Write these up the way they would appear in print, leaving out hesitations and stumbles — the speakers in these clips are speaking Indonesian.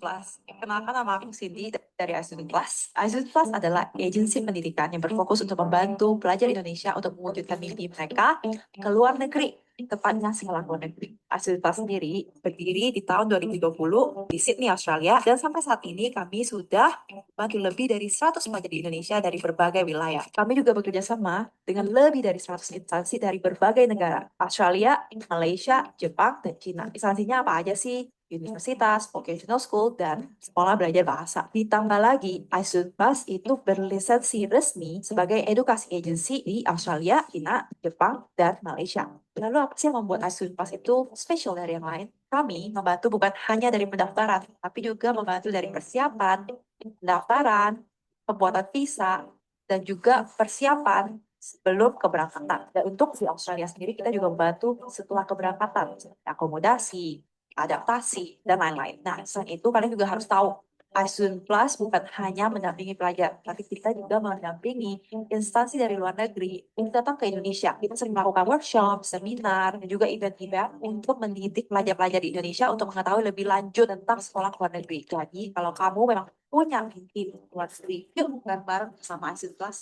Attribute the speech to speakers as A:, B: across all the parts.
A: Plus. Kenalkan, nama aku Cindy dari iStudent Plus. iStudent Plus adalah agensi pendidikan yang berfokus untuk membantu pelajar Indonesia untuk mewujudkan mimpi mereka ke luar negeri, tepatnya sekolah luar negeri. iStudent Plus sendiri berdiri di tahun 2020 di Sydney, Australia, dan sampai saat ini kami sudah membantu lebih dari 100 pelajar di Indonesia dari berbagai wilayah. Kami juga bekerja sama dengan lebih dari 100 instansi dari berbagai negara, Australia, Malaysia, Jepang, dan Cina. Instansinya apa aja sih? Universitas, vocational school, dan sekolah belajar bahasa. Ditambah lagi, iStudent Plus itu berlisensi resmi sebagai edukasi agency di Australia, China, Jepang, dan Malaysia. Lalu apa sih yang membuat iStudent Plus itu spesial dari yang lain? Kami membantu bukan hanya dari pendaftaran, tapi juga membantu dari persiapan, pendaftaran, pembuatan visa, dan juga persiapan sebelum keberangkatan. Dan untuk di Australia sendiri, kita juga membantu setelah keberangkatan, seperti akomodasi, adaptasi, dan lain-lain. Nah, selain itu kalian juga harus tahu, iStudent Plus bukan hanya mendampingi pelajar, tapi kita juga mendampingi instansi dari luar negeri yang datang ke Indonesia. Kita sering melakukan workshop, seminar, dan juga event-event untuk mendidik pelajar-pelajar di Indonesia untuk mengetahui lebih lanjut tentang sekolah luar negeri. Jadi, kalau kamu memang punya mimpi luar negeri, yuk bareng-bareng sama iStudent Plus.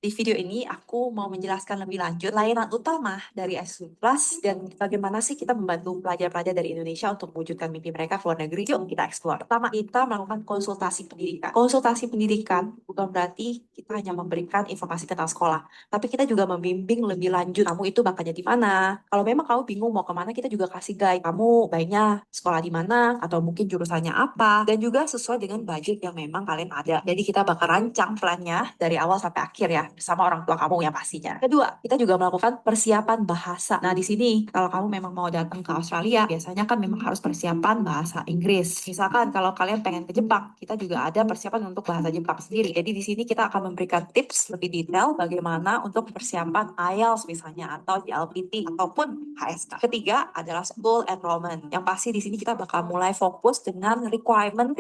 A: Di video ini aku mau menjelaskan lebih lanjut layanan utama dari iStudent Plus dan bagaimana sih kita membantu pelajar-pelajar dari Indonesia untuk mewujudkan mimpi mereka ke luar negeri. Yuk kita explore. Pertama, kita melakukan konsultasi pendidikan. Konsultasi pendidikan bukan berarti kita hanya memberikan informasi tentang sekolah, tapi kita juga membimbing lebih lanjut. Kamu itu bakatnya di mana? Kalau memang kamu bingung mau kemana, kita juga kasih guide. Kamu baiknya sekolah di mana, atau mungkin jurusannya apa, dan juga sesuai dengan budget yang memang kalian ada. Jadi kita bakal rancang plannya dari awal sampai akhir ya, bersama orang tua kamu yang pastinya. Kedua, kita juga melakukan persiapan bahasa. Nah, di sini kalau kamu memang mau datang ke Australia, biasanya kan memang harus persiapan bahasa Inggris. Misalkan kalau kalian pengen ke Jepang, kita juga ada persiapan untuk bahasa Jepang sendiri. Jadi di sini kita akan memberikan tips lebih detail bagaimana untuk persiapan IELTS misalnya, atau JLPT, ataupun HSK. Ketiga adalah school enrollment. Yang pasti di sini kita bakal mulai fokus dengan requirement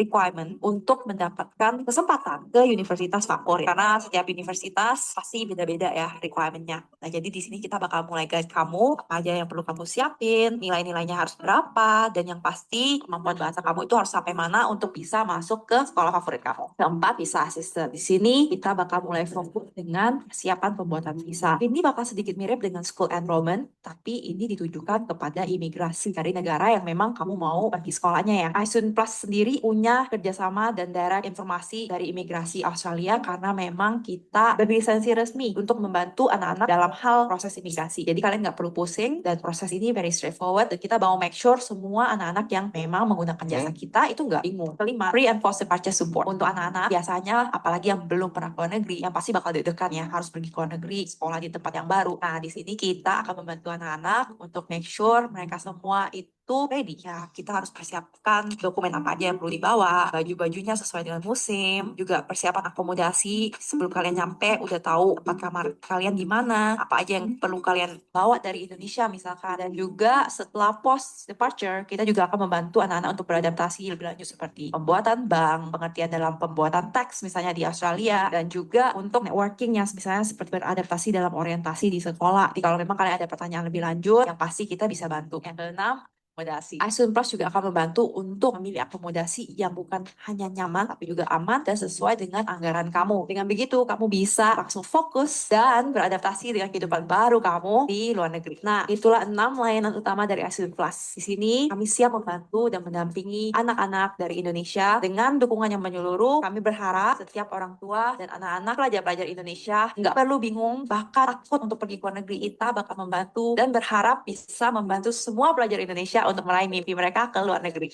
A: untuk mendapatkan kesempatan ke universitas favorit. Karena setiap universitas pasti beda-beda ya requirement-nya. Nah, jadi di sini kita bakal mulai guide kamu apa aja yang perlu kamu siapin, nilai-nilainya harus berapa, dan yang pasti kemampuan bahasa kamu itu harus sampai mana untuk bisa masuk ke sekolah favorit kamu. Keempat, visa assistant. Di sini kita bakal mulai fokus dengan persiapan pembuatan visa. Ini bakal sedikit mirip dengan school enrollment, tapi ini ditujukan kepada imigrasi dari negara yang memang kamu mau pergi sekolahnya ya. iStudent Plus sendiri punya kerjasama dan direct informasi dari imigrasi Australia karena memang kita berlisensi resmi untuk membantu anak-anak dalam hal proses imigrasi. Jadi kalian nggak perlu pusing dan proses ini very straightforward dan kita mau make sure semua anak-anak yang memang menggunakan jasa kita itu nggak bingung. Kelima, pre and post departure support. Untuk anak-anak biasanya apalagi yang belum pernah ke luar negeri, yang pasti bakal deg-degan ya, harus pergi ke luar negeri, sekolah di tempat yang baru. Nah, di sini kita akan membantu anak-anak untuk make sure mereka semua itu ready ya. Kita harus persiapkan dokumen apa aja yang perlu dibawa, baju-bajunya sesuai dengan musim, juga persiapan akomodasi sebelum kalian nyampe udah tahu tempat kamar kalian di mana, apa aja yang perlu kalian bawa dari Indonesia misalkan. Dan juga setelah post departure, kita juga akan membantu anak-anak untuk beradaptasi lebih lanjut seperti pembuatan bank, pengertian dalam pembuatan teks misalnya di Australia, dan juga untuk networking yang misalnya seperti beradaptasi dalam orientasi di sekolah. Jadi kalau memang kalian ada pertanyaan lebih lanjut, yang pasti kita bisa bantu. Yang keenam, akomodasi. iStudent Plus juga akan membantu untuk memilih akomodasi yang bukan hanya nyaman, tapi juga aman dan sesuai dengan anggaran kamu. Dengan begitu, kamu bisa langsung fokus dan beradaptasi dengan kehidupan baru kamu di luar negeri. Nah, itulah 6 layanan utama dari iStudent Plus. Di sini, kami siap membantu dan mendampingi anak-anak dari Indonesia dengan dukungan yang menyeluruh. Kami berharap setiap orang tua dan anak-anak pelajar-pelajar Indonesia nggak perlu bingung, bahkan takut untuk pergi ke luar negeri. Kita bakal membantu dan berharap bisa membantu semua pelajar Indonesia untuk meraih mimpi mereka ke luar negeri.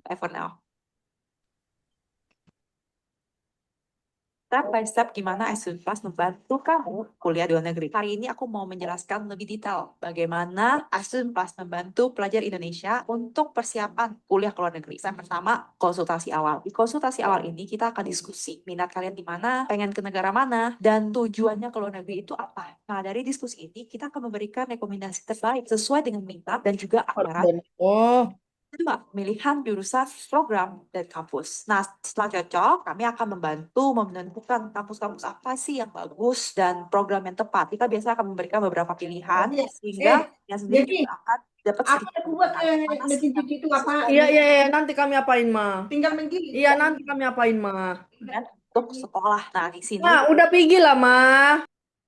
A: Bye for now. Step by step gimana iStudent Plus membantu kamu kuliah di luar negeri. Hari ini aku mau menjelaskan lebih detail bagaimana iStudent Plus membantu pelajar Indonesia untuk persiapan kuliah ke luar negeri. Yang pertama, konsultasi awal. Di konsultasi awal ini kita akan diskusi minat kalian di mana, pengen ke negara mana, dan tujuannya ke luar negeri itu apa. Nah, dari diskusi ini kita akan memberikan rekomendasi terbaik sesuai dengan minat dan juga anggaran.
B: Oh,
A: Kedua, pemilihan jurusan program dan kampus. Nah, setelah cocok, kami akan membantu menentukan kampus-kampus apa sih yang bagus dan program yang tepat. Kita biasa akan memberikan beberapa pilihan, sehingga yang sendiri
B: Jadi
A: juga akan dapat
B: apa
A: sedikit
B: yang buat
A: gambaran mana sih
B: mesin
A: yang
B: cuci itu apa?
A: sesuai
B: Iya, iya, iya. Nanti kami apain, Ma? Tinggal
A: dengan
B: Iya, nanti kami apain, Ma?
A: dengan untuk sekolah. Nah, di sini
B: Nah, udah pergi lah, Ma.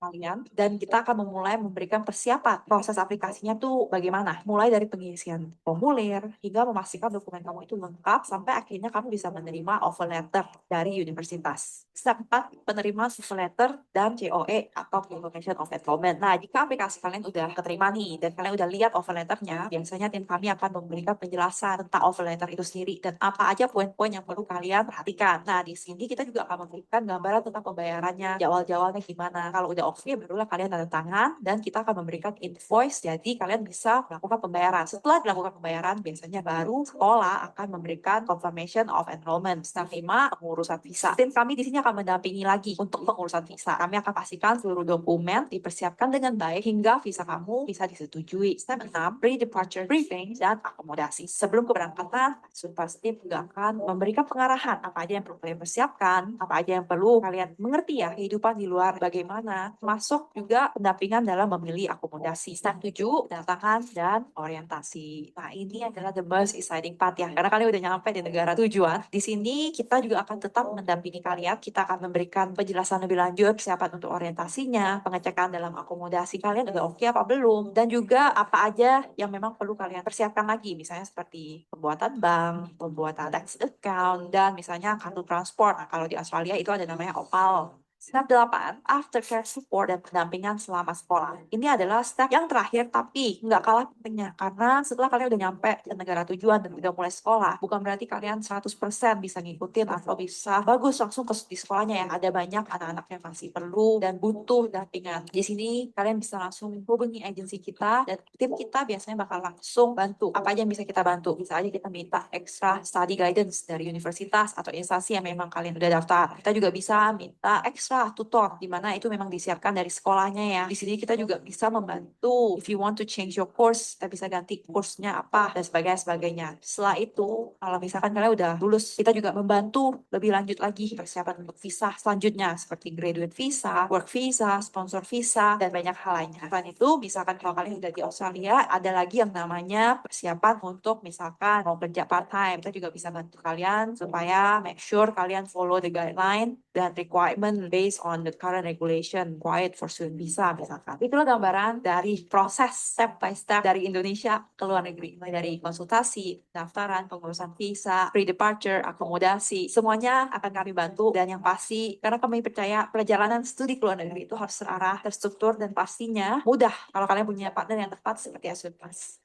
A: kalian dan kita akan memulai memberikan persiapan proses aplikasinya tuh bagaimana mulai dari pengisian formulir hingga memastikan dokumen kamu itu lengkap sampai akhirnya kamu bisa menerima offer letter dari universitas. Step 4, penerimaan offer letter dan COE atau Confirmation of Enrollment. Nah, jika aplikasi kalian udah keterima nih dan kalian udah lihat offer letternya, biasanya tim kami akan memberikan penjelasan tentang offer letter itu sendiri dan apa aja poin-poin yang perlu kalian perhatikan. Nah, di sini kita juga akan memberikan gambaran tentang pembayarannya, jadwal-jadwalnya gimana. Kalau udah oke, barulah kalian tanda tangan dan kita akan memberikan invoice, jadi kalian bisa melakukan pembayaran. Setelah dilakukan pembayaran, biasanya baru sekolah akan memberikan confirmation of enrollment. Step 5, pengurusan visa. Tim kami di sini akan mendampingi lagi untuk pengurusan visa. Kami akan pastikan seluruh dokumen dipersiapkan dengan baik hingga visa kamu bisa disetujui. Step 6, pre-departure briefing dan akomodasi. Sebelum keberangkatan, Sunpas Tim juga akan memberikan pengarahan apa aja yang perlu kalian persiapkan, apa aja yang perlu kalian mengerti ya kehidupan di luar bagaimana, masuk juga pendampingan dalam memilih akomodasi. Step 7, kedatangan dan orientasi. Nah, ini adalah the most exciting part ya, karena kalian udah nyampe di negara tujuan. Di sini kita juga akan tetap mendampingi kalian, kita akan memberikan penjelasan lebih lanjut, persiapan untuk orientasinya, pengecekan dalam akomodasi kalian udah oke apa belum, dan juga apa aja yang memang perlu kalian persiapkan lagi, misalnya seperti pembuatan bank, pembuatan tax account, dan misalnya kartu transport. Nah, kalau di Australia itu ada namanya OPAL. Step 8, aftercare support dan pendampingan selama sekolah. Ini adalah step yang terakhir tapi nggak kalah pentingnya. Karena setelah kalian udah nyampe ke negara tujuan dan udah mulai sekolah, bukan berarti kalian 100% bisa ngikutin atau bisa bagus langsung di sekolahnya ya. Ada banyak anak-anak yang masih perlu dan butuh dampingan. Di sini kalian bisa langsung hubungi agensi kita dan tim kita biasanya bakal langsung bantu. Apa aja yang bisa kita bantu? Bisa aja kita minta extra study guidance dari universitas atau instansi yang memang kalian udah daftar. Kita juga bisa minta extra tutor, di mana itu memang disiapkan dari sekolahnya ya. Di sini kita juga bisa membantu. If you want to change your course, kita bisa ganti kursnya apa dan sebagainya. Setelah itu, kalau misalkan kalian udah lulus, kita juga membantu lebih lanjut lagi persiapan untuk visa selanjutnya seperti graduate visa, work visa, sponsor visa, dan banyak hal lainnya. Selain itu, misalkan kalau kalian udah di Australia, ada lagi yang namanya persiapan untuk misalkan mau kerja part time. Kita juga bisa bantu kalian supaya make sure kalian follow the guideline dan requirement based on the current regulation required for student visa misalkan. Itulah gambaran dari proses step by step dari Indonesia ke luar negeri. Mulai dari konsultasi, daftaran, pengurusan visa, pre-departure, akomodasi, semuanya akan kami bantu dan yang pasti karena kami percaya perjalanan studi ke luar negeri itu harus terarah, terstruktur dan pastinya mudah kalau kalian punya partner yang tepat seperti Asunpas.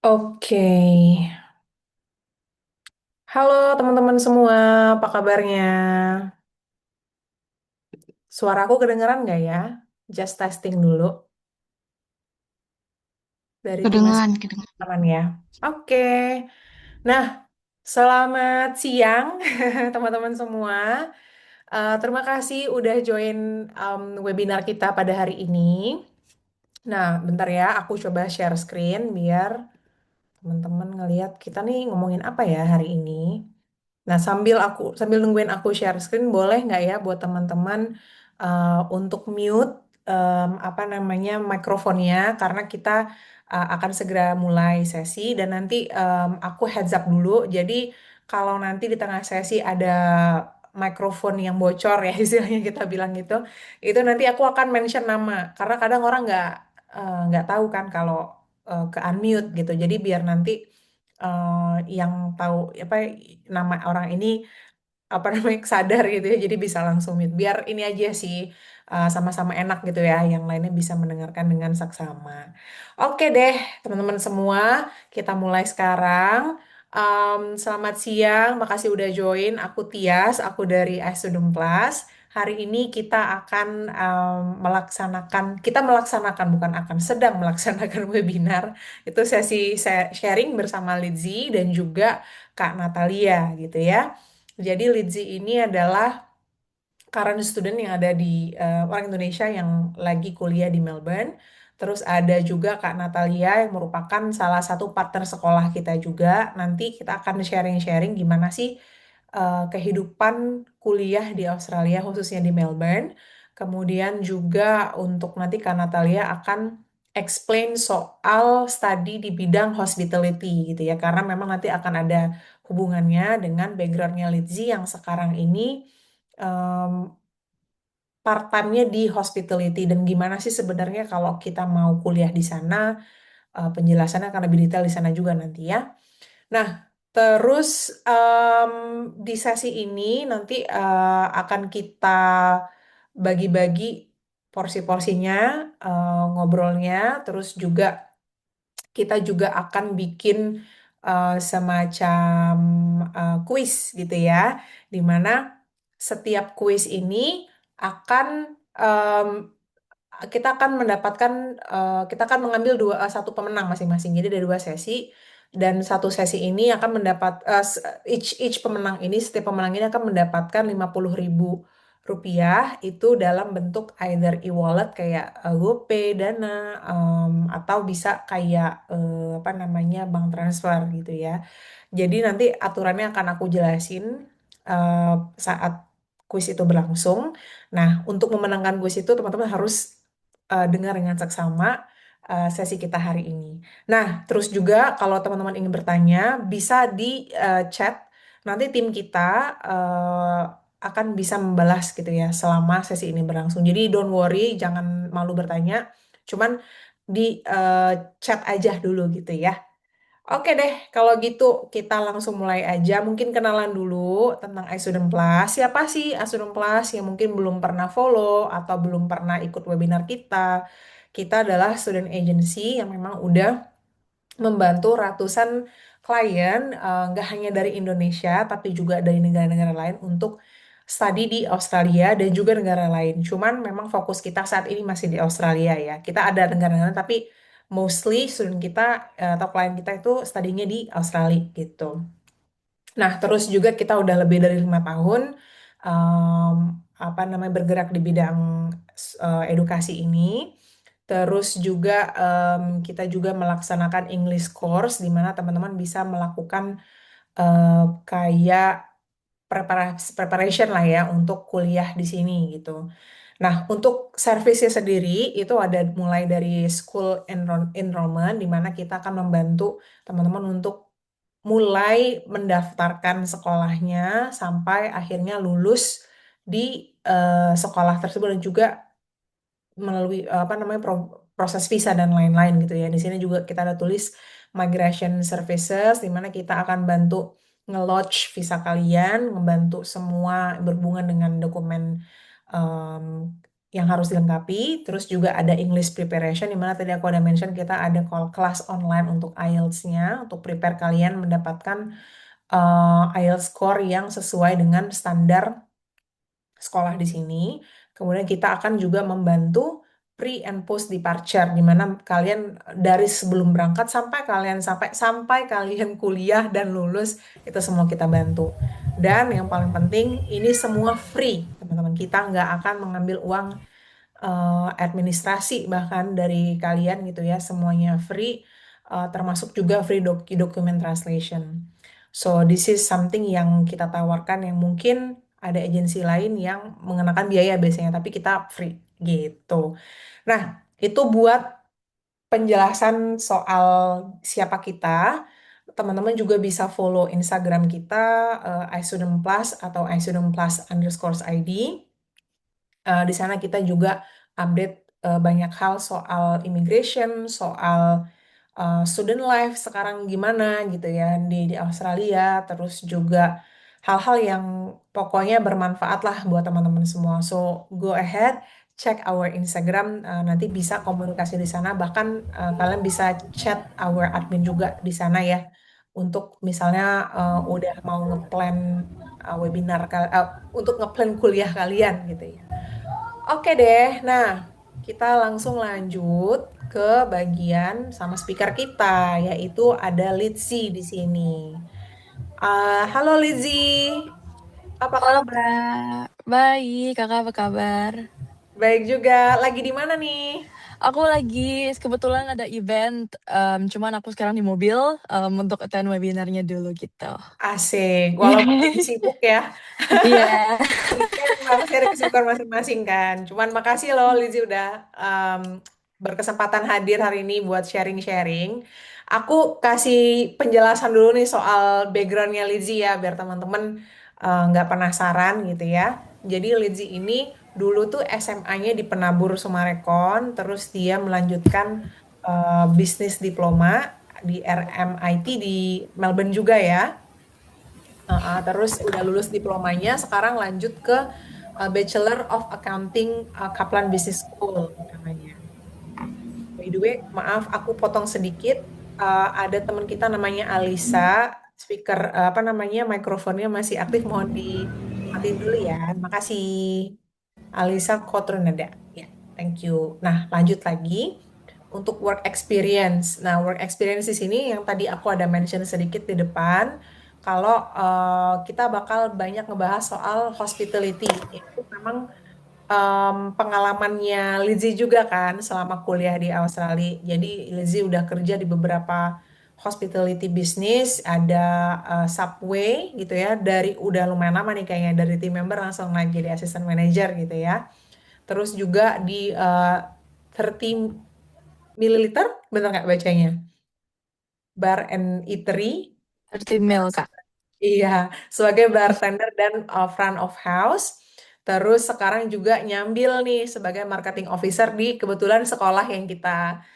B: Oke. Halo teman-teman semua, apa kabarnya? Suaraku kedengeran nggak ya? Just testing dulu dari tim
C: Kedengeran, kedengeran.
B: aman ya. Oke. Nah, selamat siang teman-teman semua. Terima kasih udah join webinar kita pada hari ini. Nah, bentar ya, aku coba share screen biar teman-teman ngelihat kita nih ngomongin apa ya hari ini. Nah, sambil nungguin aku share screen, boleh nggak ya buat teman-teman untuk mute apa namanya mikrofonnya karena kita akan segera mulai sesi dan nanti aku heads up dulu. Jadi kalau nanti di tengah sesi ada mikrofon yang bocor ya istilahnya kita bilang gitu, itu nanti aku akan mention nama karena kadang orang nggak tahu kan kalau ke unmute gitu. Jadi biar nanti yang tahu apa nama orang ini apa namanya sadar gitu ya jadi bisa langsung mute biar ini aja sih sama-sama enak gitu ya yang lainnya bisa mendengarkan dengan saksama. Oke deh teman-teman semua kita mulai sekarang. Selamat siang, makasih udah join. Aku Tias, aku dari Student Plus. Hari ini kita melaksanakan bukan akan sedang melaksanakan webinar. Itu sesi sharing bersama Lizzie dan juga Kak Natalia gitu ya. Jadi Lizzie ini adalah current student yang ada di orang Indonesia yang lagi kuliah di Melbourne. Terus ada juga Kak Natalia yang merupakan salah satu partner sekolah kita juga. Nanti kita akan sharing-sharing gimana sih kehidupan kuliah di Australia, khususnya di Melbourne. Kemudian juga untuk nanti Kak Natalia akan explain soal study di bidang hospitality gitu ya. Karena memang nanti akan ada hubungannya dengan backgroundnya Lizzie yang sekarang ini em, part-time-nya di hospitality dan gimana sih sebenarnya kalau kita mau kuliah di sana, penjelasannya akan lebih detail di sana juga nanti ya. Nah, terus di sesi ini nanti akan kita bagi-bagi porsi-porsinya, ngobrolnya, terus juga kita juga akan bikin semacam kuis gitu ya, di mana setiap kuis ini akan em, kita akan mendapatkan kita akan mengambil satu pemenang masing-masing. Jadi ada dua sesi dan satu sesi ini akan mendapat each pemenang ini setiap pemenang ini akan mendapatkan 50.000 rupiah itu dalam bentuk either e-wallet kayak GoPay, Dana, atau bisa kayak apa namanya bank transfer gitu ya. Jadi nanti aturannya akan aku jelasin eh, saat kuis itu berlangsung. Nah, untuk memenangkan kuis itu teman-teman harus dengar dengan seksama sesi kita hari ini. Nah, terus juga kalau teman-teman ingin bertanya, bisa di chat. Nanti tim kita akan bisa membalas gitu ya selama sesi ini berlangsung. Jadi don't worry, jangan malu bertanya. Cuman di chat aja dulu gitu ya. Oke deh, kalau gitu kita langsung mulai aja. Mungkin kenalan dulu tentang iStudent Plus. Siapa sih iStudent Plus yang mungkin belum pernah follow atau belum pernah ikut webinar kita? Kita adalah student agency yang memang udah membantu ratusan klien, nggak hanya dari Indonesia, tapi juga dari negara-negara lain untuk studi di Australia dan juga negara lain. Cuman memang fokus kita saat ini masih di Australia ya. Kita ada negara-negara, tapi mostly student kita atau klien kita itu studinya di Australia gitu. Nah, terus juga kita udah lebih dari 5 tahun em, apa namanya bergerak di bidang edukasi ini. Terus juga kita juga melaksanakan English course di mana teman-teman bisa melakukan kayak preparation lah ya untuk kuliah di sini gitu. Nah, untuk servisnya sendiri itu ada mulai dari school enrollment di mana kita akan membantu teman-teman untuk mulai mendaftarkan sekolahnya sampai akhirnya lulus di sekolah tersebut dan juga melalui apa namanya proses visa dan lain-lain gitu ya. Di sini juga kita ada tulis migration services di mana kita akan bantu nge-lodge visa kalian, membantu semua berhubungan dengan dokumen em, yang harus dilengkapi. Terus juga ada English preparation di mana tadi aku ada mention kita ada call kelas online untuk IELTS-nya untuk prepare kalian mendapatkan IELTS score yang sesuai dengan standar sekolah di sini. Kemudian kita akan juga membantu pre and post departure di mana kalian dari sebelum berangkat sampai kalian kuliah dan lulus itu semua kita bantu. Dan yang paling penting ini semua free, teman-teman. Kita nggak akan mengambil uang administrasi bahkan dari kalian gitu ya, semuanya free, termasuk juga free document translation. So this is something yang kita tawarkan yang mungkin ada agensi lain yang mengenakan biaya biasanya, tapi kita free gitu. Nah, itu buat penjelasan soal siapa kita. Teman-teman juga bisa follow Instagram kita, iStudent Plus atau iStudent Plus underscore ID. Di sana kita juga update banyak hal soal immigration, soal student life sekarang gimana gitu ya di Australia, terus juga hal-hal yang pokoknya bermanfaat lah buat teman-teman semua. So go ahead, check our Instagram, nanti bisa komunikasi di sana, bahkan kalian bisa chat our admin juga di sana ya, untuk misalnya udah mau ngeplan untuk ngeplan kuliah kalian gitu ya. Oke deh, nah kita langsung lanjut ke bagian sama speaker kita, yaitu ada Litzy di sini. Halo Litzy, apa
C: Halo
B: kabar?
C: Mbak, baik, kakak apa kabar?
B: Baik juga, lagi di mana nih?
C: Aku lagi kebetulan ada event, cuman aku sekarang di mobil untuk attend webinarnya dulu gitu.
B: Asik, walaupun lagi sibuk ya.
C: Iya.
B: Kan masih ada kesibukan masing-masing kan. Cuman makasih loh Lizzie udah um, berkesempatan hadir hari ini buat sharing-sharing. Aku kasih penjelasan dulu nih soal backgroundnya Lizzie ya, biar teman-teman nggak penasaran gitu ya. Jadi Lizzie ini dulu tuh SMA-nya di Penabur Sumarekon, terus dia melanjutkan bisnis diploma di RMIT di Melbourne juga ya. Terus udah lulus diplomanya, sekarang lanjut ke Bachelor of Accounting Kaplan Business School namanya. By the way, maaf aku potong sedikit. Ada teman kita namanya Alisa, speaker apa namanya mikrofonnya masih aktif, mohon dimatiin dulu ya. Makasih. Alisa Kotrunada. Ya, thank you. Nah, lanjut lagi untuk work experience. Nah, work experience di sini yang tadi aku ada mention sedikit di depan, kalau kita bakal banyak ngebahas soal hospitality. Itu memang pengalamannya Lizzie juga kan selama kuliah di Australia. Jadi Lizzie udah kerja di beberapa hospitality business, ada Subway gitu ya, dari udah lumayan lama nih kayaknya dari team member langsung naik jadi assistant manager gitu ya. Terus juga di 30 mililiter, bener nggak bacanya? Bar and Eatery.
C: 30 mil, Kak.
B: Iya, sebagai bartender dan front of house. Terus sekarang juga nyambil nih sebagai marketing officer di kebetulan sekolah yang kita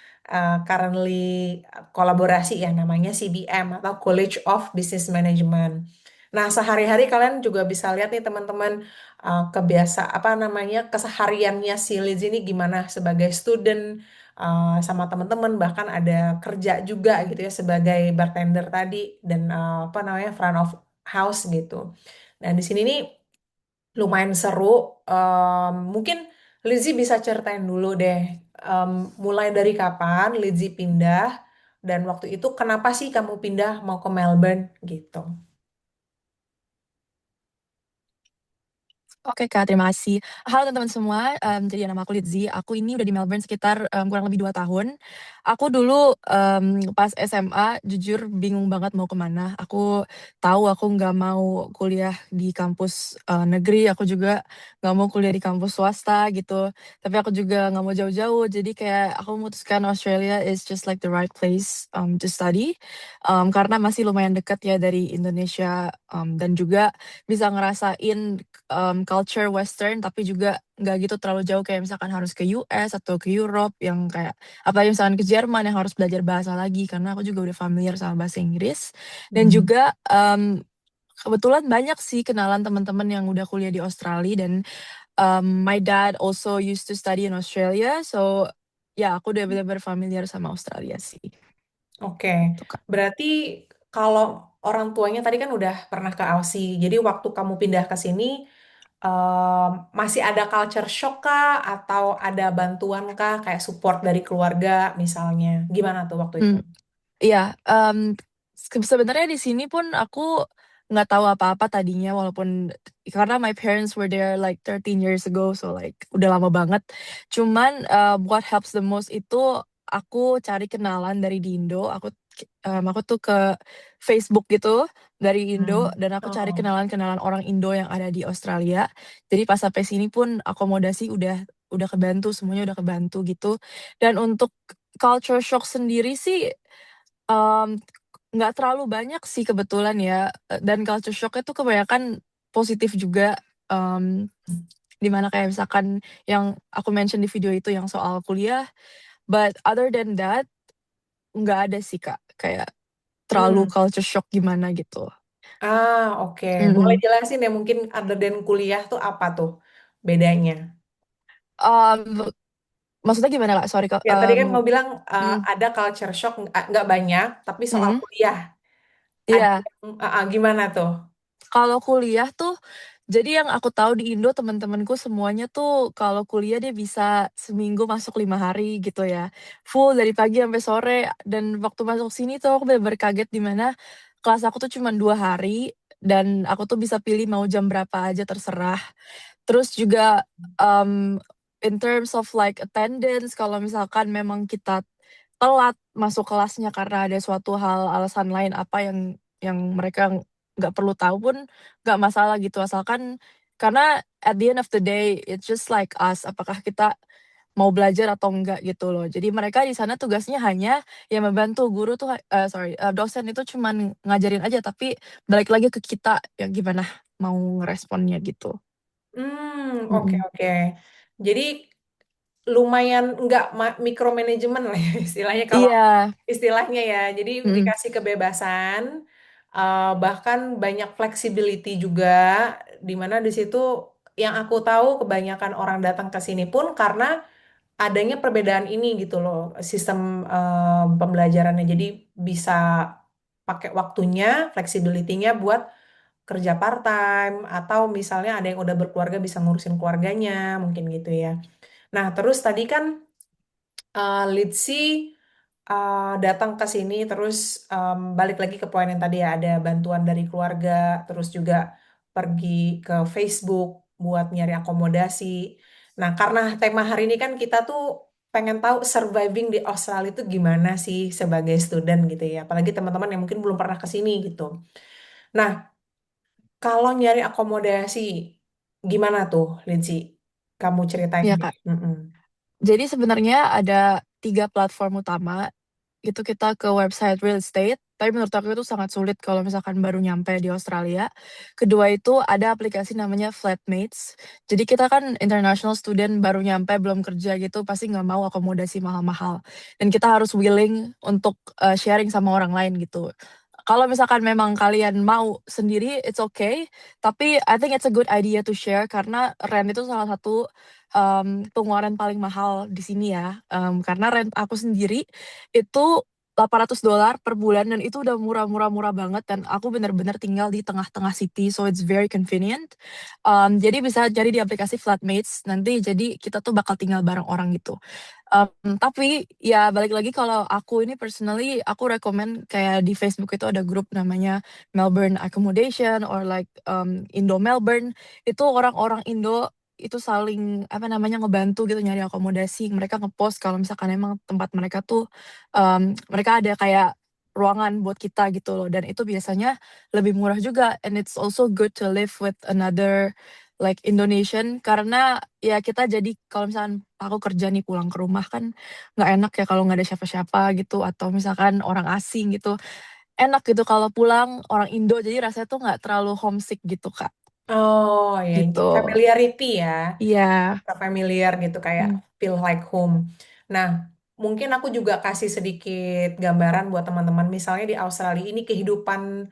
B: currently kolaborasi ya namanya CBM atau College of Business Management. Nah, sehari-hari kalian juga bisa lihat nih teman-teman kebiasa apa namanya kesehariannya si Liz ini gimana sebagai student sama teman-teman bahkan ada kerja juga gitu ya sebagai bartender tadi dan apa namanya front of house gitu. Nah di sini nih lumayan seru. Mungkin Lizzie bisa ceritain dulu deh em, mulai dari kapan Lizzie pindah dan waktu itu kenapa sih kamu pindah mau ke Melbourne gitu.
C: Oke Kak, terima kasih. Halo teman-teman semua, jadi nama aku Lizzie, aku ini udah di Melbourne sekitar, kurang lebih 2 tahun. Aku dulu, pas SMA jujur bingung banget mau kemana. Aku tahu aku nggak mau kuliah di kampus, negeri, aku juga nggak mau kuliah di kampus swasta gitu, tapi aku juga nggak mau jauh-jauh. Jadi kayak aku memutuskan Australia is just like the right place, to study, karena masih lumayan dekat ya dari Indonesia, dan juga bisa ngerasain culture western tapi juga nggak gitu terlalu jauh kayak misalkan harus ke US atau ke Europe yang kayak apalagi misalkan ke Jerman yang harus belajar bahasa lagi karena aku juga udah familiar sama bahasa Inggris dan
B: Hmm.
C: juga kebetulan banyak sih kenalan teman-teman yang udah kuliah di Australia dan my dad also used to study in Australia so ya aku udah benar-benar familiar sama Australia sih.
B: Oke,
C: Tuh, Kak.
B: berarti kalau orang tuanya tadi kan udah pernah ke Aussie, jadi waktu kamu pindah ke sini em, masih ada culture shock kah atau ada bantuan kah kayak support dari keluarga misalnya? Gimana tuh waktu itu?
C: Hmm. Iya, sebenarnya di sini pun aku nggak tahu apa-apa tadinya walaupun karena my parents were there like 13 years ago, so like udah lama banget. Cuman what helps the most itu aku cari kenalan dari di Indo. Aku tuh ke Facebook gitu dari Indo
B: Hmm.
C: dan aku cari
B: Oh,
C: kenalan-kenalan orang Indo yang ada di Australia. Jadi pas sampai sini pun akomodasi udah kebantu, semuanya udah kebantu gitu. Dan untuk culture shock sendiri sih Mmm, nggak terlalu banyak sih kebetulan ya, dan culture shock-nya tuh kebanyakan positif juga, mmm, di mana kayak misalkan yang aku mention di video itu yang soal kuliah, but other than that, nggak ada sih Kak, kayak terlalu
B: hmm.
C: culture shock gimana gitu.
B: Oke. Boleh
C: Mhm.
B: jelasin ya mungkin other than kuliah tuh apa tuh bedanya?
C: Mmm, maksudnya gimana Kak? Sorry Kak,
B: Ya tadi kan mau bilang
C: mhm,
B: ada culture shock nggak banyak, tapi soal
C: mhm,
B: kuliah ada
C: iya.
B: yang gimana tuh?
C: Kalau kuliah tuh, jadi yang aku tahu di Indo teman-temanku semuanya tuh kalau kuliah dia bisa seminggu masuk 5 hari gitu ya. Full dari pagi sampai sore dan waktu masuk sini tuh aku bener-bener kaget di mana kelas aku tuh cuma 2 hari dan aku tuh bisa pilih mau jam berapa aja terserah. Terus juga, mmm, in terms of like attendance, kalau misalkan memang kita telat masuk kelasnya karena ada suatu hal alasan lain apa yang mereka nggak perlu tahu pun nggak masalah gitu, asalkan karena at the end of the day it's just like us, apakah kita mau belajar atau enggak gitu loh. Jadi mereka di sana tugasnya hanya ya membantu guru tuh dosen itu cuman ngajarin aja, tapi balik lagi ke kita yang gimana mau ngeresponnya gitu.
B: Oke
C: Mhm.
B: oke. Jadi lumayan nggak micromanagement lah ya istilahnya kalau
C: Iya,
B: istilahnya ya. Jadi
C: mhm,
B: dikasih kebebasan, bahkan banyak flexibility juga, di mana di situ yang aku tahu kebanyakan orang datang ke sini pun karena adanya perbedaan ini gitu loh, sistem pembelajarannya. Jadi bisa pakai waktunya, flexibility-nya buat kerja part-time, atau misalnya ada yang udah berkeluarga bisa ngurusin keluarganya, mungkin gitu ya. Nah, terus tadi kan Litsi datang ke sini, terus balik lagi ke poin yang tadi ya, ada bantuan dari keluarga, terus juga pergi ke Facebook buat nyari akomodasi. Nah, karena tema hari ini kan kita tuh pengen tahu surviving di Australia itu gimana sih sebagai student gitu ya, apalagi teman-teman yang mungkin belum pernah ke sini gitu. Nah, kalau nyari akomodasi, gimana tuh, Litsi? Kamu ceritain
C: iya
B: deh.
C: Kak.
B: Mm-mm.
C: Jadi sebenarnya ada 3 platform utama, itu kita ke website real estate, tapi menurut aku itu sangat sulit kalau misalkan baru nyampe di Australia. Kedua itu ada aplikasi namanya Flatmates. Jadi kita kan international student baru nyampe, belum kerja gitu, pasti nggak mau akomodasi mahal-mahal. Dan kita harus willing untuk sharing sama orang lain gitu. Kalau misalkan memang kalian mau sendiri, it's okay. Tapi I think it's a good idea to share karena rent itu salah satu pengeluaran paling mahal di sini ya. Karena rent aku sendiri itu $800 per bulan dan itu udah murah banget dan aku bener-bener tinggal di tengah-tengah city, so it's very convenient. Jadi bisa cari di aplikasi Flatmates, nanti jadi kita tuh bakal tinggal bareng orang gitu. Tapi ya balik lagi kalau aku ini personally, aku recommend kayak di Facebook itu ada grup namanya Melbourne Accommodation or like, Indo Melbourne. Itu orang-orang Indo itu saling, apa namanya, ngebantu gitu nyari akomodasi. Mereka ngepost kalau misalkan emang tempat mereka tuh, mereka ada kayak ruangan buat kita gitu loh, dan itu biasanya lebih murah juga, and it's also good to live with another like Indonesian, karena ya kita jadi kalau misalkan aku kerja nih pulang ke rumah kan nggak enak ya kalau nggak ada siapa-siapa gitu, atau misalkan orang asing gitu. Enak gitu kalau pulang orang Indo, jadi rasanya tuh nggak terlalu homesick gitu, Kak,
B: Oh ya,
C: gitu.
B: familiarity ya,
C: Iya,
B: familiar gitu kayak
C: mmm,
B: feel like home. Nah, mungkin aku juga kasih sedikit gambaran buat teman-teman. Misalnya di Australia ini kehidupan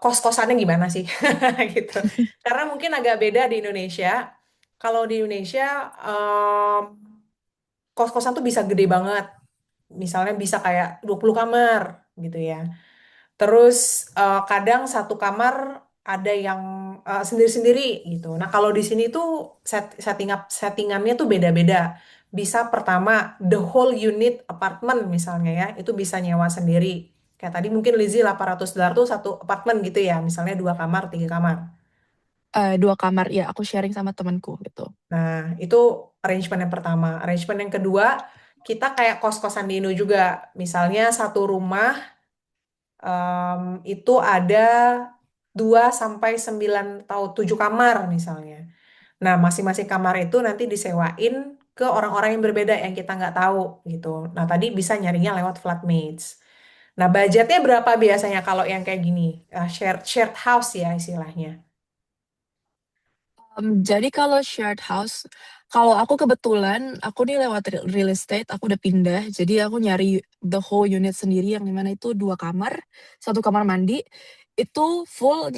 B: kos-kosannya gimana sih, gitu. Karena mungkin agak beda di Indonesia. Kalau di Indonesia kos-kosan tuh bisa gede banget. Misalnya bisa kayak 20 kamar gitu ya. Terus kadang satu kamar ada yang sendiri-sendiri gitu. Nah, kalau di sini tuh settingannya tuh beda-beda. Bisa pertama the whole unit apartment misalnya ya, itu bisa nyewa sendiri. Kayak tadi mungkin Lizzie $800 tuh satu apartemen gitu ya, misalnya 2 kamar, 3 kamar.
C: 2 kamar, iya aku sharing sama temenku gitu.
B: Nah, itu arrangement yang pertama. Arrangement yang kedua, kita kayak kos-kosan di Indo juga. Misalnya satu rumah itu ada 2 sampai 9 atau 7 kamar misalnya. Nah, masing-masing kamar itu nanti disewain ke orang-orang yang berbeda yang kita nggak tahu gitu. Nah, tadi bisa nyarinya lewat flatmates. Nah, budgetnya berapa biasanya kalau yang kayak gini? Shared shared house ya istilahnya.
C: Jadi kalau shared house, kalau aku kebetulan, aku nih lewat real estate, aku udah pindah, jadi aku nyari the whole unit sendiri yang dimana itu 2 kamar, 1 kamar mandi, itu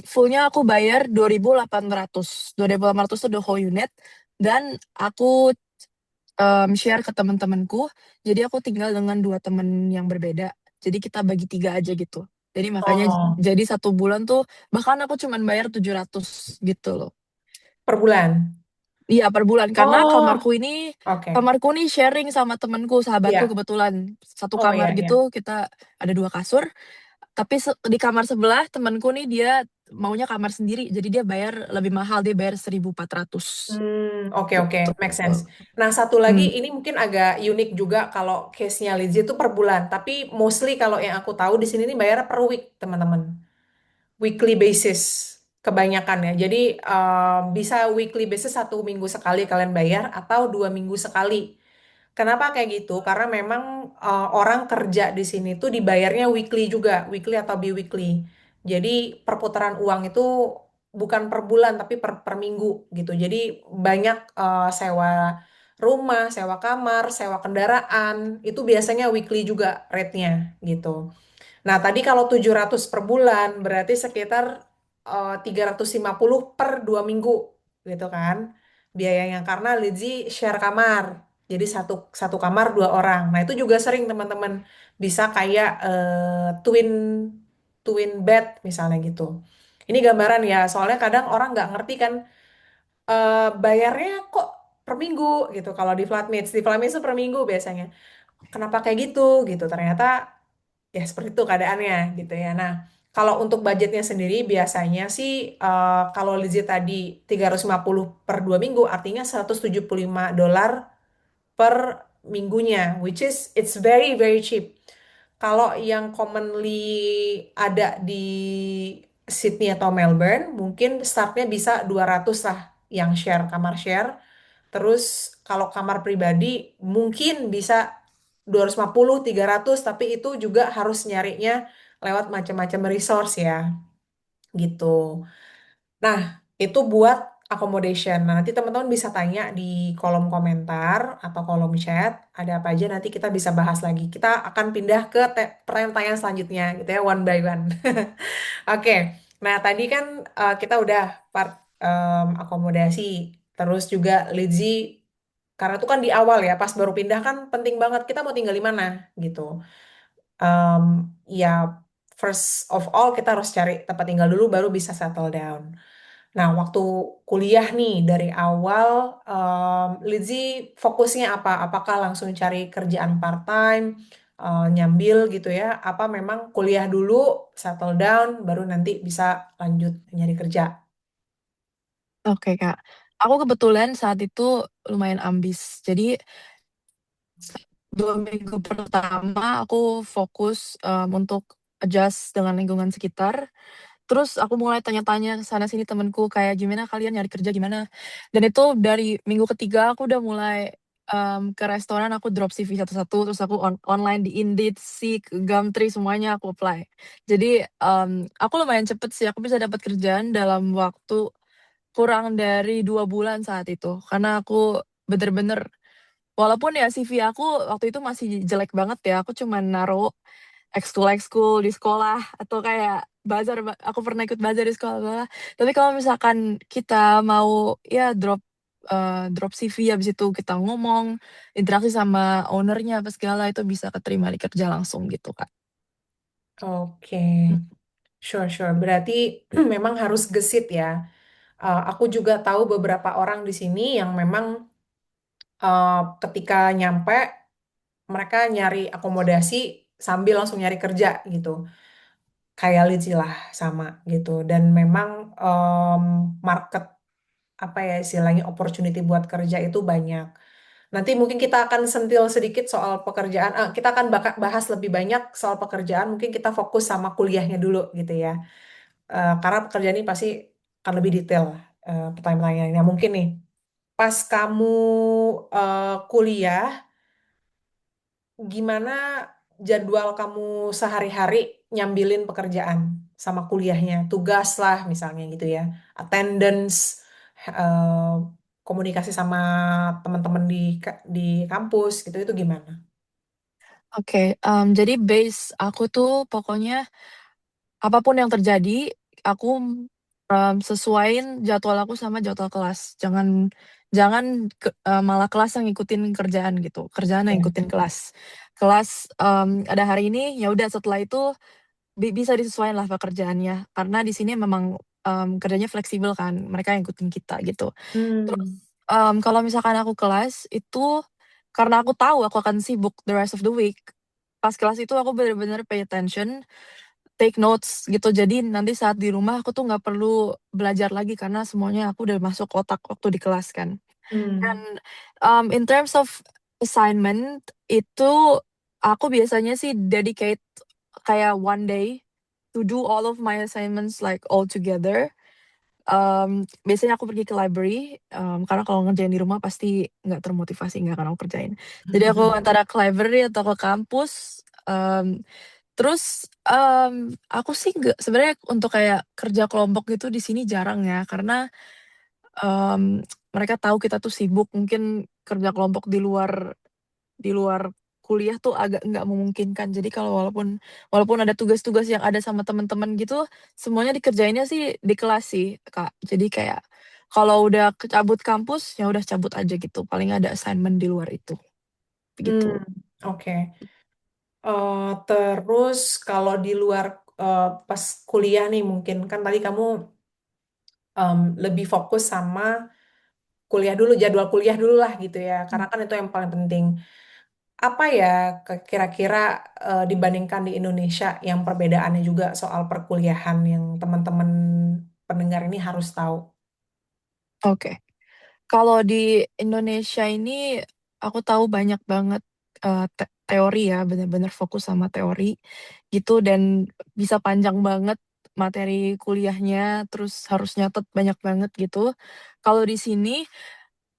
C: fullnya aku bayar 2.800. 2.800 tuh the whole unit, dan aku, share ke temen-temenku, jadi aku tinggal dengan 2 temen yang berbeda, jadi kita bagi 3 aja gitu. Jadi makanya
B: Oh,
C: jadi 1 bulan tuh bahkan aku cuman bayar 700 gitu loh.
B: per bulan.
C: Iya, per bulan, karena
B: Oh,
C: kamarku ini
B: oke.
C: kamarku nih sharing sama temenku, sahabatku
B: Iya.
C: kebetulan. Satu
B: Oh,
C: kamar
B: iya, iya.
C: gitu, kita ada 2 kasur, tapi di kamar sebelah temenku nih dia maunya kamar sendiri, jadi dia bayar lebih mahal, dia bayar 1.400
B: Oke oke,
C: gitu.
B: make sense. Nah, satu lagi
C: Hmm.
B: ini mungkin agak unik juga kalau case-nya Lizzie itu per bulan, tapi mostly kalau yang aku tahu di sini nih bayar per week, teman-teman. Weekly basis kebanyakan ya. Jadi bisa weekly basis 1 minggu sekali kalian bayar atau 2 minggu sekali. Kenapa kayak gitu? Karena memang orang kerja di sini tuh dibayarnya weekly juga, weekly atau bi-weekly. Jadi perputaran uang itu bukan per bulan tapi per minggu gitu. Jadi banyak sewa rumah, sewa kamar, sewa kendaraan itu biasanya weekly juga rate-nya gitu. Nah, tadi kalau 700 per bulan berarti sekitar 350 per 2 minggu gitu kan biayanya karena Lizzie share kamar. Jadi satu satu kamar 2 orang. Nah, itu juga sering teman-teman bisa kayak twin twin bed misalnya gitu. Ini gambaran ya, soalnya kadang orang nggak ngerti kan bayarnya kok per minggu gitu. Kalau di Flatmates itu per minggu biasanya. Kenapa kayak gitu gitu? Ternyata ya seperti itu keadaannya gitu ya. Nah, kalau untuk budgetnya sendiri biasanya sih kalau Lizzie tadi 350 per 2 minggu artinya $175 per minggunya, which is it's very very cheap. Kalau yang commonly ada di Sydney atau Melbourne, mungkin startnya bisa 200 lah yang share, kamar share. Terus kalau kamar pribadi mungkin bisa 250, 300, tapi itu juga harus nyarinya lewat macam-macam resource ya, gitu. Nah, itu buat accommodation. Nah, nanti teman-teman bisa tanya di kolom komentar atau kolom chat, ada apa aja nanti kita bisa bahas lagi. Kita akan pindah ke pertanyaan-pertanyaan selanjutnya gitu ya, one by one. Oke, nah tadi kan kita udah part akomodasi, terus juga Lizzie, karena itu kan di awal ya, pas baru pindah kan penting banget kita mau tinggal di mana gitu. Em, ya first of all kita harus cari tempat tinggal dulu baru bisa settle down. Nah, waktu kuliah nih dari awal, Lizzie fokusnya apa? Apakah langsung cari kerjaan part-time, nyambil gitu ya? Apa memang kuliah dulu, settle down, baru nanti bisa lanjut nyari kerja?
C: Oke, Kak. Aku kebetulan saat itu lumayan ambis. Jadi 2 minggu pertama aku fokus untuk adjust dengan lingkungan sekitar. Terus aku mulai tanya-tanya ke sana sini temenku kayak gimana kalian nyari kerja gimana. Dan itu dari minggu ketiga aku udah mulai ke restoran aku drop CV satu-satu terus aku online di Indeed, Seek, Gumtree semuanya aku apply. Jadi aku lumayan cepet sih aku bisa dapat kerjaan dalam waktu kurang dari 2 bulan saat itu karena aku bener-bener walaupun ya CV aku waktu itu masih jelek banget ya, aku cuman naruh ekskul-ekskul di sekolah atau kayak bazar, aku pernah ikut bazar di sekolah. Tapi kalau misalkan kita mau ya drop CV habis itu kita ngomong, interaksi sama ownernya apa segala itu bisa keterima di kerja langsung gitu, Kak.
B: Oke, sure, sure. Berarti memang harus gesit ya. Aku juga tahu beberapa orang di sini yang memang ketika nyampe mereka nyari akomodasi sambil langsung nyari kerja gitu. Kayak Lizzie lah sama gitu. Dan memang market apa ya istilahnya opportunity buat kerja itu banyak. Nanti mungkin kita akan sentil sedikit soal pekerjaan. Kita akan bahas lebih banyak soal pekerjaan. Mungkin kita fokus sama kuliahnya dulu gitu ya. Karena pekerjaan ini pasti akan lebih detail pertanyaan-pertanyaannya. Mungkin nih, pas kamu kuliah, gimana jadwal kamu sehari-hari nyambilin pekerjaan sama kuliahnya, tugas lah misalnya gitu ya, attendance, eh, komunikasi sama teman-teman di kampus gitu itu gimana?
C: Oke, jadi base aku tuh pokoknya apapun yang terjadi, aku sesuaiin jadwal aku sama jadwal kelas. Jangan jangan malah kelas yang ngikutin kerjaan gitu, kerjaan yang
B: Ya.
C: ngikutin kelas. Kelas ada hari ini, ya udah setelah itu bisa disesuaikan lah pekerjaannya. Karena di sini memang kerjanya fleksibel kan, mereka yang ngikutin kita gitu. Terus
B: Hmm.
C: kalau misalkan aku kelas itu karena aku tahu aku akan sibuk the rest of the week. Pas kelas itu aku bener-bener pay attention, take notes gitu. Jadi nanti saat di rumah aku tuh nggak perlu belajar lagi karena semuanya aku udah masuk otak waktu di kelas kan. Dan
B: Hmm.
C: in terms of assignment itu aku biasanya sih dedicate kayak one day to do all of my assignments like all together. Biasanya aku pergi ke library, karena kalau ngerjain di rumah pasti nggak termotivasi, nggak akan aku kerjain. Jadi aku antara ke library atau ke kampus. Terus aku sih nggak sebenarnya untuk kayak kerja kelompok gitu di sini jarang ya, karena mereka tahu kita tuh sibuk, mungkin kerja kelompok di luar kuliah tuh agak nggak memungkinkan. Jadi kalau walaupun walaupun ada tugas-tugas yang ada sama teman-teman gitu, semuanya dikerjainnya sih di kelas sih, Kak. Jadi kayak kalau udah cabut kampus, ya udah cabut aja gitu. Paling ada assignment di luar itu, begitu.
B: Hmm, oke. Terus kalau di luar pas kuliah nih mungkin kan tadi kamu lebih fokus sama kuliah dulu, jadwal kuliah dulu lah gitu ya, karena kan itu yang paling penting. Apa ya kira-kira dibandingkan di Indonesia yang perbedaannya juga soal perkuliahan yang teman-teman pendengar ini harus tahu?
C: Oke. Kalau di Indonesia ini aku tahu banyak banget teori ya, bener-bener fokus sama teori gitu dan bisa panjang banget materi kuliahnya, terus harus nyatet banyak banget gitu. Kalau di sini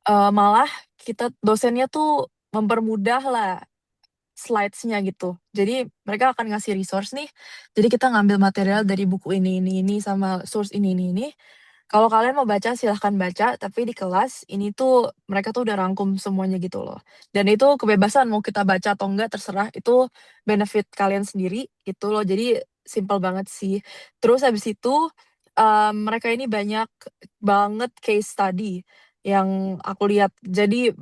C: malah kita dosennya tuh mempermudah lah slides-nya gitu. Jadi mereka akan ngasih resource nih. Jadi kita ngambil material dari buku ini sama source ini. Kalau kalian mau baca silahkan baca, tapi di kelas ini tuh mereka tuh udah rangkum semuanya gitu loh. Dan itu kebebasan mau kita baca atau enggak terserah, itu benefit kalian sendiri gitu loh. Jadi simple banget sih. Terus habis itu mereka ini banyak banget case study yang aku lihat. Jadi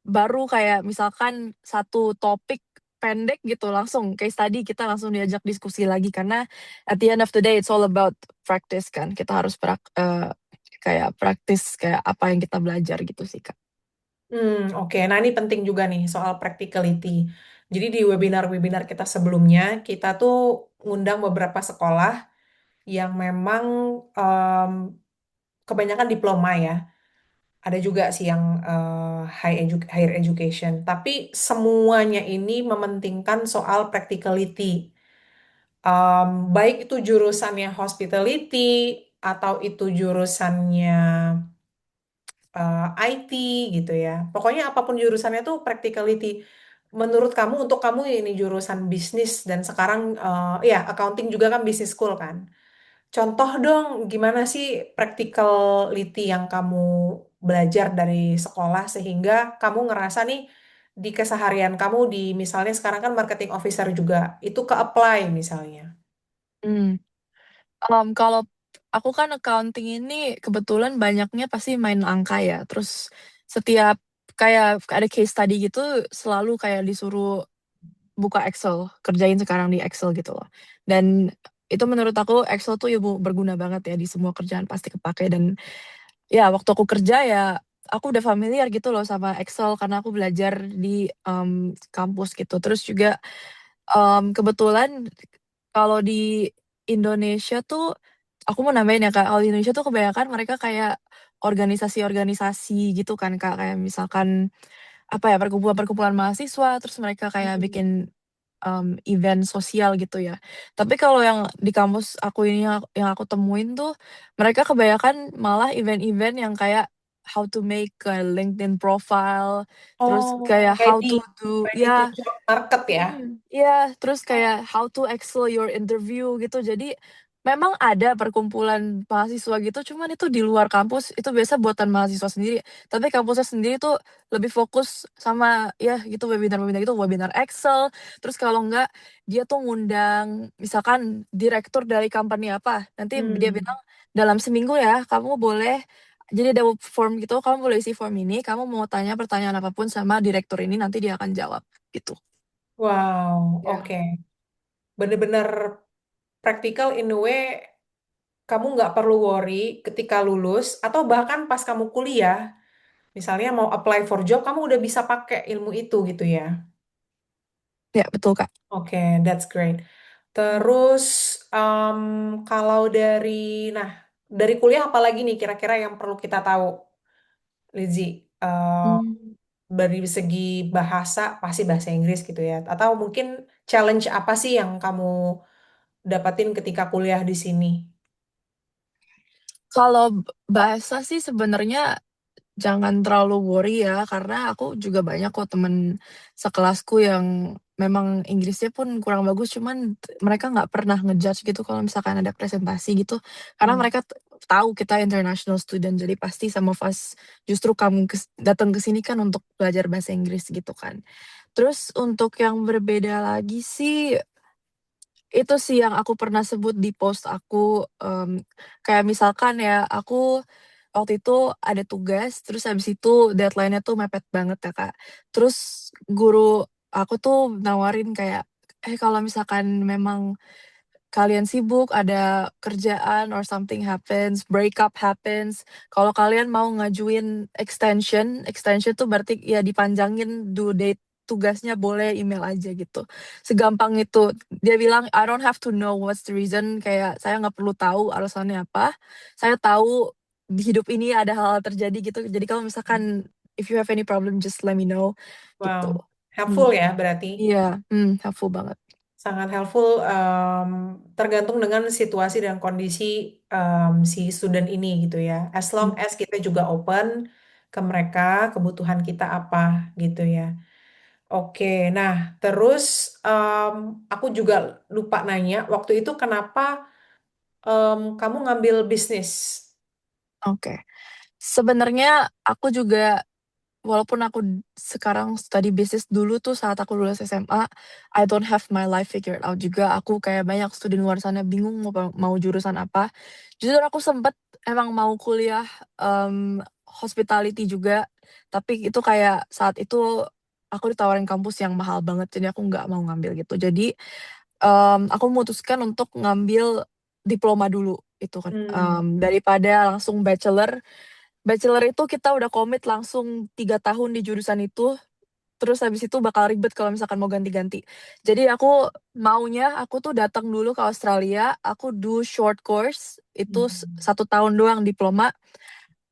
C: baru kayak misalkan satu topik pendek gitu langsung case study kita langsung diajak diskusi lagi karena at the end of the day it's all about practice kan. Kita harus kayak praktis kayak apa yang kita belajar gitu sih, Kak.
B: Oke. Nah, ini penting juga nih soal practicality. Jadi di webinar-webinar kita sebelumnya, kita tuh ngundang beberapa sekolah yang memang em, kebanyakan diploma ya. Ada juga sih yang higher education. Tapi semuanya ini mementingkan soal practicality. Baik itu jurusannya hospitality atau itu jurusannya IT gitu ya. Pokoknya apapun jurusannya tuh practicality. Menurut kamu, untuk kamu ini jurusan bisnis dan sekarang ya accounting juga kan business school kan. Contoh dong gimana sih practicality yang kamu belajar dari sekolah sehingga kamu ngerasa nih di keseharian kamu di misalnya sekarang kan marketing officer juga itu ke-apply misalnya.
C: Hmm. Kalau aku kan accounting ini kebetulan banyaknya pasti main angka ya. Terus setiap kayak ada case study gitu selalu kayak disuruh buka Excel, kerjain sekarang di Excel gitu loh. Dan itu menurut aku Excel tuh ya berguna banget ya di semua kerjaan pasti kepake dan ya waktu aku kerja ya aku udah familiar gitu loh sama Excel karena aku belajar di kampus gitu. Terus juga kebetulan kalau di Indonesia tuh aku mau nambahin ya Kak, kalau di Indonesia tuh kebanyakan mereka kayak organisasi-organisasi gitu kan Kak, kayak misalkan apa ya, perkumpulan-perkumpulan mahasiswa, terus mereka kayak
B: Hmm.
C: bikin event sosial gitu ya. Tapi kalau yang di kampus aku ini yang aku temuin tuh, mereka kebanyakan malah event-event yang kayak how to make a LinkedIn profile, terus
B: Oh,
C: kayak how to do
B: ready to
C: ya.
B: job market ya.
C: Iya, terus kayak how to excel your interview gitu. Jadi memang ada perkumpulan mahasiswa gitu, cuman itu di luar kampus, itu biasa buatan mahasiswa sendiri. Tapi kampusnya sendiri tuh lebih fokus sama ya gitu webinar-webinar gitu, webinar Excel. Terus kalau enggak dia tuh ngundang misalkan direktur dari company apa, nanti dia
B: Hmm.
C: bilang dalam seminggu ya kamu boleh jadi ada form gitu, kamu boleh isi form ini, kamu mau tanya pertanyaan apapun sama direktur ini nanti dia akan jawab gitu.
B: Wow,
C: Ya.
B: oke. Bener-bener praktikal in a way kamu nggak perlu worry ketika lulus atau bahkan pas kamu kuliah, misalnya mau apply for job, kamu udah bisa pakai ilmu itu gitu ya.
C: Ya, betul, Kak.
B: Oke, that's great. Terus Em, kalau nah, dari kuliah apa lagi nih kira-kira yang perlu kita tahu, Lizzie?
C: Hmm.
B: Dari segi bahasa, pasti bahasa Inggris gitu ya. Atau mungkin challenge apa sih yang kamu dapatin ketika kuliah di sini?
C: Kalau bahasa sih sebenarnya jangan terlalu worry ya, karena aku juga banyak kok temen sekelasku yang memang Inggrisnya pun kurang bagus, cuman mereka nggak pernah ngejudge gitu kalau misalkan ada presentasi gitu, karena
B: Hmm.
C: mereka tahu kita international student, jadi pasti sama us justru kamu datang ke sini kan untuk belajar bahasa Inggris gitu kan. Terus untuk yang berbeda lagi sih, itu sih yang aku pernah sebut di post aku, kayak misalkan ya, aku waktu itu ada tugas, terus habis itu deadline-nya tuh mepet banget ya, Kak. Terus guru aku tuh nawarin kayak, kalau misalkan memang kalian sibuk, ada kerjaan or something happens, breakup happens, kalau kalian mau ngajuin extension, extension tuh berarti ya dipanjangin due date tugasnya boleh email aja gitu. Segampang itu. Dia bilang, "I don't have to know what's the reason," kayak saya nggak perlu tahu alasannya apa. Saya tahu di hidup ini ada hal-hal terjadi gitu. Jadi kalau misalkan if you have any problem just let me know gitu.
B: Wow, helpful
C: Hmm,
B: ya berarti.
C: iya, helpful banget.
B: Sangat helpful, tergantung dengan situasi dan kondisi si student ini gitu ya. As long
C: Hmm.
B: as kita juga open ke mereka, kebutuhan kita apa gitu ya. Oke, nah terus aku juga lupa nanya, waktu itu kenapa kamu ngambil bisnis?
C: Oke. Sebenarnya aku juga walaupun aku sekarang study bisnis, dulu tuh saat aku lulus SMA, I don't have my life figured out juga. Aku kayak banyak student luar sana bingung mau jurusan apa. Jujur aku sempet emang mau kuliah, hospitality juga, tapi itu kayak saat itu aku ditawarin kampus yang mahal banget, jadi aku nggak mau ngambil gitu. Jadi, aku memutuskan untuk ngambil diploma dulu, itu kan,
B: Hmm.
C: daripada langsung bachelor. Bachelor itu kita udah komit langsung 3 tahun di jurusan itu, terus habis itu bakal ribet kalau misalkan mau ganti-ganti. Jadi aku maunya aku tuh datang dulu ke Australia, aku do short course, itu
B: Hmm.
C: 1 tahun doang diploma,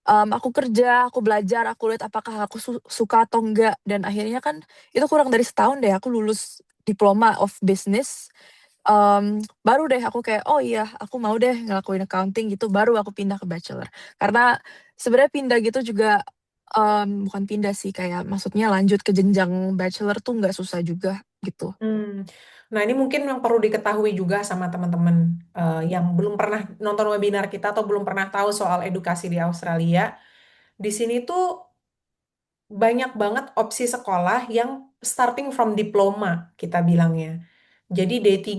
C: aku kerja, aku belajar, aku lihat apakah aku suka atau enggak, dan akhirnya kan itu kurang dari setahun deh aku lulus diploma of business, baru deh aku kayak, "Oh iya, aku mau deh ngelakuin accounting," gitu, baru aku pindah ke bachelor. Karena sebenarnya pindah gitu juga, bukan pindah sih, kayak maksudnya lanjut ke jenjang bachelor tuh nggak susah juga, gitu.
B: Hmm. Nah, ini mungkin yang perlu diketahui juga sama teman-teman yang belum pernah nonton webinar kita atau belum pernah tahu soal edukasi di Australia. Di sini tuh banyak banget opsi sekolah yang starting from diploma, kita bilangnya. Jadi D3,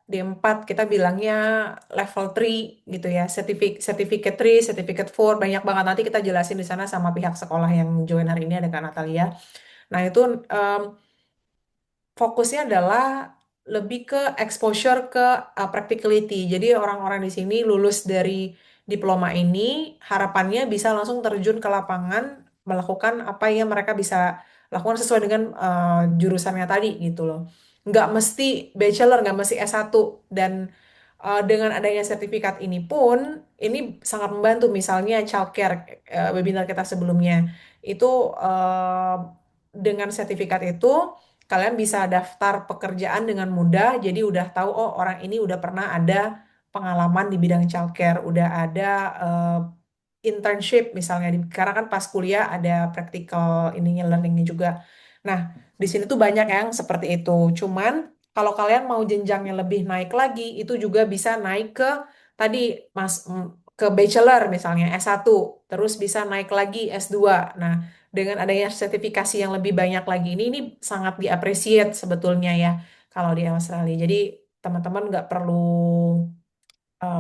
B: D4 kita bilangnya level 3 gitu ya. Certificate 3, certificate 4, banyak banget. Nanti kita jelasin di sana sama pihak sekolah yang join hari ini ada Kak Natalia. Nah, itu fokusnya adalah lebih ke exposure ke practicality. Jadi orang-orang di sini lulus dari diploma ini harapannya bisa langsung terjun ke lapangan melakukan apa yang mereka bisa lakukan sesuai dengan jurusannya tadi gitu loh. Nggak mesti bachelor, nggak mesti S1 dan dengan adanya sertifikat ini pun ini sangat membantu misalnya childcare webinar kita sebelumnya itu dengan sertifikat itu kalian bisa daftar pekerjaan dengan mudah. Jadi udah tahu, oh orang ini udah pernah ada pengalaman di bidang childcare, udah ada eh, internship misalnya. Karena kan pas kuliah ada practical ininya learningnya juga. Nah, di sini tuh banyak yang seperti itu. Cuman kalau kalian mau jenjangnya lebih naik lagi, itu juga bisa naik ke tadi Mas ke bachelor misalnya S1, terus bisa naik lagi S2. Nah, dengan adanya sertifikasi yang lebih banyak lagi ini sangat diapresiasi sebetulnya ya kalau di Australia. Jadi teman-teman nggak perlu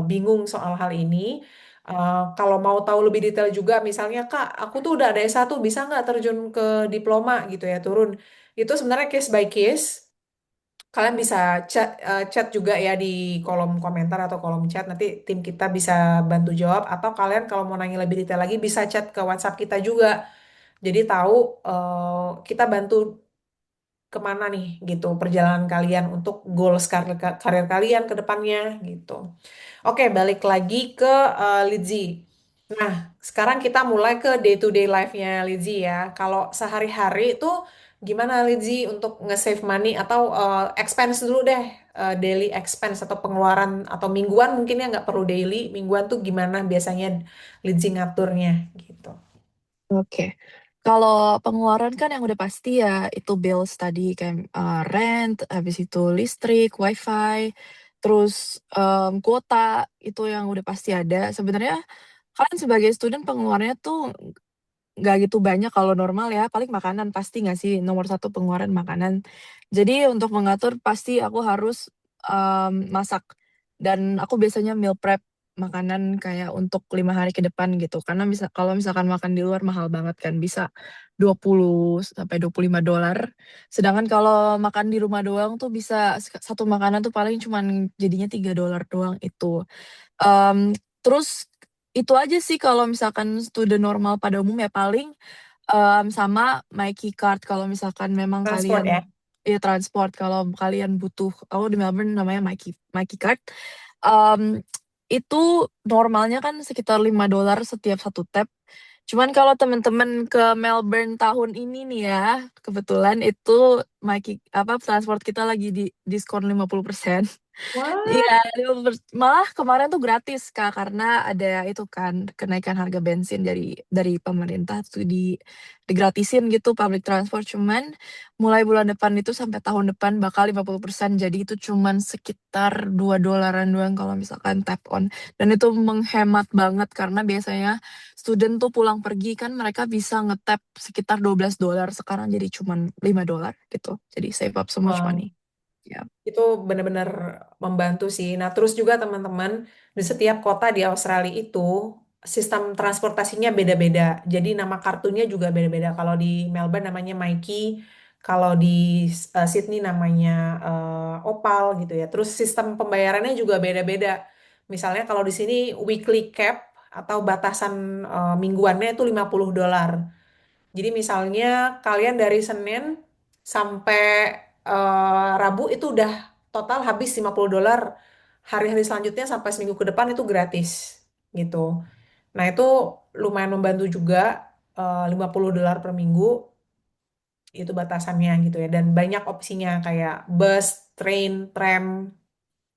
B: bingung soal hal ini. Kalau mau tahu lebih detail juga, misalnya Kak, aku tuh udah ada S1, bisa nggak terjun ke diploma gitu ya, turun. Itu sebenarnya case by case. Kalian bisa chat juga ya di kolom komentar atau kolom chat. Nanti tim kita bisa bantu jawab. Atau kalian kalau mau nanya lebih detail lagi bisa chat ke WhatsApp kita juga. Jadi tahu kita bantu kemana nih gitu perjalanan kalian untuk goals karir kalian ke depannya gitu. Oke, balik lagi ke Lizzy. Nah, sekarang kita mulai ke day to day life-nya Lizzy ya. Kalau sehari-hari itu gimana Lizzy untuk nge-save money atau expense dulu deh, daily expense atau pengeluaran atau mingguan mungkin ya nggak perlu daily, mingguan tuh gimana biasanya Lizzy ngaturnya gitu.
C: Oke. Kalau pengeluaran kan yang udah pasti ya itu bills tadi kayak rent, habis itu listrik, wifi, terus kuota itu yang udah pasti ada. Sebenarnya kalian sebagai student pengeluarannya tuh nggak gitu banyak kalau normal ya. Paling makanan pasti nggak sih nomor satu pengeluaran makanan. Jadi untuk mengatur pasti aku harus masak dan aku biasanya meal prep makanan kayak untuk 5 hari ke depan gitu. Karena kalau misalkan makan di luar mahal banget kan bisa 20 sampai $25. Sedangkan kalau makan di rumah doang tuh bisa satu makanan tuh paling cuman jadinya $3 doang itu. Mmm, terus itu aja sih kalau misalkan student normal pada umumnya paling, sama Myki Card kalau misalkan memang
B: Transport ya.
C: kalian ya transport kalau kalian butuh aku di Melbourne namanya Myki Card, mmm, itu normalnya kan sekitar $5 setiap satu tap. Cuman kalau temen-temen ke Melbourne tahun ini nih ya, kebetulan itu transport kita lagi di diskon 50%.
B: Wah.
C: Iya, malah kemarin tuh gratis Kak, karena ada itu kan kenaikan harga bensin dari pemerintah tuh digratisin gitu public transport. Cuman mulai bulan depan itu sampai tahun depan bakal 50%. Jadi itu cuman sekitar $2 doang kalau misalkan tap on. Dan itu menghemat banget karena biasanya student tuh pulang pergi kan mereka bisa ngetap sekitar $12, sekarang jadi cuman $5 gitu. Jadi save up so much
B: Wow.
C: money. Ya.
B: Itu benar-benar membantu sih. Nah, terus juga teman-teman, di setiap kota di Australia itu sistem transportasinya beda-beda. Jadi nama kartunya juga beda-beda. Kalau di Melbourne namanya Myki, kalau di Sydney namanya Opal gitu ya. Terus sistem pembayarannya juga beda-beda. Misalnya kalau di sini weekly cap atau batasan mingguannya itu $50. Jadi misalnya kalian dari Senin sampai Rabu itu udah total habis $50. Hari-hari selanjutnya sampai seminggu ke depan itu gratis gitu. Nah itu lumayan membantu juga $50 per minggu itu batasannya gitu ya. Dan banyak opsinya kayak bus, train, tram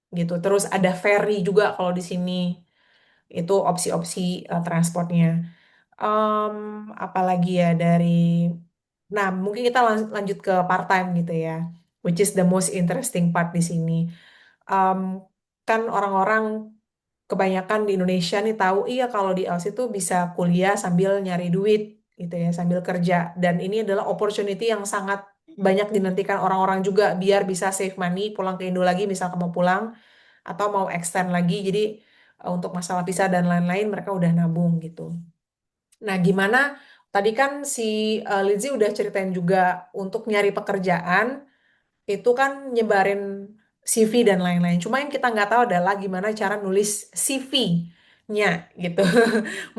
B: gitu. Terus ada ferry juga kalau di sini itu opsi-opsi transportnya. Em, Apalagi ya dari, nah mungkin kita lanjut ke part time gitu ya, which is the most interesting part di sini. Em, kan orang-orang kebanyakan di Indonesia nih tahu iya kalau di Aussie itu bisa kuliah sambil nyari duit gitu ya, sambil kerja. Dan ini adalah opportunity yang sangat banyak dinantikan orang-orang juga biar bisa save money pulang ke Indo lagi misal kamu pulang atau mau extend lagi. Jadi untuk masalah visa dan lain-lain mereka udah nabung gitu. Nah, gimana? Tadi kan si Lizzie udah ceritain juga untuk nyari pekerjaan itu kan nyebarin CV dan lain-lain. Cuma yang kita nggak tahu adalah gimana cara nulis CV-nya gitu.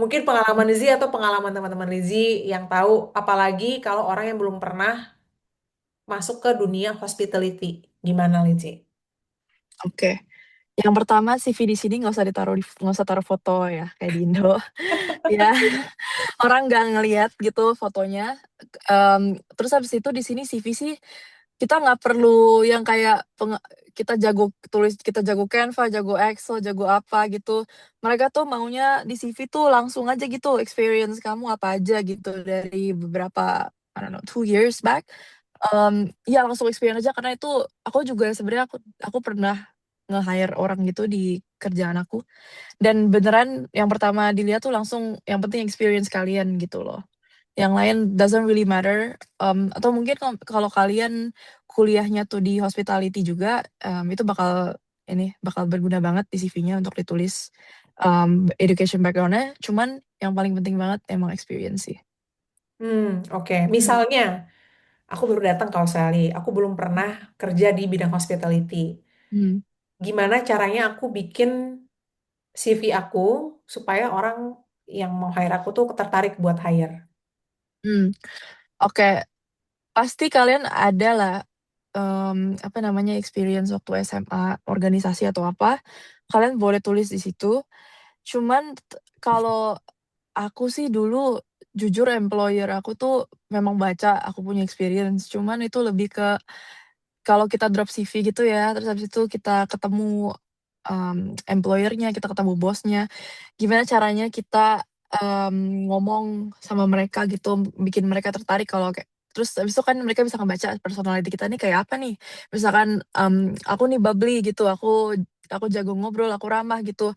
B: Mungkin pengalaman Lizzie atau pengalaman teman-teman Lizzie yang tahu, apalagi kalau orang yang belum pernah masuk ke dunia hospitality. Gimana Lizzie?
C: Oke. Yang pertama CV di sini nggak usah taruh foto ya kayak di Indo. Ya, orang nggak ngelihat gitu fotonya. Terus habis itu di sini CV sih kita nggak perlu yang kayak kita jago Canva, jago Excel, jago apa gitu. Mereka tuh maunya di CV tuh langsung aja gitu experience kamu apa aja gitu dari beberapa I don't know 2 years back. Ya langsung experience aja karena itu aku juga sebenarnya aku pernah nge-hire orang gitu di kerjaan aku dan beneran yang pertama dilihat tuh langsung yang penting experience kalian gitu loh. Yang lain doesn't really matter, atau mungkin kalau kalian kuliahnya tuh di hospitality juga, itu bakal berguna banget di CV-nya untuk ditulis, education background-nya, cuman yang paling penting banget emang experience sih.
B: Oke.
C: Mhm.
B: Misalnya, aku baru datang ke Australia, aku belum pernah kerja di bidang hospitality.
C: Mhm.
B: Gimana caranya aku bikin CV aku supaya orang yang mau hire aku tuh tertarik buat hire.
C: Mmm, oke. pasti kalian ada lah apa namanya experience waktu SMA organisasi atau apa. Kalian boleh tulis di situ. Cuman kalau aku sih dulu jujur employer aku tuh memang baca aku punya experience. Cuman itu lebih ke kalau kita drop CV gitu ya, terus habis itu kita ketemu employer-nya, kita ketemu bosnya, gimana caranya kita ngomong sama mereka gitu, bikin mereka tertarik kalau kayak terus habis itu kan mereka bisa ngebaca personality kita nih kayak apa nih. Misalkan aku nih bubbly gitu, aku jago ngobrol, aku ramah gitu.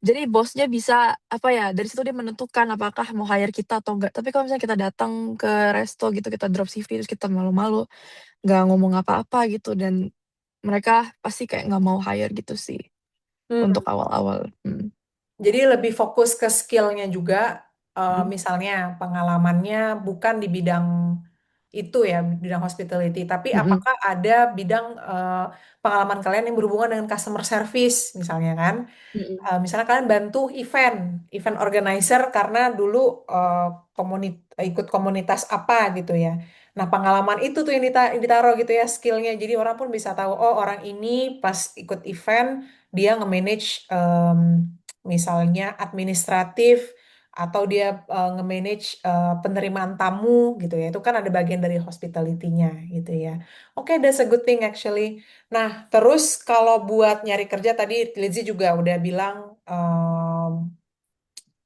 C: Jadi bosnya bisa apa ya, dari situ dia menentukan apakah mau hire kita atau enggak. Tapi kalau misalnya kita datang ke resto gitu, kita drop CV terus kita malu-malu, nggak ngomong apa-apa gitu dan mereka pasti kayak nggak mau hire gitu sih
B: Hmm.
C: untuk awal-awal.
B: Jadi lebih fokus ke skillnya juga,
C: Mhm.
B: misalnya pengalamannya bukan di bidang itu ya, bidang hospitality, tapi
C: Mhm.
B: apakah ada bidang pengalaman kalian yang berhubungan dengan customer service misalnya kan?
C: Mhm.
B: Misalnya kalian bantu event organizer karena dulu ikut komunitas apa gitu ya. Nah, pengalaman itu tuh yang ditaruh gitu ya skillnya. Jadi orang pun bisa tahu, oh orang ini pas ikut event dia nge-manage misalnya administratif atau dia nge-manage penerimaan tamu gitu ya. Itu kan ada bagian dari hospitality-nya gitu ya. Oke, that's a good thing actually. Nah, terus kalau buat nyari kerja tadi Lizzie juga udah bilang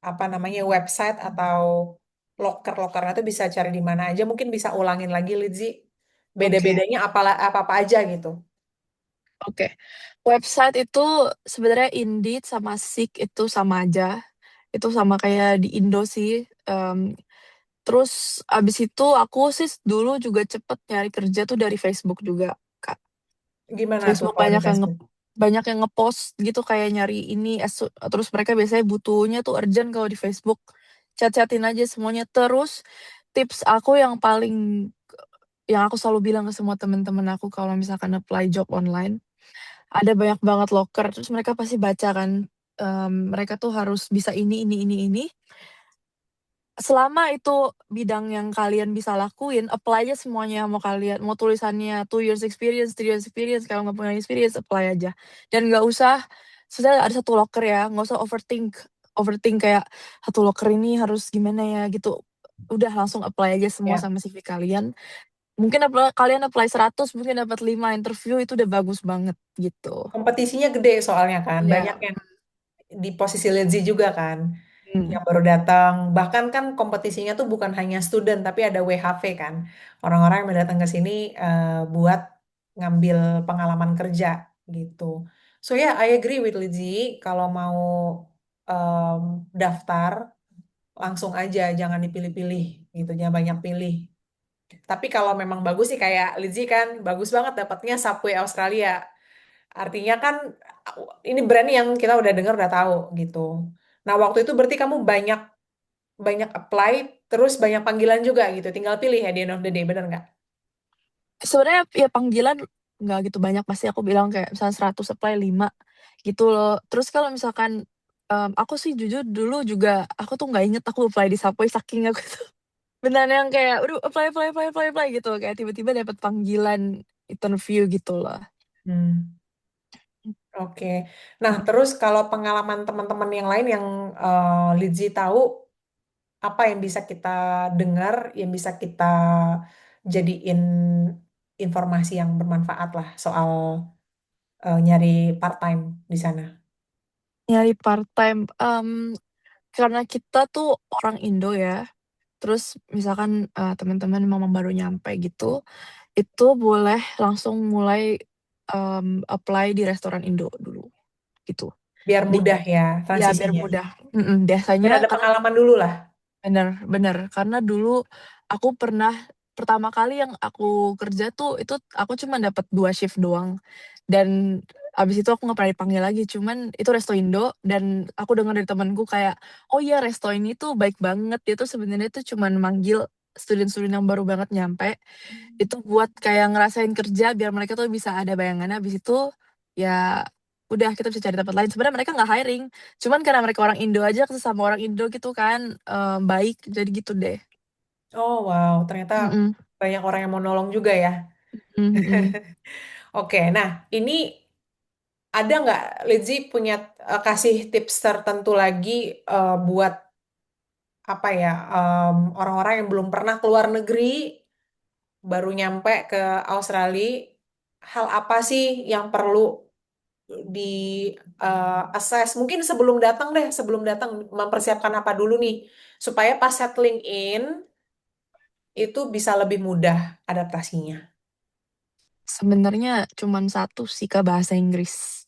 B: apa namanya website atau loker-lokernya itu bisa cari di mana aja. Mungkin bisa ulangin lagi Lizzie.
C: Oke.
B: Beda-bedanya apa-apa aja gitu.
C: Oke. Website itu sebenarnya Indeed sama Seek itu sama aja. Itu sama kayak di Indo sih. Terus abis itu aku sih dulu juga cepet nyari kerja tuh dari Facebook juga, Kak.
B: Gimana tuh
C: Facebook
B: kalau di Facebook?
C: banyak yang ngepost gitu kayak nyari ini terus mereka biasanya butuhnya tuh urgent kalau di Facebook. Chat-chatin aja semuanya. Terus tips aku yang aku selalu bilang ke semua teman-teman aku kalau misalkan apply job online, ada banyak banget loker, terus mereka pasti baca kan, mereka tuh harus bisa ini. Selama itu bidang yang kalian bisa lakuin, apply aja semuanya, mau tulisannya 2 years experience, 3 years experience, kalau nggak punya experience, apply aja. Dan nggak usah misalnya ada satu loker ya, nggak usah overthink overthink kayak, "Satu loker ini harus gimana ya?" Gitu. Udah langsung apply aja semua
B: Ya,
C: sama CV kalian. Mungkin kalian apply 100 mungkin dapat 5 interview, itu udah bagus banget, gitu.
B: kompetisinya gede soalnya kan. Banyak
C: Iya.
B: yang di posisi Lizzie juga kan.
C: Mhm.
B: Yang baru datang. Bahkan kan kompetisinya tuh bukan hanya student, tapi ada WHV kan. Orang-orang yang datang ke sini buat ngambil pengalaman kerja gitu. So yeah, I agree with Lizzie. Kalau mau em, daftar, langsung aja, jangan dipilih-pilih gitu, jangan banyak pilih. Tapi kalau memang bagus sih kayak Lizzie kan, bagus banget dapatnya Subway Australia. Artinya kan ini brand yang kita udah dengar udah tahu gitu. Nah, waktu itu berarti kamu banyak banyak apply, terus banyak panggilan juga gitu. Tinggal pilih ya di end of the day, bener nggak?
C: Sebenarnya ya panggilan nggak gitu banyak, pasti aku bilang kayak misalnya 100 apply 5 gitu loh. Terus kalau misalkan, aku sih jujur dulu juga aku tuh nggak inget aku apply di Subway saking aku tuh beneran yang kayak, "Aduh apply," gitu, kayak tiba-tiba dapet panggilan interview gitu loh.
B: Hmm, oke. Nah, terus kalau pengalaman teman-teman yang lain yang Lizzie tahu, apa yang bisa kita dengar, yang bisa kita jadiin informasi yang bermanfaat lah soal nyari part time di sana.
C: Nyari part-time, karena kita tuh orang Indo ya, terus misalkan, teman-teman memang baru nyampe gitu, itu boleh langsung mulai, apply di restoran Indo dulu, gitu.
B: Biar
C: Di
B: mudah ya
C: Ya biar
B: transisinya.
C: mudah,
B: Biar
C: biasanya
B: ada
C: karena
B: pengalaman dulu lah.
C: bener, karena dulu aku pernah pertama kali yang aku kerja tuh, itu aku cuma dapat 2 shift doang, dan abis itu aku nggak pernah dipanggil lagi, cuman itu resto Indo dan aku dengar dari temenku kayak, "Oh iya resto ini tuh baik banget, dia tuh sebenarnya tuh cuman manggil student-student yang baru banget nyampe, itu buat kayak ngerasain kerja biar mereka tuh bisa ada bayangannya, habis itu, ya udah kita bisa cari tempat lain." Sebenarnya mereka nggak hiring, cuman karena mereka orang Indo aja, sesama orang Indo gitu kan, baik, jadi gitu deh.
B: Oh wow, ternyata
C: Mm-mm.
B: banyak orang yang mau nolong juga ya.
C: Mm-mm.
B: Oke, nah ini ada nggak Lizzy punya kasih tips tertentu lagi buat apa ya orang-orang yang belum pernah keluar negeri, baru nyampe ke Australia, hal apa sih yang perlu di assess? Mungkin sebelum datang deh, sebelum datang mempersiapkan apa dulu nih supaya pas settling in itu bisa lebih mudah adaptasinya.
C: Sebenarnya cuman satu sih Kak, bahasa Inggris.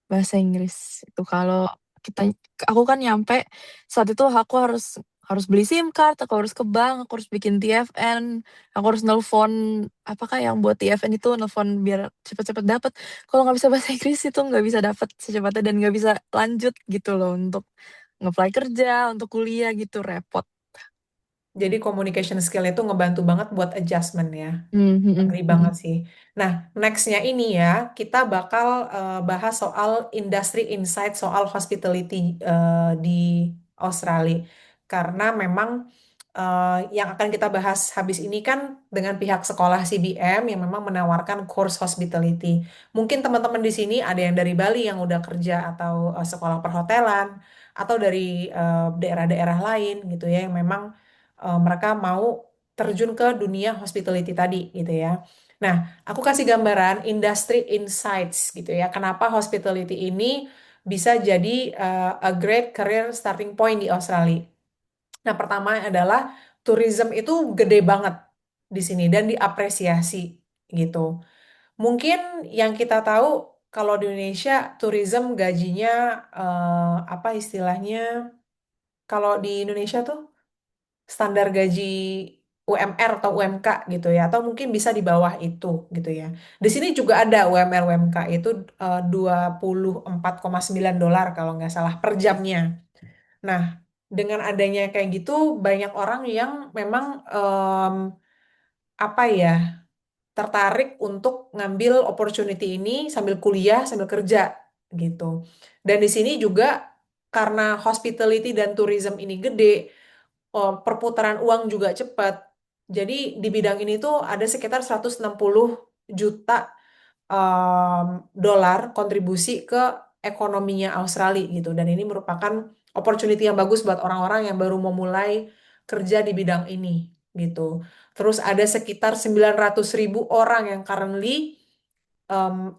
C: Bahasa Inggris itu kalau kita aku kan nyampe saat itu aku harus harus beli SIM card, aku harus ke bank, aku harus bikin TFN, aku harus nelfon apakah yang buat TFN itu nelfon biar cepet-cepet dapat. Kalau nggak bisa bahasa Inggris itu nggak bisa dapat secepatnya dan nggak bisa lanjut gitu loh untuk nge-apply kerja, untuk kuliah gitu repot.
B: Jadi communication skill itu ngebantu banget buat adjustment ya.
C: Hmm, hmm, hmm,
B: Agree
C: hmm.
B: banget sih. Nah, nextnya ini ya, kita bakal bahas soal industry insight soal hospitality di Australia. Karena memang yang akan kita bahas habis ini kan dengan pihak sekolah CBM yang memang menawarkan course hospitality. Mungkin teman-teman di sini ada yang dari Bali yang udah kerja atau sekolah perhotelan, atau dari daerah-daerah lain gitu ya, yang memang mereka mau terjun ke dunia hospitality tadi gitu ya. Nah, aku kasih gambaran industry insights gitu ya. Kenapa hospitality ini bisa jadi a great career starting point di Australia. Nah, pertama adalah tourism itu gede banget di sini dan diapresiasi gitu. Mungkin yang kita tahu kalau di Indonesia tourism gajinya apa istilahnya? Kalau di Indonesia tuh standar gaji UMR atau UMK gitu ya, atau mungkin bisa di bawah itu gitu ya. Di sini juga ada UMR UMK itu 24,9 dolar kalau nggak salah per jamnya. Nah, dengan adanya kayak gitu, banyak orang yang memang apa ya tertarik untuk ngambil opportunity ini sambil kuliah, sambil kerja gitu. Dan di sini juga karena hospitality dan tourism ini gede, perputaran uang juga cepat. Jadi di bidang ini tuh ada sekitar 160 juta dolar kontribusi ke ekonominya Australia gitu. Dan ini merupakan opportunity yang bagus buat orang-orang yang baru mau mulai kerja di bidang ini gitu. Terus ada sekitar 900.000 orang yang currently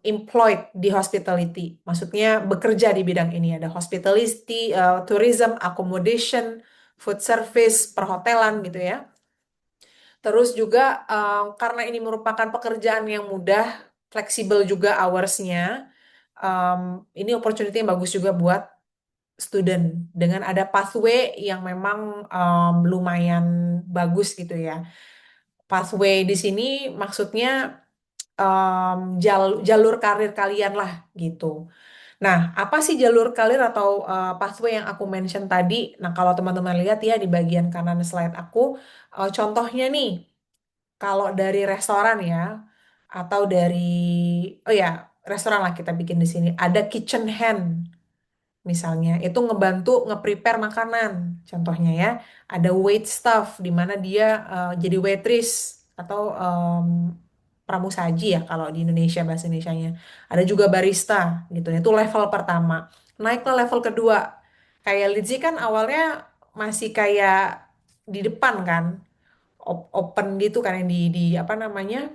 B: employed di hospitality. Maksudnya bekerja di bidang ini. Ada hospitality, tourism, accommodation, food service, perhotelan gitu ya. Terus juga karena ini merupakan pekerjaan yang mudah, fleksibel juga hoursnya, ini opportunity yang bagus juga buat student dengan ada pathway yang memang lumayan bagus gitu ya. Pathway di sini maksudnya jalur karir kalian lah gitu. Nah, apa sih jalur karir atau pathway yang aku mention tadi? Nah, kalau teman-teman lihat ya di bagian kanan slide aku, contohnya nih, kalau dari restoran ya, atau dari, oh ya, restoran lah kita bikin di sini. Ada kitchen hand misalnya. Itu ngebantu nge-prepare makanan. Contohnya ya, ada wait staff di mana dia jadi waitress atau pramusaji ya kalau di Indonesia bahasa Indonesianya. Ada juga barista gitu. Itu level pertama. Naik ke level kedua. Kayak Lizzie kan awalnya masih kayak di depan kan, open gitu kan yang di apa namanya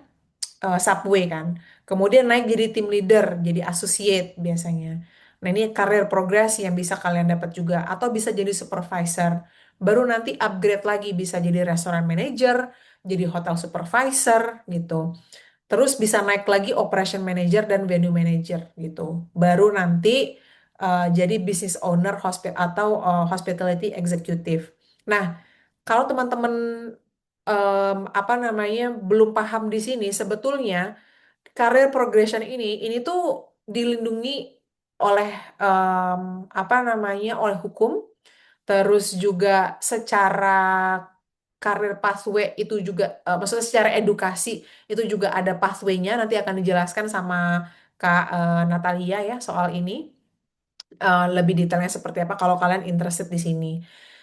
B: Subway kan. Kemudian naik jadi team leader, jadi associate biasanya. Nah, ini karir progres yang bisa kalian dapat juga atau bisa jadi supervisor. Baru nanti upgrade lagi bisa jadi restoran manager, jadi hotel supervisor gitu. Terus bisa naik lagi operation manager dan venue manager gitu. Baru nanti jadi business owner atau hospitality executive. Nah, kalau teman-teman apa namanya belum paham di sini, sebetulnya career progression ini tuh dilindungi oleh apa namanya oleh hukum, terus juga secara karir pathway itu juga maksudnya secara edukasi itu juga ada pathway-nya nanti akan dijelaskan sama Kak Natalia ya soal ini lebih detailnya seperti apa kalau kalian interested di sini.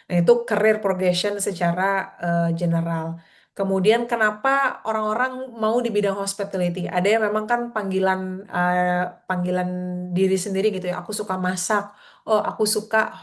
B: Nah, itu career progression secara general. Kemudian kenapa orang-orang mau di bidang hospitality? Ada yang memang kan panggilan diri sendiri gitu ya. Aku suka masak. Oh, aku suka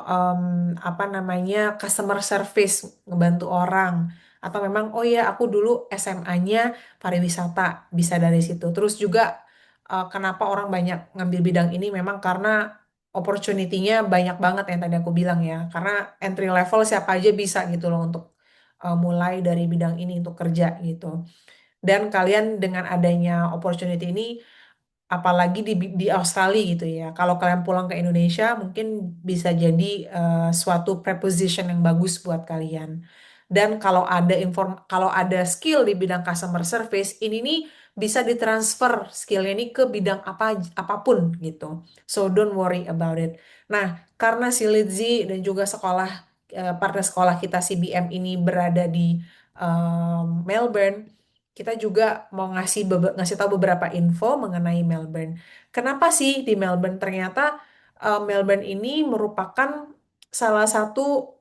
B: apa namanya customer service, ngebantu orang. Atau memang oh ya aku dulu SMA-nya pariwisata, bisa dari situ. Terus juga kenapa orang banyak ngambil bidang ini memang karena opportunity-nya banyak banget yang tadi aku bilang ya. Karena entry level siapa aja bisa gitu loh untuk mulai dari bidang ini untuk kerja gitu. Dan kalian dengan adanya opportunity ini apalagi di Australia gitu ya. Kalau kalian pulang ke Indonesia mungkin bisa jadi suatu preposition yang bagus buat kalian. Dan kalau ada skill di bidang customer service, ini nih bisa ditransfer skillnya ini ke bidang apapun gitu. So don't worry about it. Nah, karena si Lizzie dan juga partner sekolah kita CBM ini berada di Melbourne, kita juga mau ngasih tahu beberapa info mengenai Melbourne. Kenapa sih di Melbourne? Ternyata Melbourne ini merupakan salah satu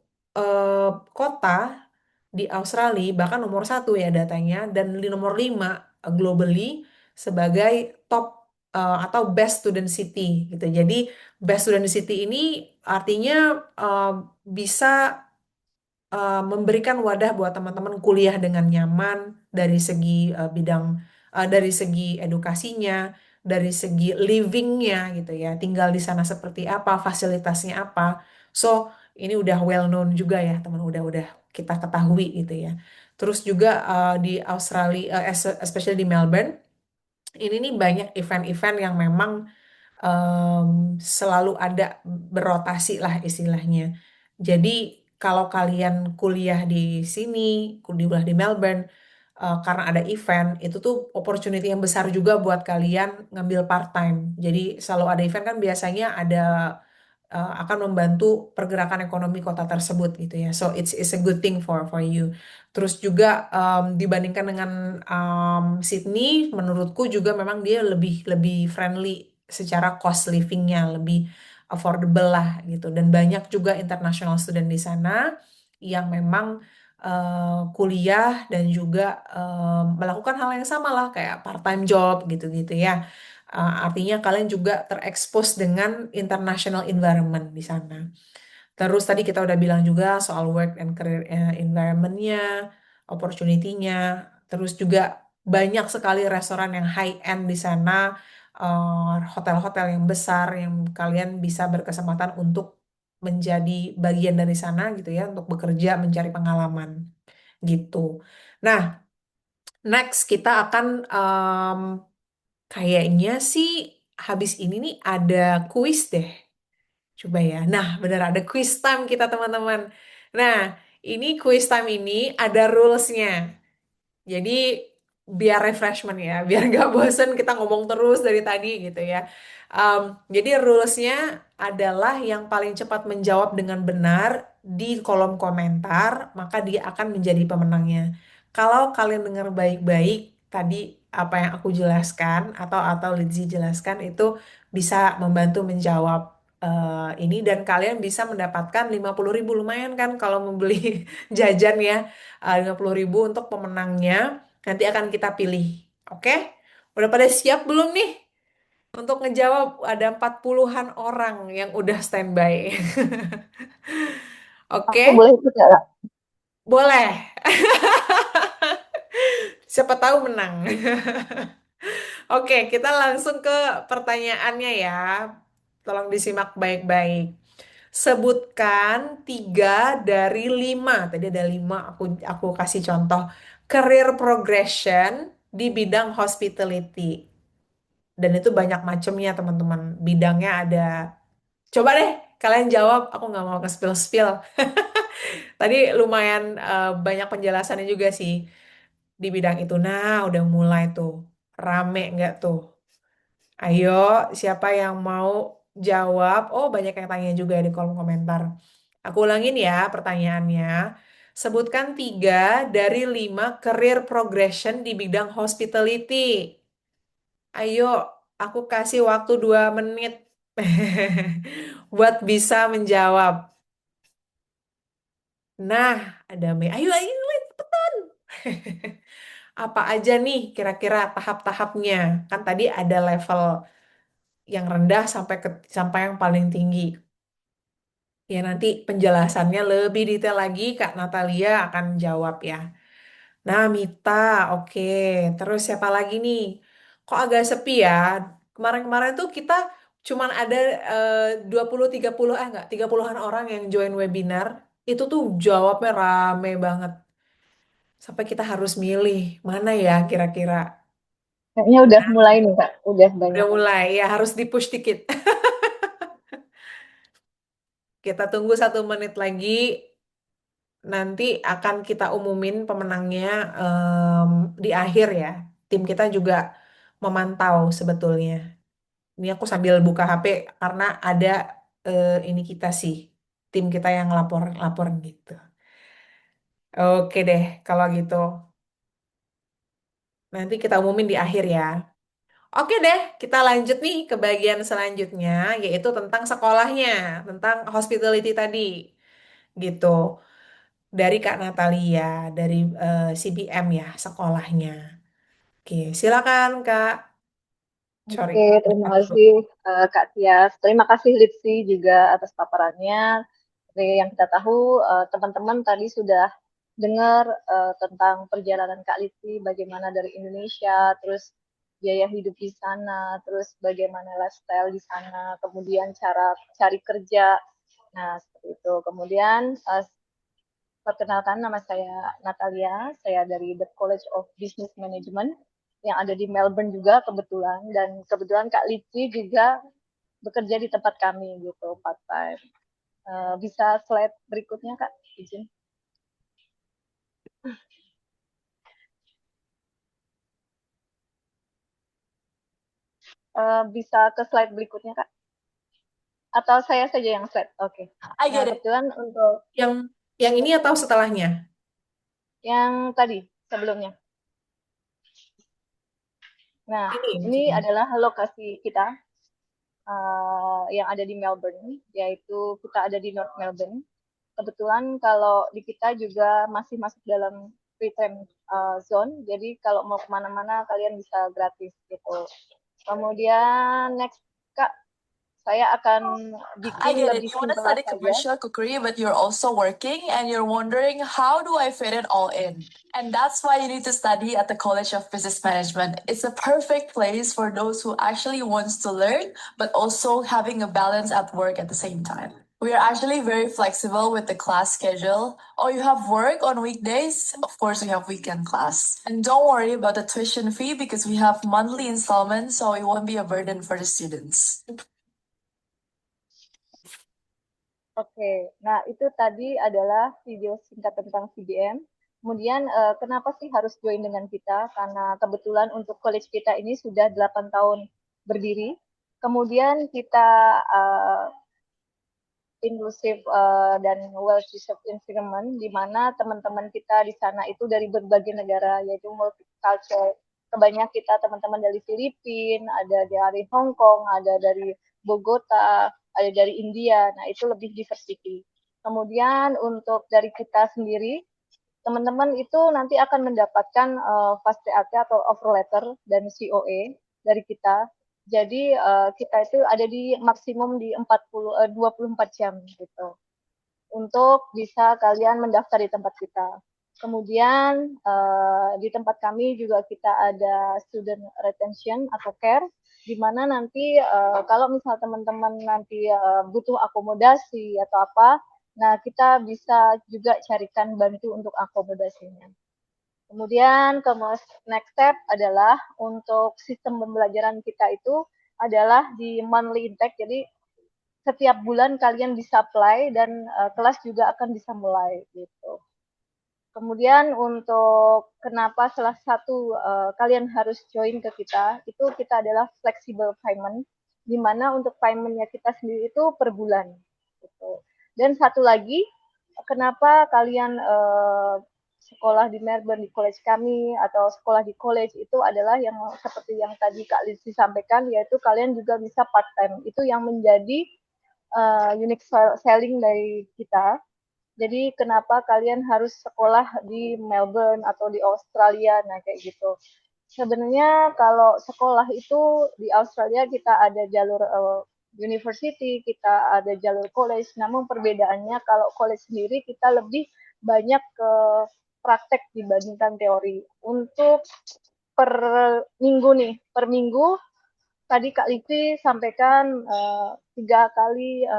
B: kota di Australia, bahkan nomor satu ya datanya, dan di nomor 5 globally sebagai top atau best student city gitu. Jadi best student city ini artinya bisa memberikan wadah buat teman-teman kuliah dengan nyaman dari segi dari segi edukasinya, dari segi livingnya gitu ya, tinggal di sana seperti apa, fasilitasnya apa. So ini udah well known juga ya teman, udah kita ketahui gitu ya. Terus juga di Australia, especially di Melbourne, ini nih banyak event-event yang memang selalu ada, berotasi lah istilahnya. Jadi kalau kalian kuliah di sini, kuliah di Melbourne, karena ada event, itu tuh opportunity yang besar juga buat kalian ngambil part time. Jadi selalu ada event kan biasanya akan membantu pergerakan ekonomi kota tersebut gitu ya. So it's a good thing for you. Terus juga dibandingkan dengan Sydney, menurutku juga memang dia lebih lebih friendly secara cost livingnya, lebih affordable lah gitu. Dan banyak juga international student di sana yang memang kuliah dan juga melakukan hal yang sama lah kayak part time job gitu-gitu ya. Artinya kalian juga terekspos dengan international environment di sana. Terus tadi kita udah bilang juga soal work and career environment-nya, opportunity-nya. Terus juga banyak sekali restoran yang high end di sana, hotel-hotel yang besar yang kalian bisa berkesempatan untuk menjadi bagian dari sana gitu ya, untuk bekerja mencari pengalaman gitu. Nah, next kita akan kayaknya sih habis ini nih ada kuis deh. Coba ya. Nah, benar ada quiz time kita teman-teman. Nah, ini quiz time ini ada rules-nya. Jadi biar refreshment ya, biar nggak bosen kita ngomong terus dari tadi gitu ya. Jadi rulesnya adalah yang paling cepat menjawab dengan benar di kolom komentar, maka dia akan menjadi pemenangnya. Kalau kalian dengar baik-baik tadi apa yang aku jelaskan atau Lizzie jelaskan itu bisa membantu menjawab ini dan kalian bisa mendapatkan 50.000 lumayan kan kalau membeli jajan ya. 50.000 untuk pemenangnya nanti akan kita pilih. Oke? Udah pada siap belum nih? Untuk ngejawab ada 40-an orang yang udah standby.
D: Aku
B: Oke?
D: boleh ikut ya, Kak?
B: Boleh. Siapa tahu menang. Oke, kita langsung ke pertanyaannya ya. Tolong disimak baik-baik. Sebutkan 3 dari 5. Tadi ada 5, aku kasih contoh. Career progression di bidang hospitality. Dan itu banyak macamnya teman-teman. Bidangnya ada. Coba deh kalian jawab. Aku nggak mau nge-spill-spill. Tadi lumayan banyak penjelasannya juga sih di bidang itu. Nah, udah mulai tuh. Rame nggak tuh? Ayo, siapa yang mau jawab? Oh, banyak yang tanya juga di kolom komentar. Aku ulangin ya pertanyaannya. Sebutkan 3 dari 5 career progression di bidang hospitality. Ayo, aku kasih waktu 2 menit buat bisa menjawab. Nah, ada Mei. Ayo, ayo, ayo, cepetan. Apa aja nih kira-kira tahap-tahapnya? Kan tadi ada level yang rendah sampai yang paling tinggi. Ya nanti penjelasannya lebih detail lagi Kak Natalia akan jawab ya. Nah, Mita, oke. Terus siapa lagi nih? Kok agak sepi ya? Kemarin-kemarin tuh kita cuman ada 20 30 enggak, 30-an orang yang join webinar. Itu tuh jawabnya rame banget. Sampai kita harus milih mana ya kira-kira.
D: Kayaknya udah mulai nih Kak, udah
B: Udah
D: banyak.
B: mulai ya harus di-push dikit. Kita tunggu 1 menit lagi. Nanti akan kita umumin pemenangnya di akhir ya. Tim kita juga memantau sebetulnya. Ini aku sambil buka HP karena ada ini kita sih, tim kita yang lapor gitu. Oke deh, kalau gitu. Nanti kita umumin di akhir ya. Oke deh, kita lanjut nih ke bagian selanjutnya, yaitu tentang sekolahnya, tentang hospitality tadi, gitu. Dari Kak Natalia, dari CBM ya, sekolahnya. Oke, silakan Kak. Sorry.
D: Oke, terima kasih Kak Tias. Terima kasih Lipsi juga atas paparannya. Seperti yang kita tahu, teman-teman tadi sudah dengar tentang perjalanan Kak Lipsi, bagaimana dari Indonesia, terus biaya hidup di sana, terus bagaimana lifestyle di sana, kemudian cara cari kerja. Nah, seperti itu. Kemudian perkenalkan, nama saya Natalia, saya dari The College of Business Management yang ada di Melbourne juga kebetulan, dan kebetulan Kak Litsi juga bekerja di tempat kami gitu part time. Bisa slide berikutnya Kak, izin. Bisa ke slide berikutnya Kak? Atau saya saja yang slide? Oke.
C: I
D: Nah,
C: get it.
D: kebetulan untuk
B: Yang ini atau setelahnya?
D: yang tadi sebelumnya. Nah,
B: Ini
D: ini
B: maksudnya.
D: adalah lokasi kita yang ada di Melbourne, yaitu kita ada di North Melbourne. Kebetulan kalau di kita juga masih masuk dalam free time zone, jadi kalau mau kemana-mana kalian bisa gratis gitu. Kemudian next Kak, saya akan
C: I
D: bikin
C: get it.
D: lebih
C: You want to
D: simpel
C: study
D: saja.
C: commercial cookery, but you're also working and you're wondering, how do I fit it all in? And that's why you need to study at the College of Business Management. It's a perfect place for those who actually wants to learn, but also having a balance at work at the same time. We are actually very flexible with the class schedule. Oh, you have work on weekdays? Of course, we have weekend class. And don't worry about the tuition fee because we have monthly installments, so it won't be a burden for the students.
D: Oke, nah itu tadi adalah video singkat tentang CBM. Kemudian kenapa sih harus join dengan kita? Karena kebetulan untuk college kita ini sudah 8 tahun berdiri. Kemudian kita inklusif dan well-researched environment, di mana teman-teman kita di sana itu dari berbagai negara, yaitu multicultural. Kebanyakan kita teman-teman dari Filipina, ada dari Hong Kong, ada dari Bogota, ada dari India. Nah, itu lebih diversity. Kemudian untuk dari kita sendiri, teman-teman itu nanti akan mendapatkan fast TAT atau offer letter dan COE dari kita. Jadi kita itu ada di maksimum di 24 jam gitu untuk bisa kalian mendaftar di tempat kita. Kemudian di tempat kami juga kita ada student retention atau care, di mana nanti kalau misal teman-teman nanti butuh akomodasi atau apa, nah kita bisa juga carikan bantu untuk akomodasinya. Kemudian next step adalah untuk sistem pembelajaran kita itu adalah di monthly intake. Jadi setiap bulan kalian bisa apply dan kelas juga akan bisa mulai gitu. Kemudian untuk kenapa salah satu kalian harus join ke kita, itu kita adalah flexible payment, di mana untuk paymentnya kita sendiri itu per bulan. Gitu. Dan satu lagi, kenapa kalian sekolah di Melbourne di college kami atau sekolah di college itu adalah yang seperti yang tadi Kak Lizzy sampaikan, yaitu kalian juga bisa part time. Itu yang menjadi unique selling dari kita, Jadi kenapa kalian harus sekolah di Melbourne atau di Australia? Nah, kayak gitu. Sebenarnya kalau sekolah itu di Australia kita ada jalur university, kita ada jalur college. Namun perbedaannya kalau college sendiri kita lebih banyak ke praktek dibandingkan teori. Untuk per minggu nih, per minggu tadi Kak Livi sampaikan 3 kali,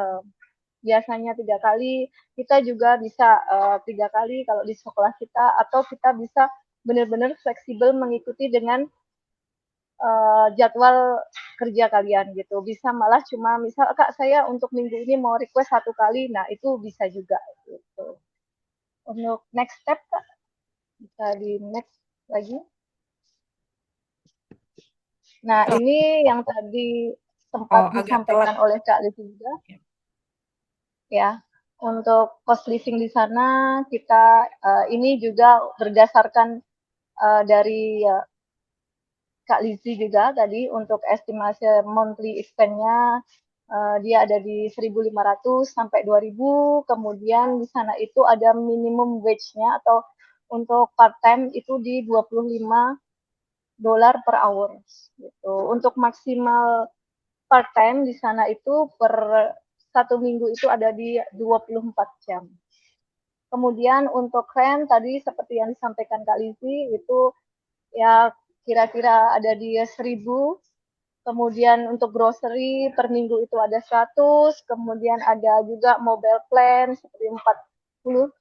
D: biasanya 3 kali. Kita juga bisa 3 kali kalau di sekolah kita, atau kita bisa benar-benar fleksibel mengikuti dengan jadwal kerja kalian gitu. Bisa malah cuma misal Kak saya untuk minggu ini mau request 1 kali, nah itu bisa juga gitu. Untuk next step Kak, bisa di next lagi. Nah ini yang tadi sempat
B: agak telat.
D: disampaikan oleh Kak Livi juga. Ya, untuk cost living di sana kita ini juga berdasarkan dari Kak Lizzie juga tadi untuk estimasi monthly expense-nya dia ada di 1.500 sampai 2.000. Kemudian di sana itu ada minimum wage-nya atau untuk part time itu di $25 per hour gitu. Untuk maksimal part time di sana itu per 1 minggu itu ada di 24 jam. Kemudian untuk rent tadi seperti yang disampaikan Kak Lizzie itu ya kira-kira ada di 1.000. Kemudian untuk grocery per minggu itu ada 100, kemudian ada juga mobile plan seperti $40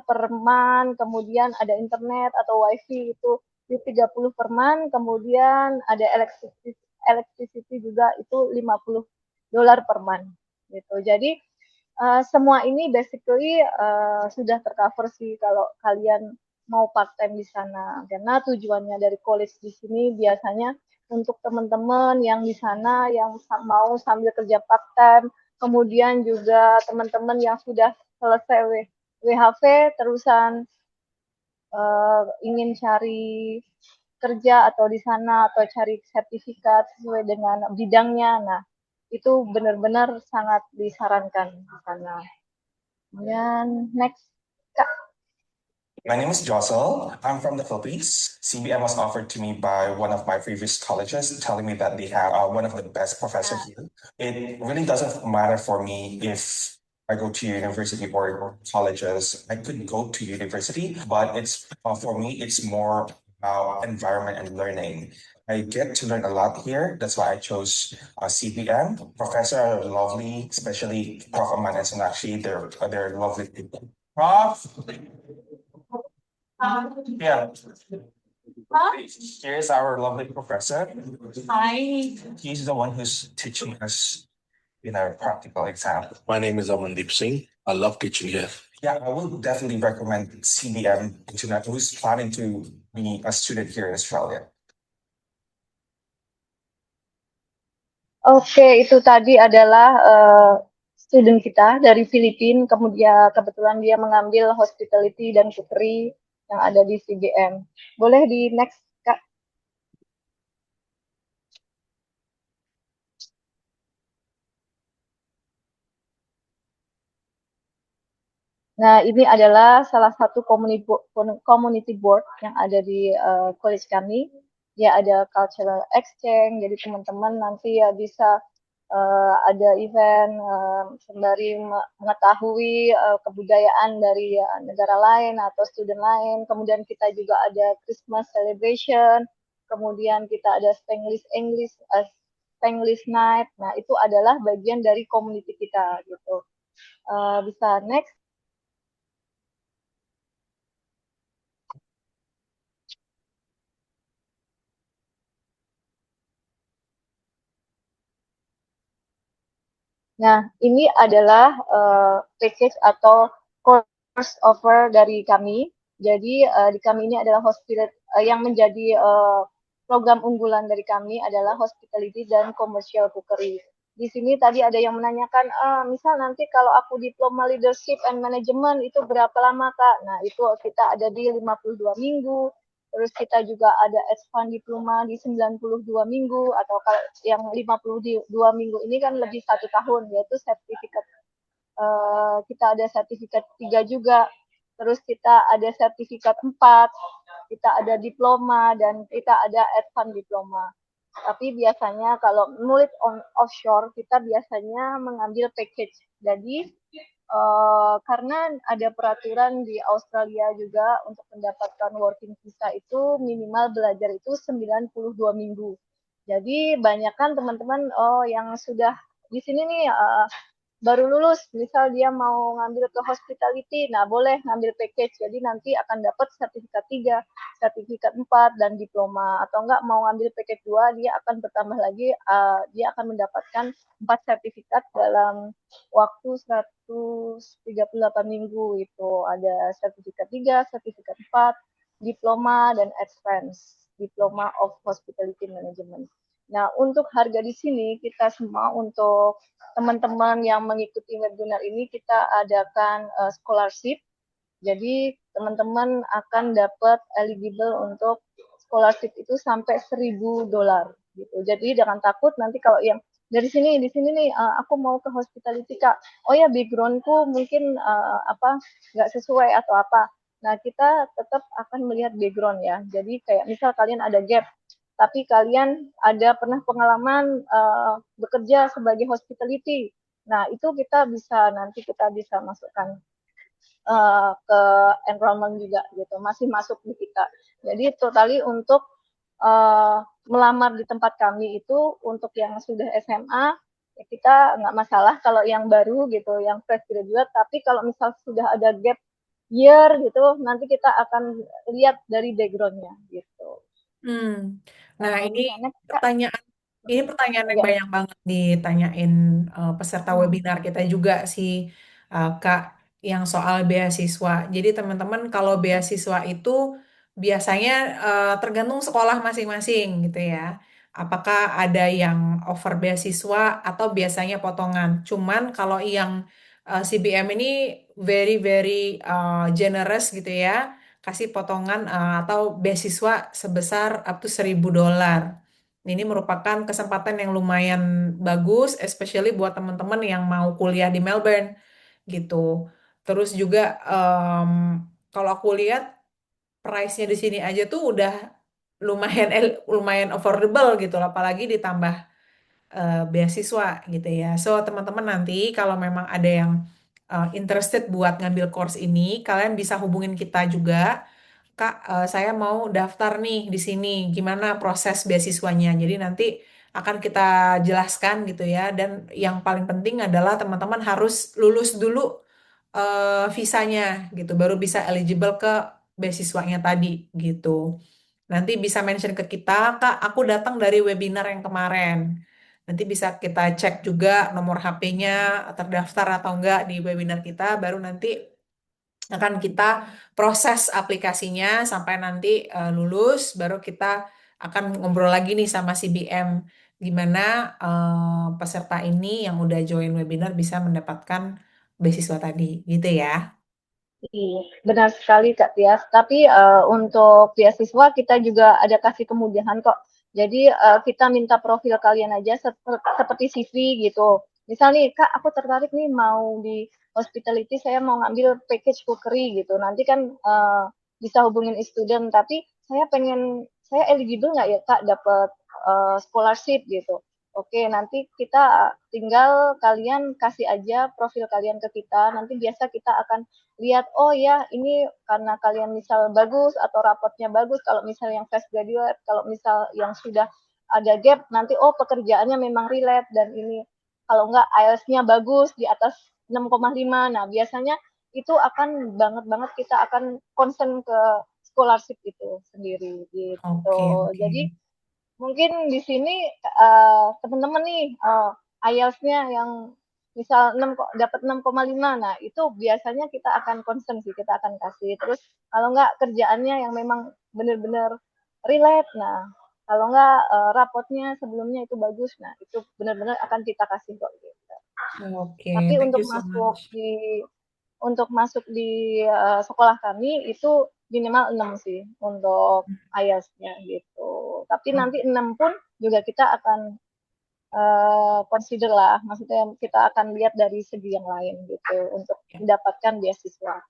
D: per month, kemudian ada internet atau wifi itu di 30 per month, kemudian ada electricity juga itu $50 per month gitu. Jadi semua ini basically sudah tercover sih kalau kalian mau part time di sana, karena tujuannya dari college di sini biasanya untuk teman-teman yang di sana yang mau sambil kerja part time, kemudian juga teman-teman yang sudah selesai WHV terusan ingin cari kerja atau di sana atau cari sertifikat sesuai dengan bidangnya. Nah, itu benar-benar sangat disarankan di sana. Kemudian next Kak.
E: My name is Jocelyn. I'm from the Philippines. CBM was offered to me by one of my previous colleges, telling me that they have one of the best professors here. It really doesn't matter for me if I go to university or colleges. I could go to university, but it's for me, it's more about environment and learning. I get to learn a lot here. That's why I chose CBM. Professors are lovely, especially Prof. Aman and Sonakshi. They're lovely people. Prof. Yeah. Here's our lovely professor.
A: Hi.
E: He's the one who's teaching us in our practical exam.
F: My name is Amandeep Singh. I love teaching here.
E: Yeah, I would definitely recommend CBM to who's planning to be a student here in Australia.
D: Oke, itu tadi adalah student kita dari Filipina, kemudian kebetulan dia mengambil hospitality dan cookery yang ada di CBM. Boleh di next, Kak? Nah, ini adalah salah satu community board yang ada di college kami. Dia ada cultural exchange, jadi teman-teman nanti ya bisa ada event sembari mengetahui kebudayaan dari negara lain atau student lain. Kemudian kita juga ada Christmas celebration, kemudian kita ada Spanglish night. Nah, itu adalah bagian dari community kita gitu. Bisa next. Nah, ini adalah package atau course offer dari kami. Jadi di kami ini adalah yang menjadi program unggulan dari kami adalah hospitality dan commercial cookery. Di sini tadi ada yang menanyakan, misal nanti kalau aku diploma leadership and management itu berapa lama Kak? Nah, itu kita ada di 52 minggu. Terus kita juga ada expand diploma di 92 minggu, atau kalau yang 52 minggu ini kan lebih 1 tahun, yaitu sertifikat kita ada sertifikat 3 juga, terus kita ada sertifikat 4, kita ada diploma, dan kita ada advance diploma. Tapi biasanya kalau nulis offshore, kita biasanya mengambil package. Jadi karena ada peraturan di Australia juga untuk mendapatkan working visa itu minimal belajar itu 92 minggu. Jadi banyak kan teman-teman yang sudah di sini nih baru lulus, misal dia mau ngambil ke hospitality, nah boleh ngambil package, jadi nanti akan dapat sertifikat 3, sertifikat 4, dan diploma. Atau enggak mau ngambil package 2, dia akan bertambah lagi, dia akan mendapatkan 4 sertifikat dalam waktu 138 minggu. Itu ada sertifikat 3, sertifikat 4, diploma, dan advance, diploma of hospitality management. Nah, untuk harga di sini kita semua untuk teman-teman yang mengikuti webinar ini kita adakan scholarship. Jadi teman-teman akan dapat eligible untuk scholarship itu sampai $1.000 gitu. Jadi jangan takut nanti kalau yang dari sini di sini nih aku mau ke hospitality Kak. Oh ya backgroundku mungkin nggak sesuai atau apa. Nah, kita tetap akan melihat background ya. Jadi kayak misal kalian ada gap tapi kalian ada pernah pengalaman bekerja sebagai hospitality. Nah, itu nanti kita bisa masukkan ke enrollment juga gitu, masih masuk di kita. Jadi totally untuk melamar di tempat kami itu untuk yang sudah SMA ya kita nggak masalah, kalau yang baru gitu, yang fresh graduate, tapi kalau misal sudah ada gap year gitu, nanti kita akan lihat dari background-nya gitu.
B: Nah, ini
D: Gimana Kak?
B: pertanyaan yang
D: Ya.
B: banyak banget ditanyain peserta webinar kita juga sih, Kak, yang soal beasiswa. Jadi teman-teman kalau beasiswa itu biasanya tergantung sekolah masing-masing gitu ya. Apakah ada yang offer beasiswa atau biasanya potongan. Cuman kalau yang CBM ini very very generous gitu ya, kasih potongan atau beasiswa sebesar up to $1.000. Ini merupakan kesempatan yang lumayan bagus, especially buat teman-teman yang mau kuliah di Melbourne gitu. Terus juga kalau aku lihat price-nya di sini aja tuh udah lumayan lumayan affordable gitu, apalagi ditambah beasiswa gitu ya. So teman-teman nanti kalau memang ada yang interested buat ngambil course ini, kalian bisa hubungin kita juga. Kak, saya mau daftar nih di sini. Gimana proses beasiswanya? Jadi nanti akan kita jelaskan gitu ya. Dan yang paling penting adalah teman-teman harus lulus dulu visanya gitu, baru bisa eligible ke beasiswanya tadi gitu. Nanti bisa mention ke kita, Kak, aku datang dari webinar yang kemarin. Nanti bisa kita cek juga nomor HP-nya terdaftar atau enggak di webinar kita, baru nanti akan kita proses aplikasinya sampai nanti lulus, baru kita akan ngobrol lagi nih sama CBM gimana peserta ini yang udah join webinar bisa mendapatkan beasiswa tadi, gitu ya.
D: Iya, benar sekali Kak Tias. Tapi untuk beasiswa kita juga ada kasih kemudahan kok. Jadi kita minta profil kalian aja seperti CV gitu. Misal nih Kak, aku tertarik nih mau di hospitality, saya mau ngambil package cookery gitu. Nanti kan bisa hubungin student, tapi saya eligible nggak ya Kak dapat scholarship gitu. Oke, nanti kita tinggal kalian kasih aja profil kalian ke kita. Nanti biasa kita akan lihat, oh ya ini karena kalian misal bagus atau rapotnya bagus, kalau misal yang fresh graduate, kalau misal yang sudah ada gap, nanti oh pekerjaannya memang relate, dan ini kalau enggak IELTS-nya bagus di atas 6,5. Nah biasanya itu akan banget kita akan concern ke scholarship itu sendiri gitu.
B: Oke, oke.
D: Jadi mungkin di sini teman-teman nih IELTS-nya yang misal dapat 6,5, nah itu biasanya kita akan concern sih, kita akan kasih. Terus kalau enggak kerjaannya yang memang benar-benar relate, nah kalau enggak rapotnya sebelumnya itu bagus, nah itu benar-benar akan kita kasih kok gitu.
B: Oke,
D: Tapi
B: thank
D: untuk
B: you so
D: masuk
B: much.
D: di sekolah kami itu minimal 6 sih untuk IELTS-nya gitu. Tapi nanti 6 pun juga kita akan consider lah, maksudnya kita akan lihat dari segi yang lain gitu untuk
B: Ya.
D: mendapatkan beasiswa.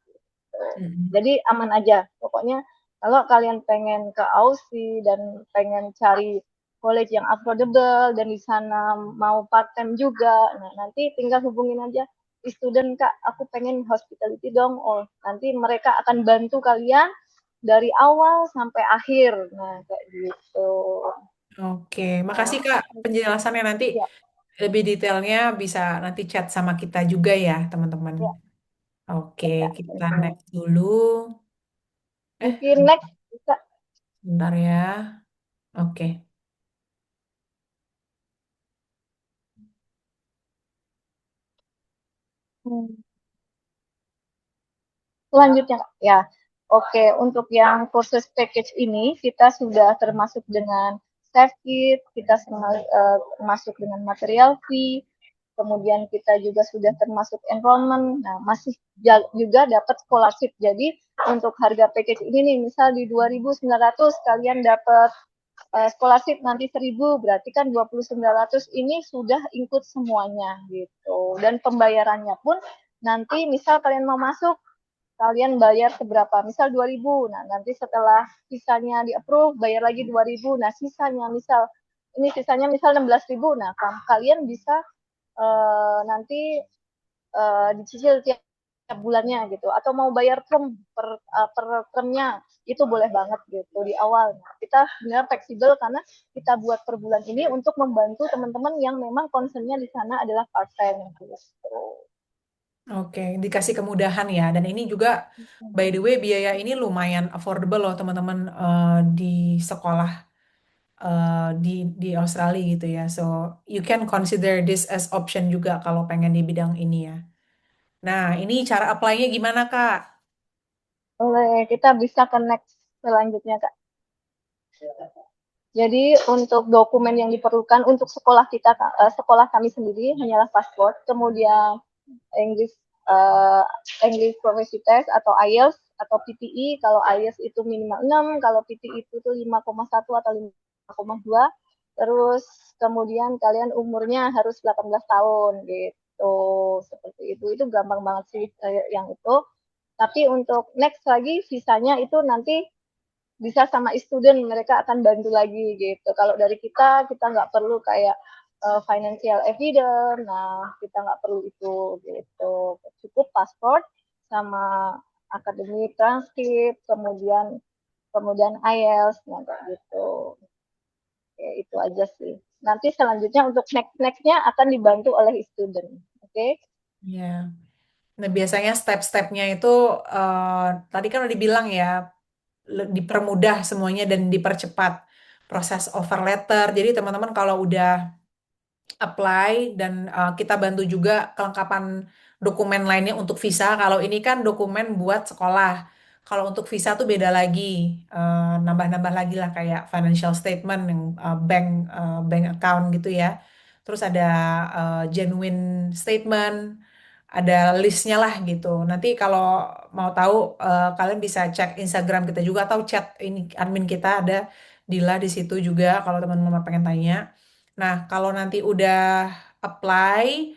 B: Mm-mm.
D: Jadi aman aja. Pokoknya kalau kalian pengen ke Aussie dan pengen cari college yang affordable dan di sana mau part time juga, nah nanti tinggal hubungin aja student Kak, aku pengen hospitality dong. Oh, nanti mereka akan bantu kalian dari awal sampai akhir. Nah, kayak gitu.
B: Oke, makasih
D: Nah,
B: Kak penjelasannya. Nanti
D: ya,
B: lebih detailnya bisa nanti chat sama kita juga ya, teman-teman.
D: ya,
B: Oke,
D: Kak.
B: kita next dulu. Eh,
D: Mungkin next bisa.
B: bentar ya. Oke.
D: Selanjutnya, Kak. Ya, oke. Untuk yang courses package ini, kita sudah termasuk dengan staff kit, kita termasuk dengan material fee, kemudian kita juga sudah termasuk enrollment. Nah, masih juga dapat scholarship. Jadi, untuk harga package ini nih, misal di 2.900 kalian dapat scholarship nanti 1.000, berarti kan 2.900 ini sudah include semuanya gitu. Dan pembayarannya pun nanti misal kalian mau masuk, kalian bayar seberapa, misal 2.000, nah nanti setelah sisanya di approve bayar lagi 2.000, nah sisanya misal ini sisanya misal 16.000, nah kalian bisa nanti dicicil tiap bulannya gitu, atau mau bayar per termnya itu boleh banget gitu di awal. Nah, kita sebenarnya fleksibel karena kita buat per bulan ini untuk membantu teman-teman yang memang concernnya di sana adalah part time gitu.
B: Oke, dikasih kemudahan ya. Dan ini juga, by the way, biaya ini lumayan affordable loh teman-teman, di sekolah di Australia gitu ya. So you can consider this as option juga kalau pengen di bidang ini ya. Nah, ini cara apply-nya gimana Kak?
D: Boleh, kita bisa connect selanjutnya Kak. Jadi untuk dokumen yang diperlukan untuk sekolah kita, sekolah kami sendiri hanyalah paspor, kemudian English uh, English Proficiency Test atau IELTS atau PTE. Kalau IELTS itu minimal 6, kalau PTE itu tuh 5,1 atau 5,2. Terus kemudian kalian umurnya harus 18 tahun gitu. Seperti itu. Itu gampang banget sih yang itu. Tapi untuk next lagi visanya itu nanti bisa sama student, mereka akan bantu lagi gitu. Kalau dari kita nggak perlu kayak financial evidence, nah kita nggak perlu itu gitu. Cukup paspor sama akademik transkrip, kemudian IELTS, nah kayak gitu. Oke, itu aja sih. Nanti selanjutnya untuk nextnya akan dibantu oleh student. Oke?
B: Ya. Nah, biasanya step-stepnya itu, tadi kan udah dibilang ya, dipermudah semuanya dan dipercepat proses offer letter. Jadi teman-teman kalau udah apply dan kita bantu juga kelengkapan dokumen lainnya untuk visa. Kalau ini kan dokumen buat sekolah. Kalau untuk visa tuh beda lagi, nambah-nambah lagi lah kayak financial statement yang bank account gitu ya. Terus ada genuine statement, ada listnya lah gitu. Nanti kalau mau tahu, kalian bisa cek Instagram kita juga atau chat ini admin kita ada Dila di situ juga kalau teman-teman pengen tanya. Nah, kalau nanti udah apply,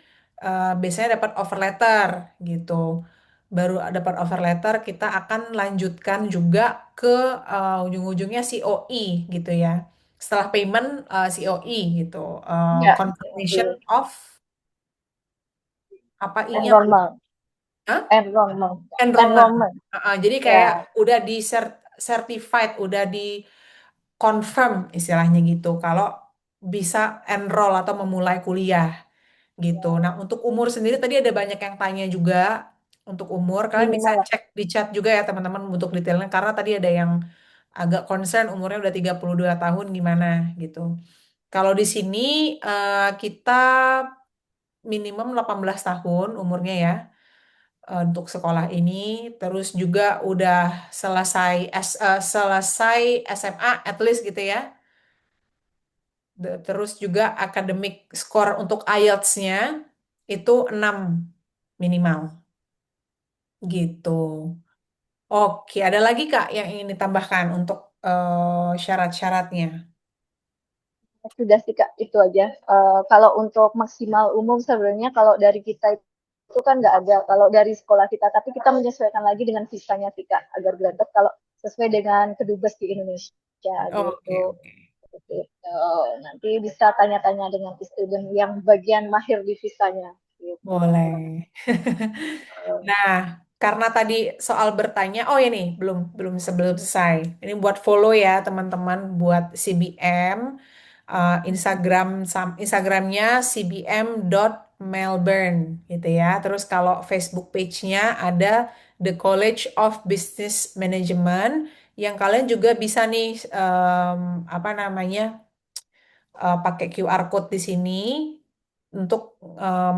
B: biasanya dapat offer letter gitu. Baru dapat offer letter, kita akan lanjutkan juga ke ujung-ujungnya COE gitu ya. Setelah payment, COE gitu.
D: Ya,
B: Confirmation of apa I-nya aku lupa.
D: enrollment,
B: Hah?
D: enrollment,
B: Enrollment.
D: enrollment.
B: Jadi kayak
D: Ya,
B: udah di certified, udah di confirm istilahnya gitu. Kalau bisa enroll atau memulai kuliah gitu. Nah, untuk umur sendiri tadi ada banyak yang tanya juga untuk umur. Kalian bisa
D: minimal.
B: cek di chat juga ya teman-teman untuk detailnya karena tadi ada yang agak concern umurnya udah 32 tahun gimana gitu. Kalau di sini kita minimum 18 tahun umurnya ya, untuk sekolah ini. Terus juga udah selesai SMA at least gitu ya. Terus juga akademik skor untuk IELTS-nya itu 6 minimal gitu. Oke, ada lagi Kak yang ingin ditambahkan untuk syarat-syaratnya?
D: Sudah sih Kak, itu aja. Kalau untuk maksimal umum sebenarnya kalau dari kita itu kan nggak ada kalau dari sekolah kita, tapi kita menyesuaikan lagi dengan visanya sih Kak, agar granted kalau sesuai dengan kedubes di Indonesia
B: Oke,
D: gitu.
B: oke.
D: Gitu. Nanti bisa tanya-tanya dengan student yang bagian mahir di visanya. Gitu.
B: Boleh. Nah, karena tadi soal bertanya, oh ini belum belum sebelum selesai. Ini buat follow ya teman-teman, buat CBM, Instagramnya cbm.melbourne gitu ya. Terus kalau Facebook page-nya ada The College of Business Management, yang kalian juga bisa nih apa namanya pakai QR code di sini untuk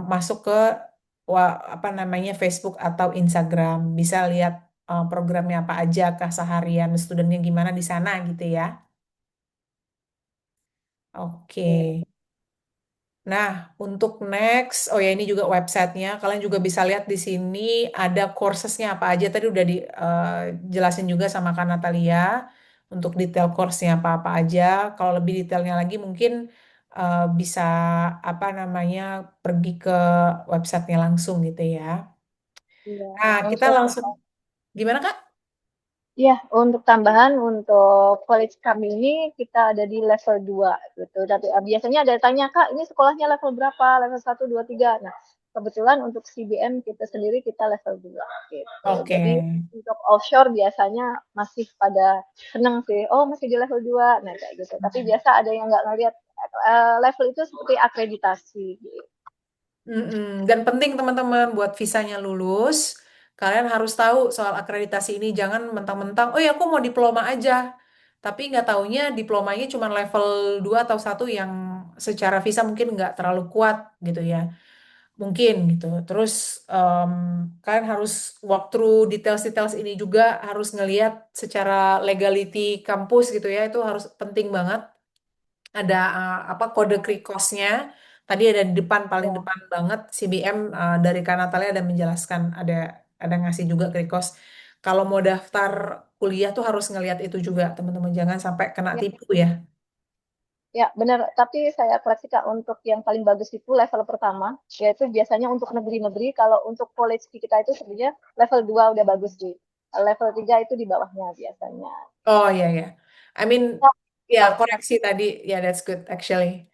B: masuk ke apa namanya Facebook atau Instagram. Bisa lihat programnya apa aja, keseharian studentnya gimana di sana gitu ya. Oke. Nah, untuk next, oh ya ini juga websitenya. Kalian juga bisa lihat di sini ada coursesnya apa aja. Tadi udah dijelasin juga sama Kak Natalia untuk detail course-nya apa-apa aja. Kalau lebih detailnya lagi mungkin bisa apa namanya pergi ke websitenya langsung gitu ya.
D: Iya.
B: Nah, kita
D: Untuk
B: langsung gimana Kak?
D: Iya, untuk tambahan untuk college kami ini kita ada di level 2 gitu. Tapi biasanya ada tanya, Kak, ini sekolahnya level berapa? Level 1, 2, 3. Nah, kebetulan untuk CBM kita sendiri kita level 2 gitu.
B: Oke.
D: Jadi untuk offshore biasanya masih pada seneng sih. Oh, masih di level 2. Nah, kayak gitu. Tapi biasa ada yang nggak ngelihat level itu seperti akreditasi gitu.
B: Dan penting teman-teman buat visanya lulus, kalian harus tahu soal akreditasi ini. Jangan mentang-mentang, oh ya aku mau diploma aja. Tapi nggak taunya diplomanya cuma level 2 atau satu yang secara visa mungkin nggak terlalu kuat gitu ya. Mungkin gitu. Terus em, kalian harus walk through details-details ini juga, harus ngelihat secara legality kampus gitu ya. Itu harus penting banget ada apa kode krikosnya. Tadi ada di depan paling
D: Ya.
B: depan banget CBM dari Kanatalia ada menjelaskan ada ngasih juga krikos. Kalau mau daftar kuliah tuh harus ngelihat itu juga teman-teman jangan sampai kena
D: Ya.
B: tipu ya.
D: Ya, benar. Tapi saya koreksi Kak, untuk yang paling bagus itu level pertama, yaitu biasanya untuk negeri-negeri. Kalau untuk college di kita itu sebenarnya level 2 udah bagus sih. Level 3 itu di bawahnya biasanya.
B: Oh iya ya. I mean ya
D: Oh,
B: koreksi tadi ya that's good actually.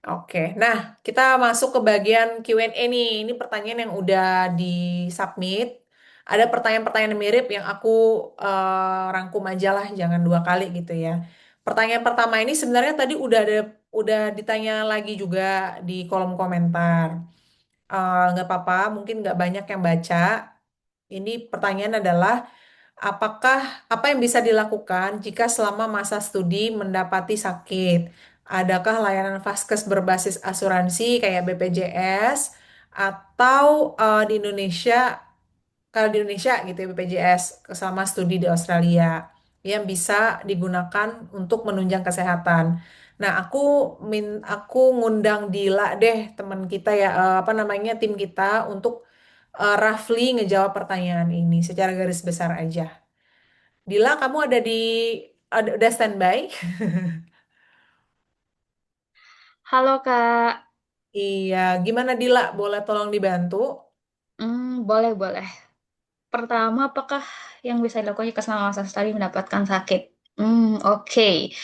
B: Oke, nah kita masuk ke bagian Q&A nih. Ini pertanyaan yang udah di-submit. Ada pertanyaan-pertanyaan mirip yang aku rangkum aja lah, jangan dua kali gitu ya. Pertanyaan pertama ini sebenarnya tadi udah ditanya lagi juga di kolom komentar. Nggak apa-apa, mungkin nggak banyak yang baca. Ini pertanyaan adalah, apakah apa yang bisa dilakukan jika selama masa studi mendapati sakit? Adakah layanan vaskes berbasis asuransi kayak BPJS atau di Indonesia kalau di Indonesia gitu ya BPJS selama studi di Australia yang bisa digunakan untuk menunjang kesehatan. Nah, aku ngundang Dila deh teman kita ya apa namanya tim kita untuk roughly ngejawab pertanyaan ini secara garis besar aja. Dila, kamu udah standby?
G: Halo Kak.
B: Iya, gimana Dila? Boleh tolong dibantu?
G: Boleh boleh. Pertama, apakah yang bisa dilakukan jika selama masa studi mendapatkan sakit? Oke.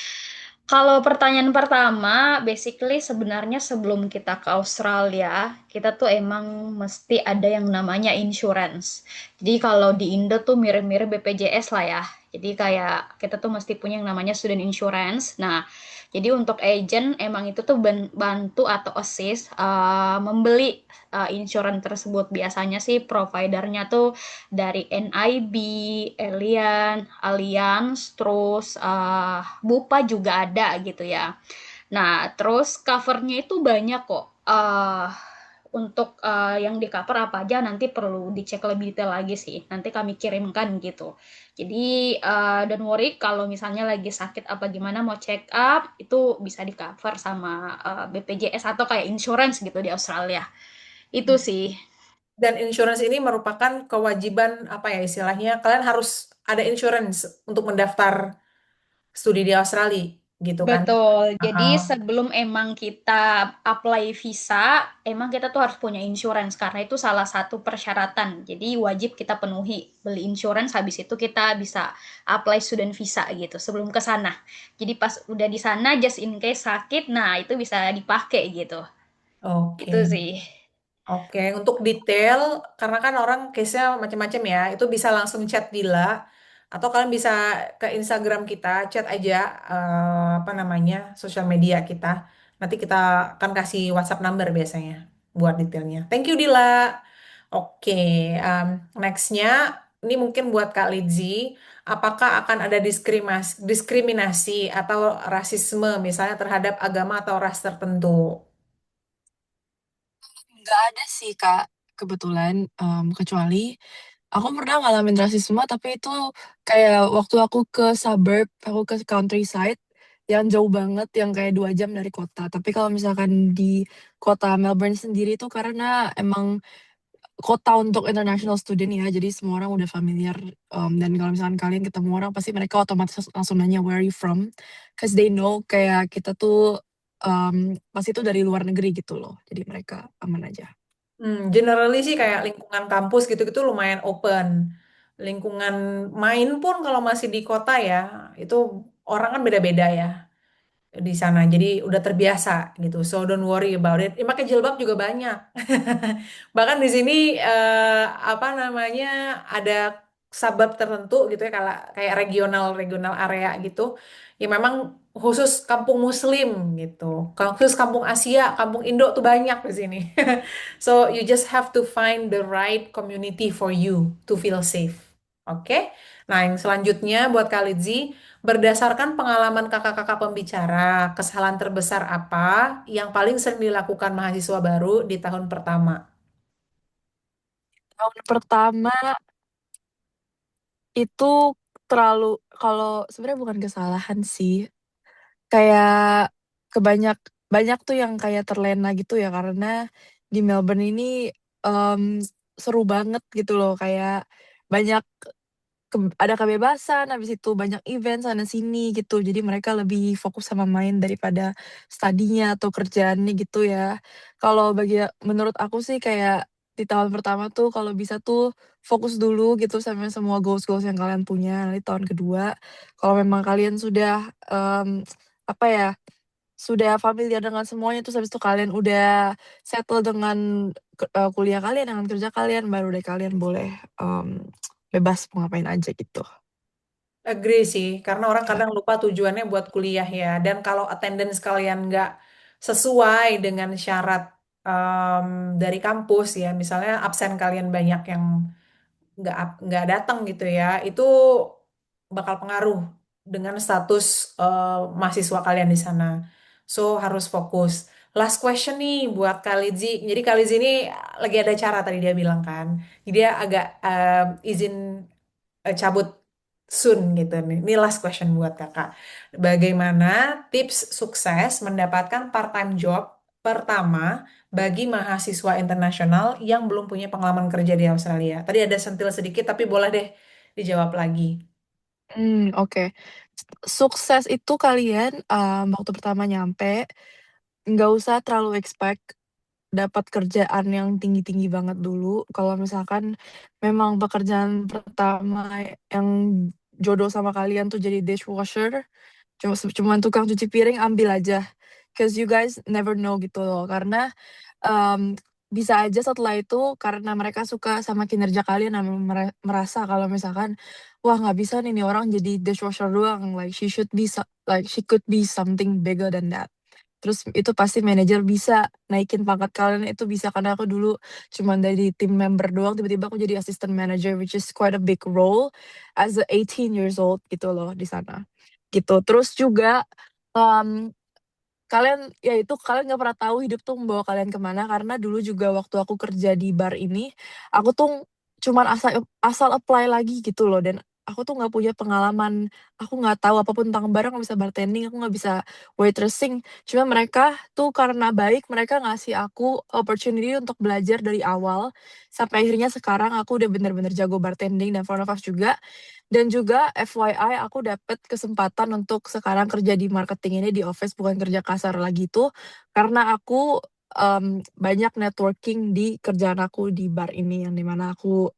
G: Kalau pertanyaan pertama, basically sebenarnya sebelum kita ke Australia, kita tuh emang mesti ada yang namanya insurance. Jadi kalau di Indo tuh mirip-mirip BPJS lah ya. Jadi kayak kita tuh mesti punya yang namanya student insurance. Nah, jadi untuk agent emang itu tuh bantu atau assist membeli insurance tersebut. Biasanya sih providernya tuh dari NIB, Allianz, terus Bupa juga ada gitu ya. Nah, terus covernya itu banyak kok. Untuk yang di cover apa aja nanti perlu dicek lebih detail lagi sih. Nanti kami kirimkan gitu. Jadi don't worry kalau misalnya lagi sakit apa gimana mau check up itu bisa di cover sama BPJS atau kayak insurance gitu di Australia. Itu sih.
B: Dan insurance ini merupakan kewajiban apa ya istilahnya? Kalian harus ada insurance untuk mendaftar studi di Australia. gitu kan.
G: Betul. Jadi
B: Heeh.
G: sebelum emang kita apply visa, emang kita tuh harus punya insurance karena itu salah satu persyaratan. Jadi wajib kita penuhi beli insurance, habis itu kita bisa apply student visa gitu sebelum ke sana. Jadi pas udah di sana just in case sakit, nah itu bisa dipakai gitu.
B: Oke.
G: Itu sih.
B: Oke, untuk detail, karena kan orang case-nya macam-macam ya, itu bisa langsung chat Dila, atau kalian bisa ke Instagram kita, chat aja, apa namanya, sosial media kita. Nanti kita akan kasih WhatsApp number biasanya, buat detailnya. Thank you, Dila. Oke, um, next-nya, ini mungkin buat Kak Lidzi, apakah akan ada diskriminasi atau rasisme, misalnya terhadap agama atau ras tertentu?
C: Nggak ada sih Kak, kebetulan, kecuali aku pernah ngalamin rasisme, tapi itu kayak waktu aku ke suburb, aku ke countryside yang jauh banget, yang kayak 2 jam dari kota. Tapi kalau misalkan di kota Melbourne sendiri itu karena emang kota untuk international student ya, jadi semua orang udah familiar, dan kalau misalkan kalian ketemu orang pasti mereka otomatis langsung nanya, "Where are you from?" 'Cause they know kayak kita tuh, pasti tuh dari luar negeri gitu loh, jadi mereka aman aja.
B: Generally sih kayak lingkungan kampus gitu-gitu lumayan open. Lingkungan main pun kalau masih di kota ya, itu orang kan beda-beda ya di sana. Jadi udah terbiasa gitu. So don't worry about it. Pakai jilbab juga banyak. Bahkan di sini apa namanya ada suburb tertentu gitu ya kayak regional area gitu. Ya memang khusus kampung Muslim gitu. Khusus kampung Asia, kampung Indo tuh banyak di sini. So you just have to find the right community for you to feel safe. Oke? Nah, yang selanjutnya buat Kalizi, berdasarkan pengalaman kakak-kakak pembicara, kesalahan terbesar apa yang paling sering dilakukan mahasiswa baru di tahun pertama?
C: Tahun pertama itu terlalu kalau sebenarnya bukan kesalahan sih, kayak banyak tuh yang kayak terlena gitu ya, karena di Melbourne ini, seru banget gitu loh, kayak banyak ada kebebasan, habis itu banyak event sana sini gitu. Jadi mereka lebih fokus sama main daripada studinya atau kerjaannya gitu ya. Kalau menurut aku sih kayak di tahun pertama tuh kalau bisa tuh fokus dulu gitu sama semua goals-goals yang kalian punya. Nanti tahun kedua kalau memang kalian sudah, apa ya, sudah familiar dengan semuanya, terus habis itu kalian udah settle dengan kuliah kalian, dengan kerja kalian, baru deh kalian boleh, bebas mau ngapain aja gitu.
B: Agree sih, karena orang
C: Ya.
B: kadang lupa tujuannya buat kuliah ya. Dan kalau attendance kalian nggak sesuai dengan syarat dari kampus ya, misalnya absen kalian banyak yang nggak datang gitu ya, itu bakal pengaruh dengan status mahasiswa kalian di sana. So harus fokus. Last question nih buat Kalizi. Jadi Kalizi ini lagi ada acara tadi dia bilang kan. Jadi dia agak izin cabut soon gitu nih. Ini last question buat kakak. Bagaimana tips sukses mendapatkan part-time job pertama bagi mahasiswa internasional yang belum punya pengalaman kerja di Australia? Tadi ada sentil sedikit, tapi boleh deh dijawab lagi.
C: Oke. Sukses itu kalian, waktu pertama nyampe, nggak usah terlalu expect dapat kerjaan yang tinggi-tinggi banget dulu. Kalau misalkan memang pekerjaan pertama yang jodoh sama kalian tuh jadi dishwasher, cuman tukang cuci piring, ambil aja. 'Cause you guys never know gitu loh. Karena, bisa aja setelah itu karena mereka suka sama kinerja kalian dan merasa kalau misalkan, "Wah nggak bisa nih orang jadi dishwasher doang, like she could be something bigger than that." Terus itu pasti manajer bisa naikin pangkat kalian, itu bisa karena aku dulu cuman dari tim member doang, tiba-tiba aku jadi assistant manager, which is quite a big role as a 18 years old gitu loh di sana, gitu. Terus juga, mmm, kalian nggak pernah tahu hidup tuh membawa kalian kemana. Karena dulu juga waktu aku kerja di bar ini, aku tuh cuman asal asal apply lagi gitu loh, dan aku tuh nggak punya pengalaman, aku nggak tahu apapun tentang barang, nggak bisa bartending, aku nggak bisa waitressing. Cuma mereka tuh karena baik, mereka ngasih aku opportunity untuk belajar dari awal, sampai akhirnya sekarang aku udah bener-bener jago bartending dan front of house juga. Dan juga FYI aku dapet kesempatan untuk sekarang kerja di marketing ini di office, bukan kerja kasar lagi tuh, karena aku banyak networking di kerjaan aku di bar ini yang dimana aku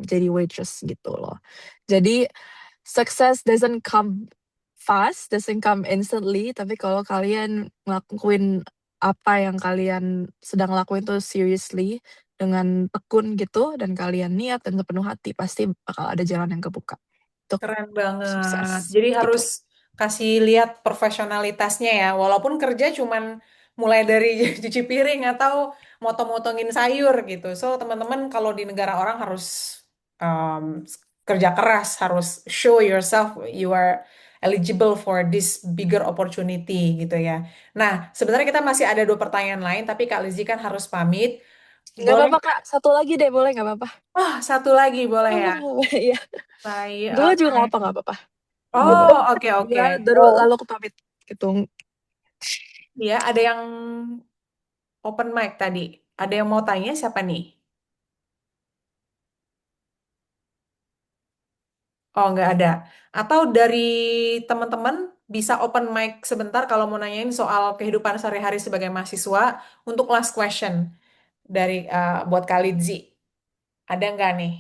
C: jadi waitress gitu loh. Jadi success doesn't come fast, doesn't come instantly, tapi kalau kalian ngelakuin apa yang kalian sedang lakuin tuh seriously dengan tekun gitu dan kalian niat dan sepenuh hati, pasti bakal ada jalan yang kebuka untuk
B: Keren banget.
C: sukses
B: Jadi
C: gitu.
B: harus kasih lihat profesionalitasnya ya. Walaupun kerja cuman mulai dari cuci piring atau motong-motongin sayur gitu. So teman-teman kalau di negara orang harus um, kerja keras, harus show yourself you are eligible for this bigger opportunity gitu ya. Nah, sebenarnya kita masih ada 2 pertanyaan lain, tapi Kak Lizzie kan harus pamit.
C: Nggak
B: Boleh?
C: apa-apa Kak, satu lagi deh boleh nggak apa-apa?
B: Oh, satu lagi boleh ya.
C: Iya,
B: Baik.
C: dua juga nggak apa-apa, nggak apa-apa.
B: Oh, oke oke.
C: Dua, lalu aku pamit gitu.
B: Iya, ada yang open mic tadi. Ada yang mau tanya siapa nih? Oh, nggak ada. Atau dari teman-teman bisa open mic sebentar kalau mau nanyain soal kehidupan sehari-hari sebagai mahasiswa untuk last question dari buat Khalidzi. Ada nggak nih?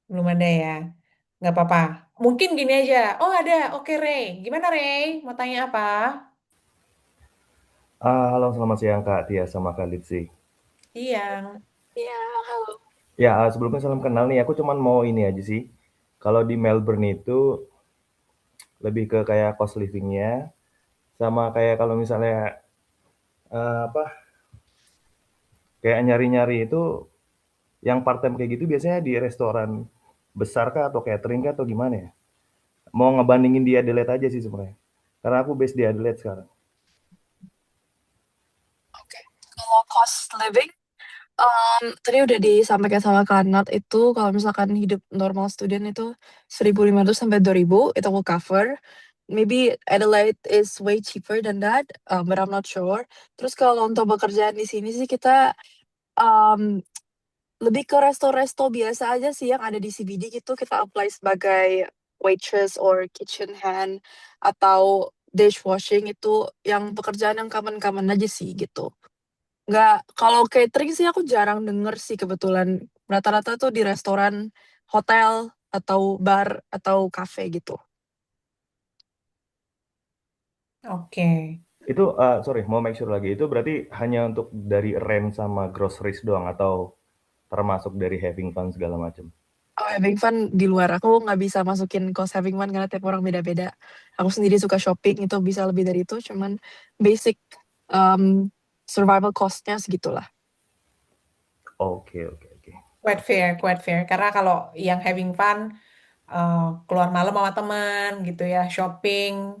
B: Belum ada ya. Nggak apa-apa. Mungkin gini aja. Oh, ada. Oke, Ray. Gimana, Ray? Mau tanya apa?
H: Halo, selamat siang Kak Tia sama Kak Litsi.
B: Iya.
C: Iya, halo.
H: Ya, sebelumnya salam kenal nih. Aku cuman mau ini aja sih. Kalau di Melbourne itu lebih ke kayak cost living-nya, sama kayak kalau misalnya apa, kayak nyari-nyari itu yang part time kayak gitu biasanya di restoran besar kah atau catering kah atau gimana ya? Mau ngebandingin di Adelaide aja sih sebenarnya. Karena aku base di Adelaide sekarang.
C: Oke, kalau cost living, tadi udah disampaikan sama Kanat itu kalau misalkan hidup normal student itu 1.500 sampai 2.000 itu will cover. Maybe Adelaide is way cheaper than that, but I'm not sure. Terus kalau untuk pekerjaan di sini sih kita um, lebih ke resto-resto biasa aja sih yang ada di CBD gitu, kita apply sebagai waitress or kitchen hand atau dishwashing, itu yang pekerjaan yang common-common aja sih gitu. Nggak, kalau catering sih aku jarang denger sih kebetulan. Rata-rata tuh di restoran, hotel, atau bar, atau cafe gitu.
B: Oke.
H: Itu sorry, mau make sure lagi. Itu berarti hanya untuk dari rent sama groceries doang atau termasuk dari having fun segala macam?
C: Oh, having fun di luar. Aku nggak bisa masukin cost having fun karena tiap orang beda-beda. Aku sendiri suka shopping, itu bisa lebih dari itu. Cuman basic survival cost-nya segitulah.
H: Oke, oke, oke.
B: Quite fair, quite fair. Karena kalau yang having fun, keluar malam sama teman gitu ya, shopping,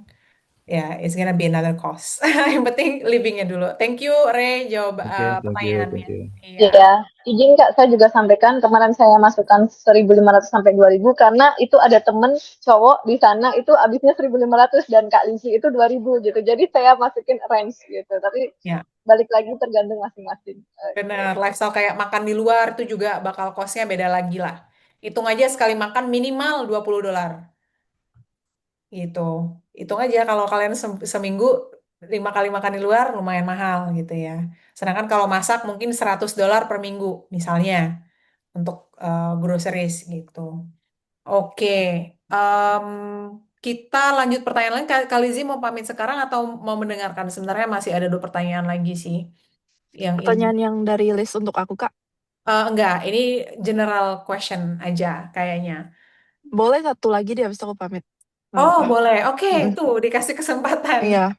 B: ya it's gonna be another cost. Yang penting livingnya dulu. Thank you, Ray, jawab
H: Oke, thank you,
B: pertanyaannya.
H: thank you.
B: Iya.
D: Iya, izin Kak, saya juga sampaikan kemarin saya masukkan 1.500 sampai 2.000 karena itu ada temen cowok di sana itu habisnya 1.500 dan Kak Lisi itu 2.000 gitu. Jadi saya masukin range gitu. Tapi
B: Ya,
D: balik lagi tergantung masing-masing.
B: bener. Lifestyle kayak makan di luar itu juga bakal costnya beda lagi lah. Hitung aja sekali makan minimal $20 gitu. Hitung aja kalau kalian seminggu 5 kali makan di luar lumayan mahal gitu ya. Sedangkan kalau masak mungkin $100 per minggu misalnya untuk groceries gitu. Oke, em, kita lanjut pertanyaan lain. Kak Lizzie mau pamit sekarang atau mau mendengarkan? Sebenarnya masih ada 2 pertanyaan lagi sih yang ini.
C: Pertanyaan yang dari list untuk aku, Kak.
B: Enggak, ini general question aja kayaknya.
C: Boleh satu lagi deh, habis itu aku pamit. Nggak
B: Oh,
C: apa-apa.
B: boleh. Oke,
C: Mm-mm.
B: tuh dikasih kesempatan.
C: Iya,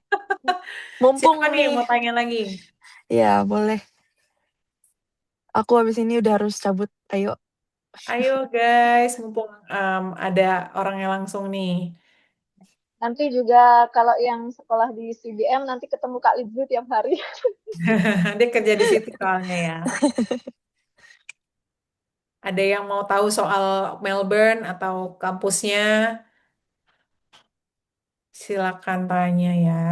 C: mumpung
B: Siapa nih yang
C: nih.
B: mau tanya lagi?
C: Iya, boleh. Aku habis ini udah harus cabut. Ayo.
B: Ayo guys, mumpung ada orangnya langsung nih.
D: Nanti juga kalau yang sekolah di CBM nanti ketemu Kak Lidzu tiap hari.
B: Dia kerja di situ soalnya ya. Ada yang mau tahu soal Melbourne atau kampusnya? Silakan tanya ya.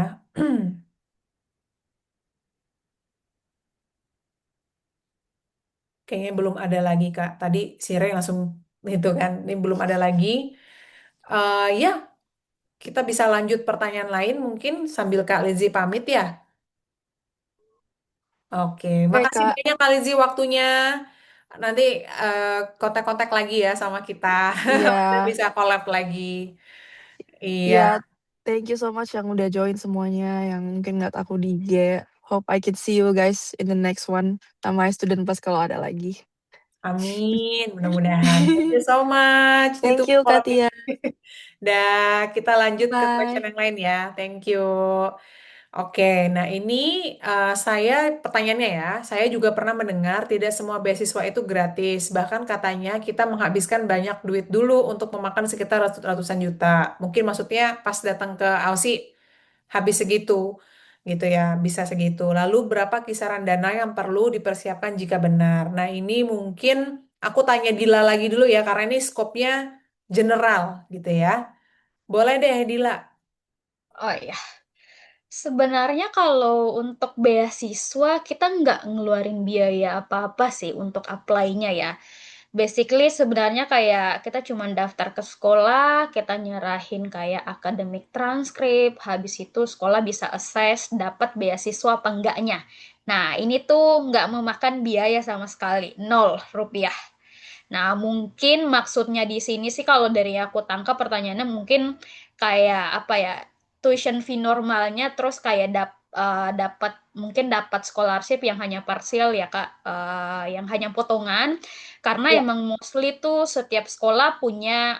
B: Kayaknya belum ada lagi, Kak. Tadi si Ray langsung itu kan, ini belum ada lagi. Ya, kita bisa lanjut pertanyaan lain mungkin sambil Kak Lizzie pamit ya. Oke,
C: Oke,
B: makasih
C: Kak.
B: banyak Kak Lizzie waktunya. Nanti eh, kontak-kontak lagi ya sama kita.
C: Iya,
B: Kita bisa collab lagi. Iya,
C: iya. Thank you so much yang udah join semuanya, yang mungkin ngeliat aku di IG. Hope I can see you guys in the next one. Sama student pas kalau ada lagi.
B: amin. Mudah-mudahan. Thank you so much.
C: Thank
B: Ditunggu
C: you,
B: collabnya.
C: Katia.
B: Dah, kita lanjut ke question
C: Bye.
B: yang lain ya. Thank you. Oke, nah ini saya pertanyaannya ya, saya juga pernah mendengar tidak semua beasiswa itu gratis. Bahkan katanya kita menghabiskan banyak duit dulu untuk memakan sekitar ratusan juta. Mungkin maksudnya pas datang ke Aussie habis segitu, gitu ya, bisa segitu. Lalu berapa kisaran dana yang perlu dipersiapkan jika benar? Nah ini mungkin aku tanya Dila lagi dulu ya, karena ini skopnya general gitu ya. Boleh deh Dila.
G: Oh iya. Sebenarnya kalau untuk beasiswa kita nggak ngeluarin biaya apa-apa sih untuk apply-nya ya. Basically sebenarnya kayak kita cuma daftar ke sekolah, kita nyerahin kayak akademik transkrip, habis itu sekolah bisa assess dapat beasiswa apa enggaknya. Nah, ini tuh nggak memakan biaya sama sekali, 0 rupiah. Nah, mungkin maksudnya di sini sih kalau dari aku tangkap pertanyaannya mungkin kayak apa ya, tuition fee normalnya terus kayak dapat mungkin dapat scholarship yang hanya parsial ya Kak, yang hanya potongan karena
B: Ya.
G: emang mostly tuh setiap sekolah punya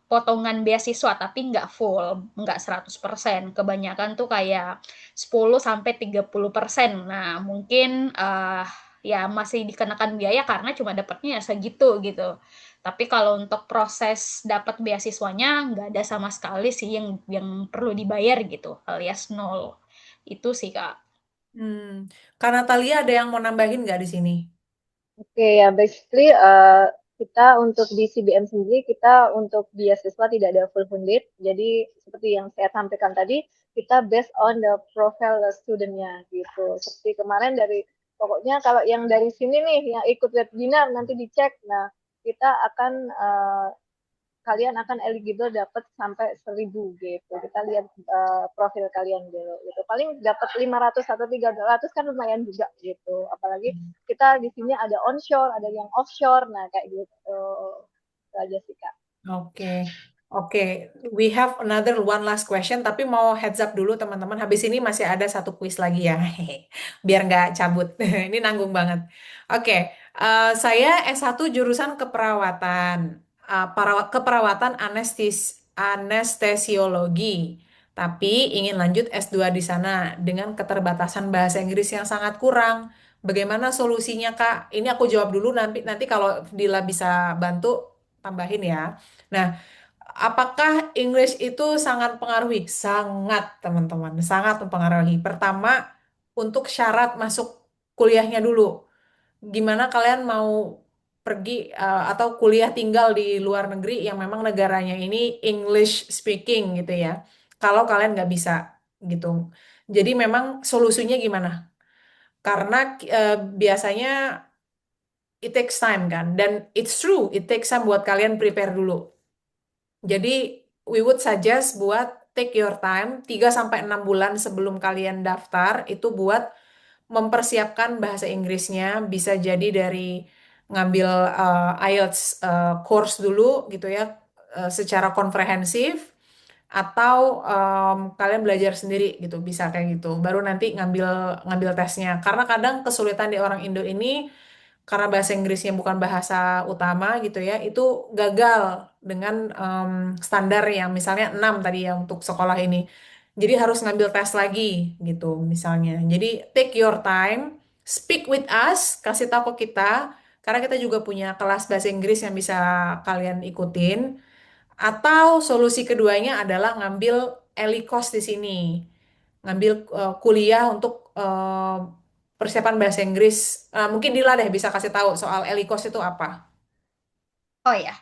G: potongan beasiswa tapi nggak full, nggak 100%. Kebanyakan tuh kayak 10 sampai 30%. Nah, mungkin ya masih dikenakan biaya karena cuma dapatnya ya segitu gitu. Tapi kalau untuk proses dapat beasiswanya nggak ada sama sekali sih yang perlu dibayar gitu, alias nol. Itu sih Kak.
B: Kak Natalia ada yang mau nambahin nggak di sini?
D: Oke ya, basically kita untuk di CBM sendiri kita untuk beasiswa tidak ada full funded. Jadi seperti yang saya sampaikan tadi, kita based on the profile studentnya gitu. Seperti kemarin dari pokoknya kalau yang dari sini nih yang ikut webinar nanti dicek. Nah, kita akan kalian akan eligible dapat sampai 1.000 gitu. Kita lihat profil kalian dulu gitu. Paling dapat 500 atau 300 kan lumayan juga gitu. Apalagi kita di sini ada onshore, ada yang offshore. Nah, kayak gitu. Itu aja sih, Kak.
B: Oke, oke. We have another one last question, tapi mau heads up dulu teman-teman. Habis ini masih ada satu quiz lagi ya, biar nggak cabut. Ini nanggung banget. Oke, saya S1 jurusan keperawatan, keperawatan anestesiologi, tapi ingin lanjut S2 di sana dengan keterbatasan bahasa Inggris yang sangat kurang. Bagaimana solusinya, Kak? Ini aku jawab dulu nanti nanti kalau Dila bisa bantu tambahin ya. Nah, apakah English itu sangat mempengaruhi? Sangat, teman-teman, sangat mempengaruhi. Pertama, untuk syarat masuk kuliahnya dulu. Gimana kalian mau pergi atau kuliah tinggal di luar negeri yang memang negaranya ini English speaking gitu ya. Kalau kalian nggak bisa gitu. Jadi memang solusinya gimana? Karena biasanya it takes time kan. Dan it's true, it takes time buat kalian prepare dulu. Jadi we would suggest buat take your time 3 sampai 6 bulan sebelum kalian daftar itu buat mempersiapkan bahasa Inggrisnya bisa jadi dari ngambil IELTS course dulu gitu ya secara komprehensif atau kalian belajar sendiri gitu bisa kayak gitu baru nanti ngambil ngambil tesnya karena kadang kesulitan di orang Indo ini karena bahasa Inggrisnya bukan bahasa utama gitu ya, itu gagal dengan standar yang misalnya 6 tadi ya untuk sekolah ini. Jadi harus ngambil tes lagi gitu misalnya. Jadi take your time, speak with us, kasih tahu ke kita, karena kita juga punya kelas bahasa Inggris yang bisa kalian ikutin. Atau solusi keduanya adalah ngambil ELICOS di sini. Ngambil kuliah untuk persiapan bahasa Inggris. Mungkin Dila deh bisa kasih tahu soal ELICOS itu apa.
G: Oh ya,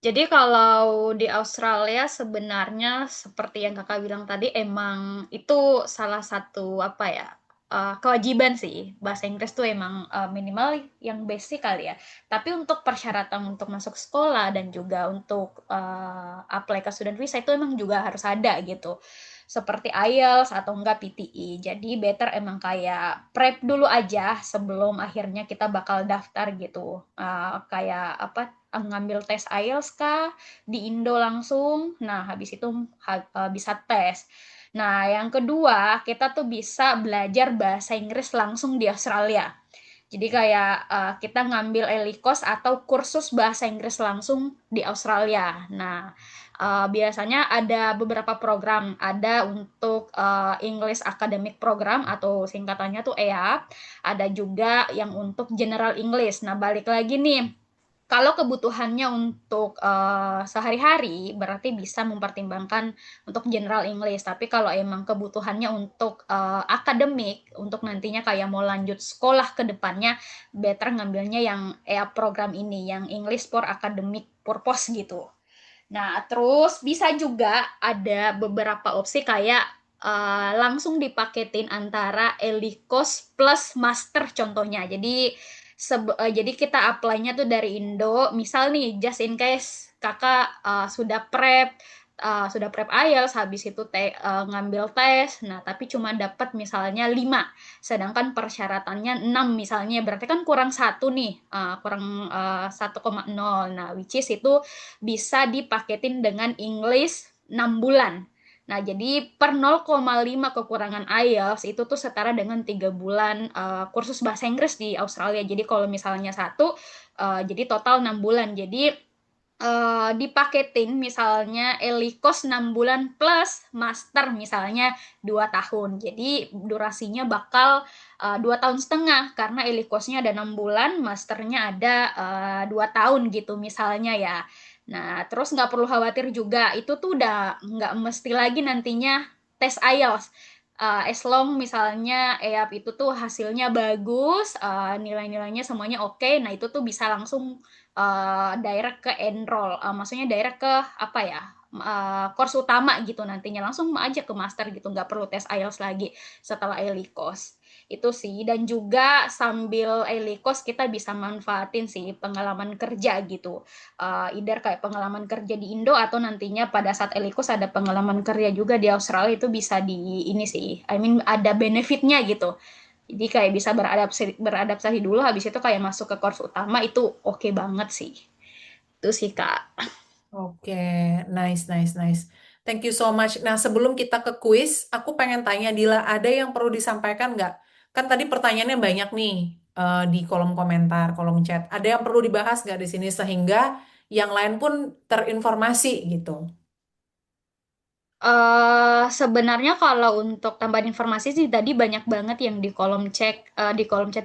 G: jadi kalau di Australia sebenarnya seperti yang kakak bilang tadi emang itu salah satu apa ya kewajiban sih bahasa Inggris tuh emang minimal yang basic kali ya. Tapi untuk persyaratan untuk masuk sekolah dan juga untuk apply ke student visa itu emang juga harus ada gitu. Seperti IELTS atau enggak PTE. Jadi better emang kayak prep dulu aja sebelum akhirnya kita bakal daftar gitu. Kayak apa ngambil tes IELTS kah di Indo langsung. Nah, habis itu bisa tes. Nah, yang kedua, kita tuh bisa belajar bahasa Inggris langsung di Australia. Jadi kayak kita ngambil ELICOS atau kursus bahasa Inggris langsung di Australia. Nah, biasanya ada beberapa program. Ada untuk English Academic Program atau singkatannya tuh EAP. Ada juga yang untuk General English. Nah, balik lagi nih, kalau kebutuhannya untuk sehari-hari, berarti bisa mempertimbangkan untuk general English. Tapi kalau emang kebutuhannya untuk akademik, untuk nantinya kayak mau lanjut sekolah ke depannya, better ngambilnya yang program ini, yang English for Academic Purpose gitu. Nah, terus bisa juga ada beberapa opsi kayak langsung dipaketin antara ELICOS plus master contohnya. Jadi kita apply-nya tuh dari Indo. Misal nih, just in case kakak sudah prep IELTS, habis itu ngambil tes, nah tapi cuma dapat misalnya 5, sedangkan persyaratannya 6 misalnya, berarti kan kurang satu nih, kurang 1,0. Nah, which is itu bisa dipaketin dengan English 6 bulan. Nah, jadi per 0,5 kekurangan IELTS itu tuh setara dengan 3 bulan kursus bahasa Inggris di Australia. Jadi kalau misalnya satu, jadi total 6 bulan. Jadi dipaketin misalnya ELICOS 6 bulan plus master misalnya 2 tahun. Jadi durasinya bakal 2 tahun setengah karena ELICOSnya ada 6 bulan, masternya ada 2 tahun gitu misalnya ya. Nah, terus nggak perlu khawatir juga, itu tuh udah nggak mesti lagi nantinya tes IELTS. As long misalnya EAP itu tuh hasilnya bagus, nilai-nilainya semuanya oke, nah itu tuh bisa langsung direct ke enroll, maksudnya direct ke apa ya, course utama gitu nantinya, langsung aja ke master gitu, nggak perlu tes IELTS lagi setelah ELICOS. Itu sih, dan juga sambil ELICOS kita bisa manfaatin sih pengalaman kerja gitu. Either kayak pengalaman kerja di Indo atau nantinya pada saat ELICOS ada pengalaman kerja juga di Australia, itu bisa di ini sih, I mean ada benefitnya gitu. Jadi kayak bisa beradaptasi dulu, habis itu kayak masuk ke course utama, itu oke banget sih. Itu sih, Kak.
B: Oke, nice, nice, nice. Thank you so much. Nah, sebelum kita ke kuis, aku pengen tanya Dila, ada yang perlu disampaikan nggak? Kan tadi pertanyaannya banyak nih di kolom komentar, kolom chat. Ada yang perlu dibahas nggak di sini sehingga yang lain pun terinformasi gitu?
G: Sebenarnya kalau untuk tambahan informasi sih tadi banyak banget yang di kolom chat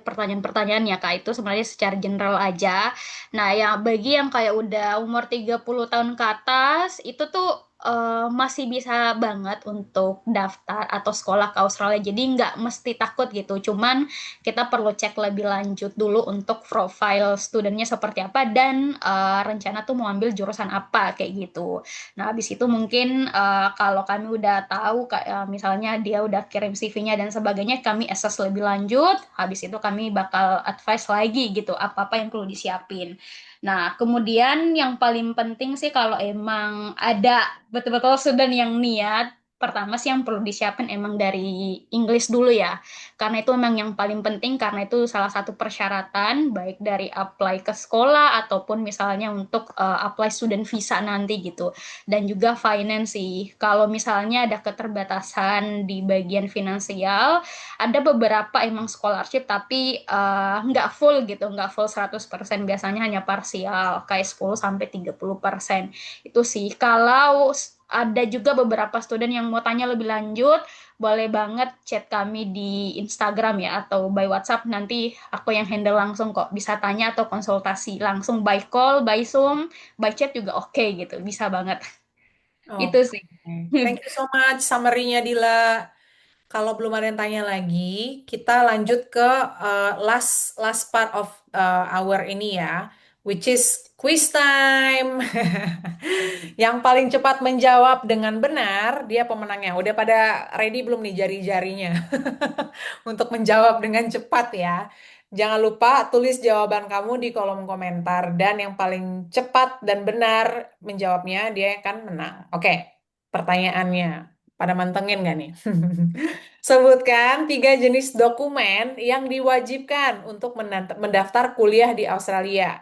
G: pertanyaan-pertanyaan ya Kak, itu sebenarnya secara general aja. Nah, yang bagi yang kayak udah umur 30 tahun ke atas itu tuh masih bisa banget untuk daftar atau sekolah ke Australia. Jadi nggak mesti takut gitu. Cuman kita perlu cek lebih lanjut dulu untuk profile studentnya seperti apa dan rencana tuh mau ambil jurusan apa kayak gitu. Nah, habis itu mungkin kalau kami udah tahu misalnya dia udah kirim CV-nya dan sebagainya, kami assess lebih lanjut. Habis itu kami bakal advice lagi gitu apa-apa yang perlu disiapin. Nah, kemudian yang paling penting sih kalau emang ada betul-betul student yang niat, pertama sih yang perlu disiapin emang dari English dulu ya. Karena itu memang yang paling penting, karena itu salah satu persyaratan baik dari apply ke sekolah ataupun misalnya untuk apply student visa nanti gitu. Dan juga finance sih. Kalau misalnya ada keterbatasan di bagian finansial, ada beberapa emang scholarship tapi nggak full gitu, nggak full 100%, biasanya hanya parsial, kayak 10-30%. Itu sih. Kalau ada juga beberapa student yang mau tanya lebih lanjut, boleh banget chat kami di Instagram ya atau by WhatsApp. Nanti aku yang handle langsung kok. Bisa tanya atau konsultasi langsung by call, by Zoom, by chat juga oke gitu. Bisa banget. Itu
B: Oke.
G: sih.
B: Thank you so much summary-nya Dila. Kalau belum ada yang tanya lagi, kita lanjut ke last last part of our ini ya, which is quiz time. Yang paling cepat menjawab dengan benar, dia pemenangnya. Udah pada ready belum nih jari-jarinya untuk menjawab dengan cepat ya? Jangan lupa tulis jawaban kamu di kolom komentar dan yang paling cepat dan benar menjawabnya dia yang akan menang. Oke, pertanyaannya. Pada mantengin nggak nih? Sebutkan 3 jenis dokumen yang diwajibkan untuk mendaftar kuliah di Australia.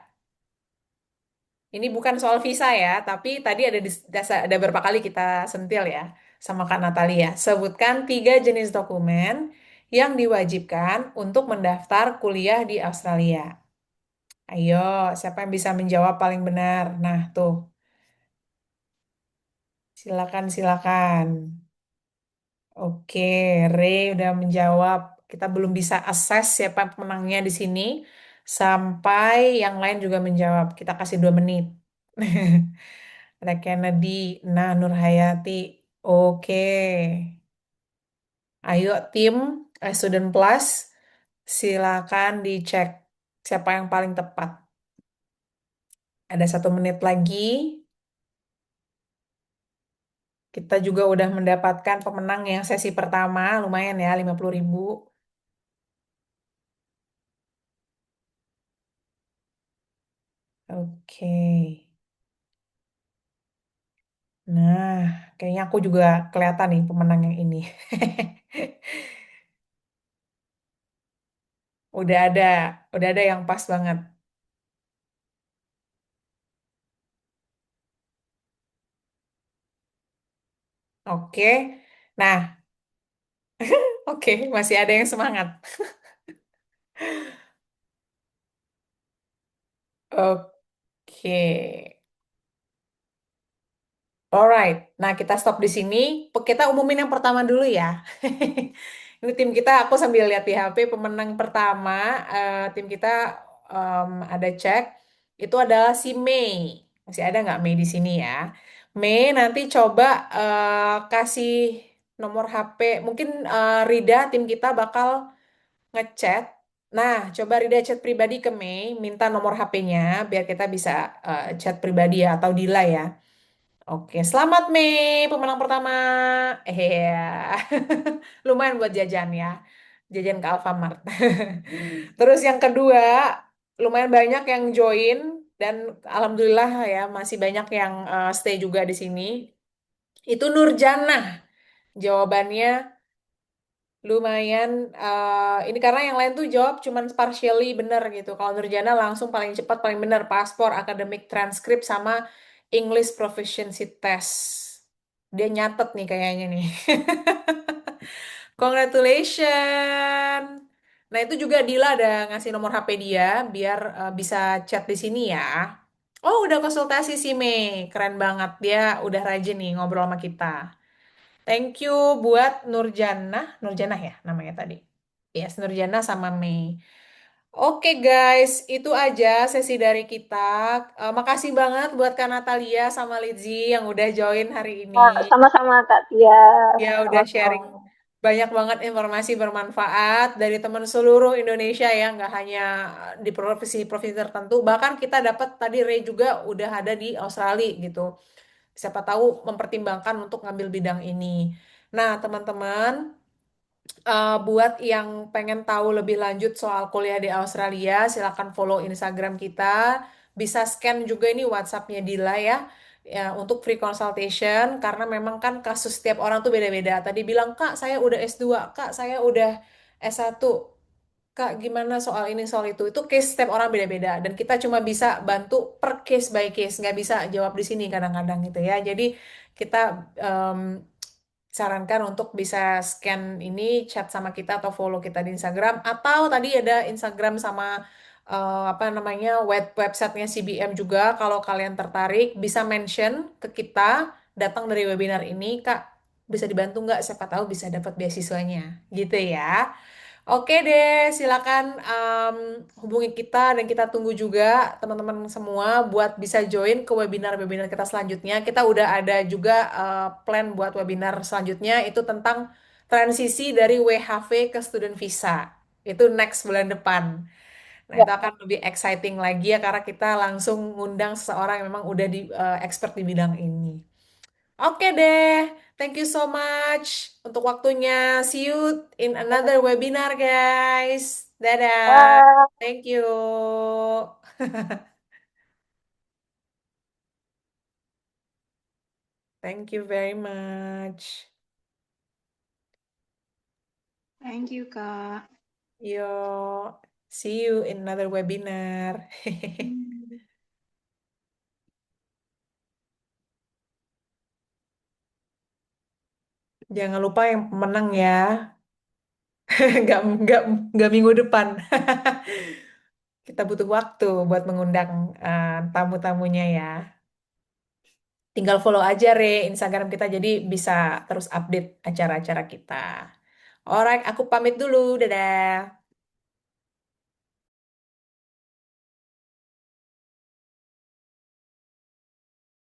B: Ini bukan soal visa ya, tapi tadi ada beberapa kali kita sentil ya sama Kak Natalia. Sebutkan 3 jenis dokumen yang diwajibkan untuk mendaftar kuliah di Australia. Ayo, siapa yang bisa menjawab paling benar? Nah, tuh, silakan silakan. Oke, Ray udah menjawab. Kita belum bisa assess siapa pemenangnya di sini sampai yang lain juga menjawab. Kita kasih 2 menit. Ada Kennedy, nah Nurhayati. Oke, ayo tim Student Plus, silakan dicek siapa yang paling tepat. Ada 1 menit lagi. Kita juga udah mendapatkan pemenang yang sesi pertama, lumayan ya, 50.000. Oke. Nah, kayaknya aku juga kelihatan nih pemenang yang ini. Udah ada, udah ada yang pas banget. Oke. Nah, oke, masih ada yang semangat. Oke. Alright. Nah, kita stop di sini. Kita umumin yang pertama dulu ya. Ini tim kita, aku sambil lihat di HP, pemenang pertama, tim kita ada cek. Itu adalah si Mei. Masih ada nggak Mei di sini ya? Mei nanti coba kasih nomor HP. Mungkin Rida, tim kita bakal ngechat. Nah, coba Rida chat pribadi ke Mei, minta nomor HP-nya biar kita bisa chat pribadi ya, atau Dila ya. Oke, selamat Mei, pemenang pertama. Ya, lumayan buat jajan ya, jajan ke Alfamart. Terus yang kedua, lumayan banyak yang join dan alhamdulillah ya masih banyak yang stay juga di sini. Itu Nurjana, jawabannya lumayan. Ini karena yang lain tuh jawab cuman partially bener gitu. Kalau Nurjana langsung paling cepat, paling bener, paspor, academic transcript sama English proficiency test. Dia nyatet nih kayaknya nih. Congratulations. Nah, itu juga Dila ada ngasih nomor HP dia biar bisa chat di sini ya. Oh, udah konsultasi sih Mei. Keren banget. Dia udah rajin nih ngobrol sama kita. Thank you buat Nurjana. Nurjana ya namanya tadi. Yes, Nurjana sama Mei. Oke guys, itu aja sesi dari kita. Makasih banget buat Kak Natalia sama Lizzy yang udah join hari ini.
D: Sama-sama Kak Tia.
B: Ya udah sharing banyak banget informasi bermanfaat dari teman seluruh Indonesia ya, nggak hanya di provinsi-provinsi tertentu. Bahkan kita dapat tadi Ray juga udah ada di Australia gitu. Siapa tahu mempertimbangkan untuk ngambil bidang ini. Nah, teman-teman, buat yang pengen tahu lebih lanjut soal kuliah di Australia, silakan follow Instagram kita. Bisa scan juga ini WhatsApp-nya Dila ya, ya untuk free consultation karena memang kan kasus setiap orang tuh beda-beda. Tadi bilang, "Kak, saya udah S2, Kak, saya udah S1. Kak, gimana soal ini, soal itu?" Itu case setiap orang beda-beda dan kita cuma bisa bantu per case by case, nggak bisa jawab di sini kadang-kadang gitu ya. Jadi kita em, sarankan untuk bisa scan ini, chat sama kita atau follow kita di Instagram atau tadi ada Instagram sama apa namanya websitenya CBM juga kalau kalian tertarik bisa mention ke kita datang dari webinar ini Kak, bisa dibantu nggak? Siapa tahu bisa dapat beasiswanya, gitu ya. Oke deh, silakan hubungi kita dan kita tunggu juga teman-teman semua buat bisa join ke webinar-webinar kita selanjutnya. Kita udah ada juga plan buat webinar selanjutnya itu tentang transisi dari WHV ke student visa. Itu next bulan depan. Nah,
D: Ya.
B: itu akan lebih exciting lagi ya karena kita langsung ngundang seseorang yang memang udah di expert di bidang ini. Oke deh, thank you so much untuk waktunya. See you in another webinar, guys. Dadah.
D: Bye.
B: Thank you. Thank you very much.
I: Thank you, Kak.
B: Yo, see you in another webinar. Jangan lupa yang pemenang ya. Nggak, nggak, nggak minggu depan. Kita butuh waktu buat mengundang tamu-tamunya ya. Tinggal follow aja Instagram kita jadi bisa terus update acara-acara kita. Alright, aku pamit dulu. Dadah.